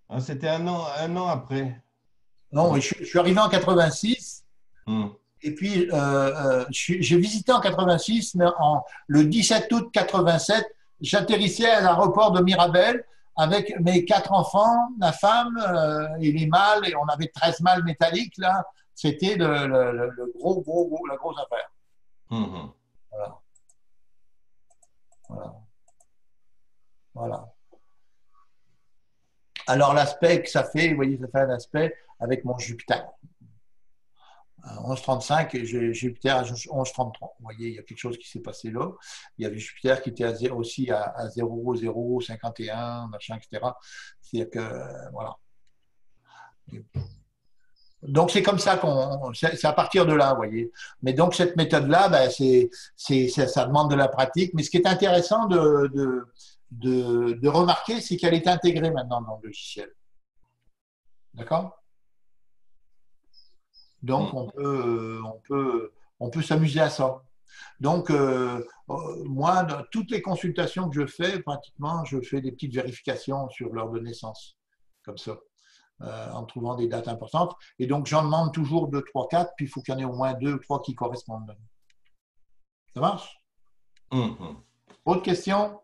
Ah, c'était un an après. Non, je suis arrivé en 86. Hmm. Et puis, j'ai visité en 86, mais le 17 août 87, j'atterrissais à l'aéroport de Mirabel avec mes 4 enfants, ma femme et les mâles, et on avait 13 mâles métalliques, là. C'était la grosse affaire. Hmm. Voilà. Voilà. Voilà. Alors, l'aspect que ça fait, vous voyez, ça fait un aspect avec mon Jupiter. 11,35 et j'ai Jupiter à 11,33. Vous voyez, il y a quelque chose qui s'est passé là. Il y avait Jupiter qui était aussi à 0,051, machin, etc. C'est-à-dire que, voilà. Donc, c'est comme ça c'est à partir de là, vous voyez. Mais donc, cette méthode-là, ben, ça demande de la pratique. Mais ce qui est intéressant de remarquer, c'est qu'elle est intégrée maintenant dans le logiciel. D'accord ? Donc, on peut s'amuser à ça. Donc, moi, dans toutes les consultations que je fais, pratiquement, je fais des petites vérifications sur l'heure de naissance, comme ça, en trouvant des dates importantes. Et donc, j'en demande toujours 2, 3, 4, puis il faut qu'il y en ait au moins 2 ou 3 qui correspondent. Ça marche? Autre question?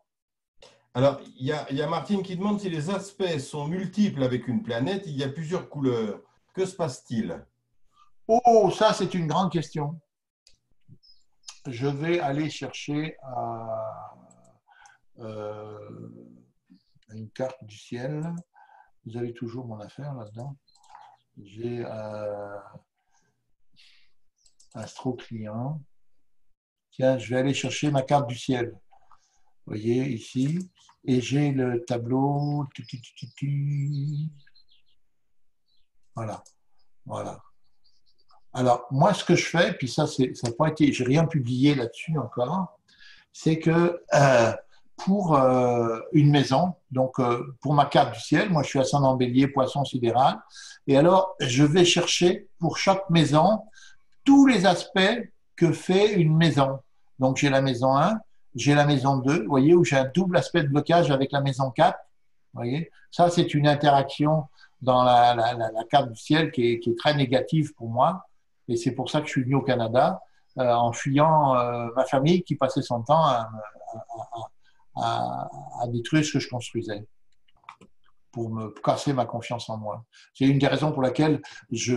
Alors, il y a Martine qui demande si les aspects sont multiples avec une planète, il y a plusieurs couleurs. Que se passe-t-il? Oh, ça, c'est une grande question. Je vais aller chercher une carte du ciel. Vous avez toujours mon affaire là-dedans. J'ai Astro Client. Tiens, je vais aller chercher ma carte du ciel. Vous voyez ici. Et j'ai le tableau. Voilà. Voilà. Alors, moi, ce que je fais, puis ça n'a pas été, j'ai rien publié là-dessus encore, c'est que pour une maison, donc pour ma carte du ciel, moi je suis ascendant Bélier, Poisson sidéral, et alors je vais chercher pour chaque maison tous les aspects que fait une maison. Donc j'ai la maison 1, j'ai la maison 2, vous voyez, où j'ai un double aspect de blocage avec la maison 4, vous voyez. Ça, c'est une interaction dans la carte du ciel qui est très négative pour moi. Et c'est pour ça que je suis venu au Canada, en fuyant ma famille qui passait son temps à détruire ce que je construisais, pour me casser ma confiance en moi. C'est une des raisons pour laquelle je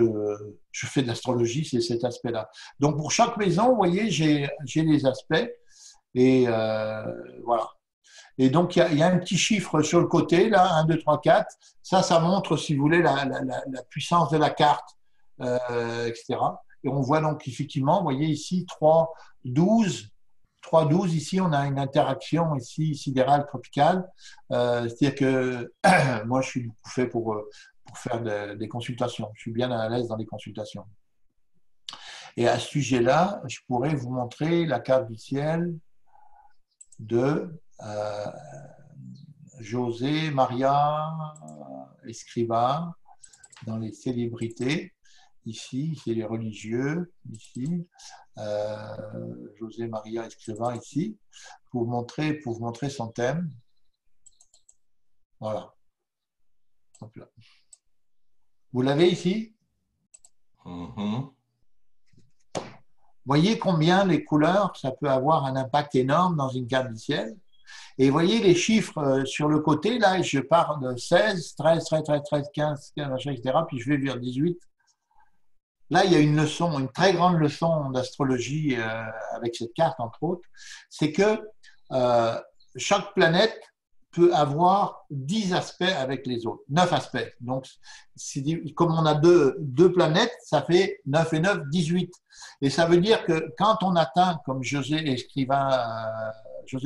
fais de l'astrologie, c'est cet aspect-là. Donc pour chaque maison, vous voyez, j'ai les aspects. Et voilà. Et donc, il y a un petit chiffre sur le côté, là, 1, 2, 3, 4. Ça montre, si vous voulez, la puissance de la carte, etc. Et on voit donc effectivement, vous voyez ici, 3, 12. 3, 12, ici, on a une interaction ici, sidérale, tropicale. C'est-à-dire que moi, je suis beaucoup fait pour faire des consultations. Je suis bien à l'aise dans les consultations. Et à ce sujet-là, je pourrais vous montrer la carte du ciel de José María Escrivá dans les célébrités. Ici, c'est les religieux. Ici, José María Escrivá ici, pour vous montrer son thème. Voilà. Hop là. Vous l'avez ici? Voyez combien les couleurs, ça peut avoir un impact énorme dans une carte du ciel. Et voyez les chiffres sur le côté, là, je pars de 16, 13, 13, 13, 13, 15, 15, etc. Puis je vais vers 18. Là, il y a une leçon, une très grande leçon d'astrologie avec cette carte, entre autres. C'est que chaque planète peut avoir 10 aspects avec les autres, 9 aspects. Donc, comme on a deux planètes, ça fait 9 et 9, 18. Et ça veut dire que quand on atteint, comme José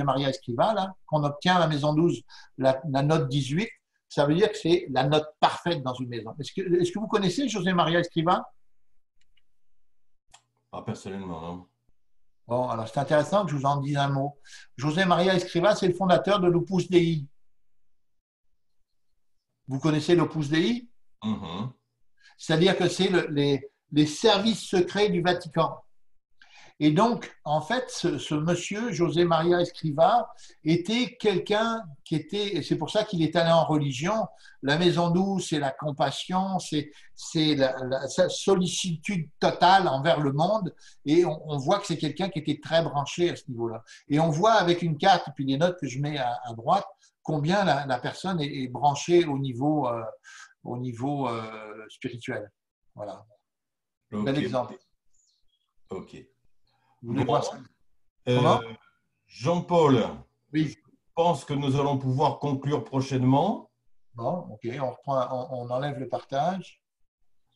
María Escrivá, là, qu'on obtient à la maison 12 la note 18, ça veut dire que c'est la note parfaite dans une maison. Est-ce que vous connaissez José María Escrivá? Pas personnellement, non. Bon, alors c'est intéressant que je vous en dise un mot. José María Escrivá, c'est le fondateur de l'Opus Dei. Vous connaissez l'Opus Dei? C'est-à-dire que c'est les services secrets du Vatican. Et donc, en fait, ce monsieur, José María Escrivá, était quelqu'un qui était, et c'est pour ça qu'il est allé en religion. La maison douce, c'est la compassion, c'est sa sollicitude totale envers le monde. Et on voit que c'est quelqu'un qui était très branché à ce niveau-là. Et on voit avec une carte, et puis les notes que je mets à droite, combien la personne est branchée au niveau spirituel. Voilà. Okay. Bel exemple. Ok. Vous voulez voir ça? Jean-Paul, oui. Je pense que nous allons pouvoir conclure prochainement. Bon, ok, on enlève le partage.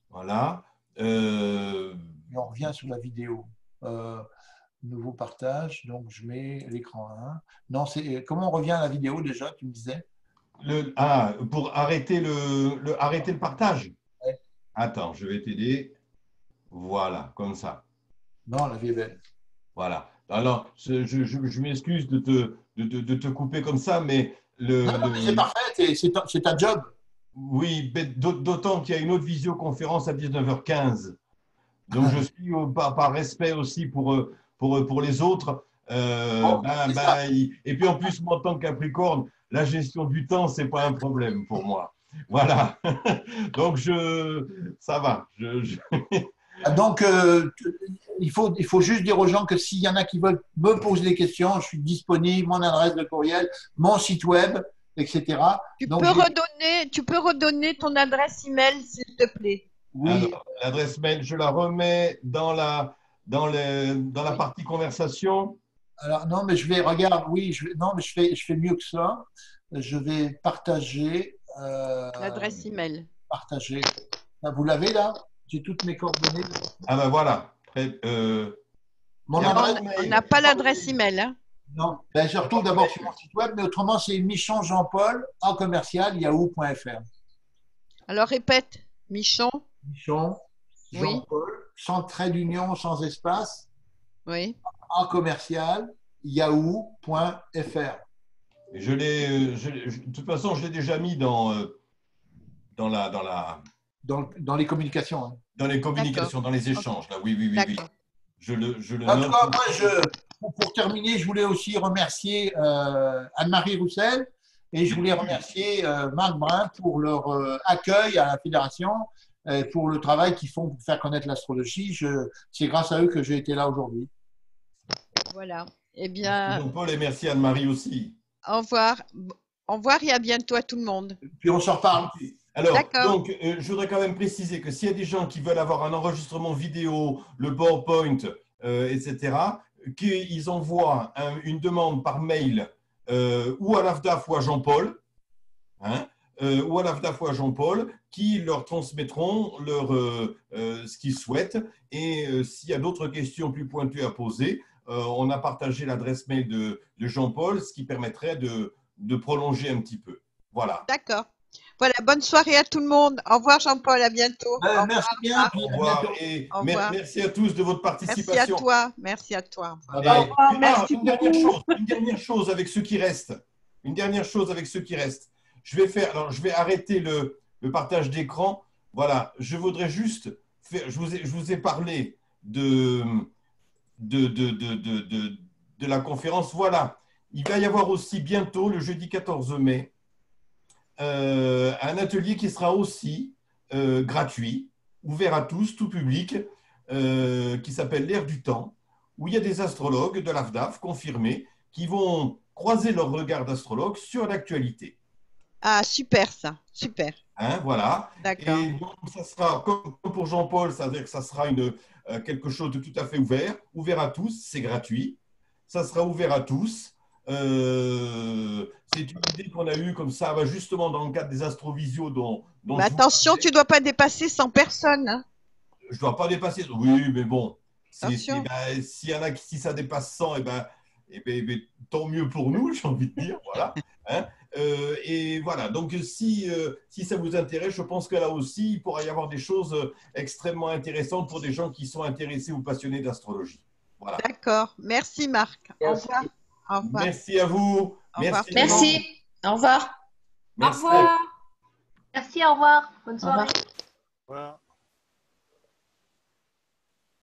Voilà. Et on revient sur la vidéo. Nouveau partage, donc je mets l'écran 1. Non, comment on revient à la vidéo déjà, tu me disais? Pour arrêter le partage. Ouais. Attends, je vais t'aider. Voilà, comme ça. Non, la vie est belle. Voilà. Alors, je m'excuse de te couper comme ça, mais c'est parfait, c'est ta job. Oui, d'autant qu'il y a une autre visioconférence à 19h15. Donc, je suis par respect aussi pour les autres. Et puis, en plus, moi, en tant que Capricorne, la gestion du temps, ce n'est pas un problème pour moi. Voilà. Donc, ça va. Donc, il faut juste dire aux gens que s'il y en a qui veulent me poser des questions, je suis disponible, mon adresse de courriel, mon site web, etc. Tu peux redonner ton adresse email, s'il te plaît. Oui. L'adresse mail, je la remets dans la partie conversation. Alors, non, mais je fais mieux que ça. Je vais partager. L'adresse email. Partager. Vous l'avez là? J'ai toutes mes coordonnées. Ah ben voilà. Mon adresse mail. On n'a pas l'adresse email. Hein? Non. Ben, je retrouve d'abord sur mon site web, mais autrement, c'est Michon Jean-Paul en commercial yahoo.fr. Alors répète, Michon. Michon Jean-Paul, sans trait d'union, sans espace. Oui. En commercial yahoo.fr. De toute façon, je l'ai déjà mis dans les communications. Hein. Dans les communications, dans les échanges. Là. Oui. Je le en note. tout cas, moi, pour terminer, je voulais aussi remercier Anne-Marie Roussel et je voulais remercier Marc Brun pour leur accueil à la Fédération et pour le travail qu'ils font pour faire connaître l'astrologie. C'est grâce à eux que j'ai été là aujourd'hui. Voilà. Eh bien. Jean-Paul et merci Anne-Marie aussi. Au revoir. Au revoir et à bientôt à tout le monde. Puis on s'en reparle. Alors, donc, je voudrais quand même préciser que s'il y a des gens qui veulent avoir un enregistrement vidéo, le PowerPoint, etc., qu'ils envoient une demande par mail ou à l'AFDAF ou à Jean-Paul, hein, ou à l'AFDAF ou à Jean-Paul, qui leur transmettront ce qu'ils souhaitent. Et s'il y a d'autres questions plus pointues à poser, on a partagé l'adresse mail de Jean-Paul, ce qui permettrait de prolonger un petit peu. Voilà. D'accord. Voilà, bonne soirée à tout le monde. Au revoir Jean-Paul, à bientôt. Au Merci revoir, bien. Marc. Puis Au à revoir. bientôt. Et Au revoir. merci à tous de votre Merci à participation. toi. Merci à toi. Au revoir. Bye bye. Au revoir, merci Une dernière chose avec ceux qui restent. Une dernière chose avec ceux qui restent. Je vais arrêter le partage d'écran. Voilà, je voudrais juste faire, je vous ai parlé de la conférence. Voilà, il va y avoir aussi bientôt, le jeudi 14 mai, un atelier qui sera aussi gratuit, ouvert à tous, tout public, qui s'appelle l'ère du temps, où il y a des astrologues de l'AFDAF confirmés qui vont croiser leur regard d'astrologue sur l'actualité. Ah, super ça. Super. Hein, voilà. D'accord. Et donc, ça sera, comme pour Jean-Paul, c'est-à-dire que ça sera quelque chose de tout à fait ouvert à tous, c'est gratuit. Ça sera ouvert à tous. C'est une idée qu'on a eue comme ça, justement dans le cadre des astrovisios dont Mais je vous attention, parlais. tu ne dois pas dépasser 100 personnes. Hein. Je ne dois pas dépasser. Oui, mais bon, Attention. s'il y en a si ça dépasse 100, tant mieux pour nous, j'ai envie de dire. Voilà. Hein. Et voilà, donc si ça vous intéresse, je pense que là aussi, il pourra y avoir des choses extrêmement intéressantes pour des gens qui sont intéressés ou passionnés d'astrologie. Voilà. D'accord. Merci Marc. Au revoir. Au revoir. Merci à vous. Au revoir. Merci. Au revoir. Au Merci. revoir. Merci, au revoir. Bonne Au revoir. soirée. Voilà.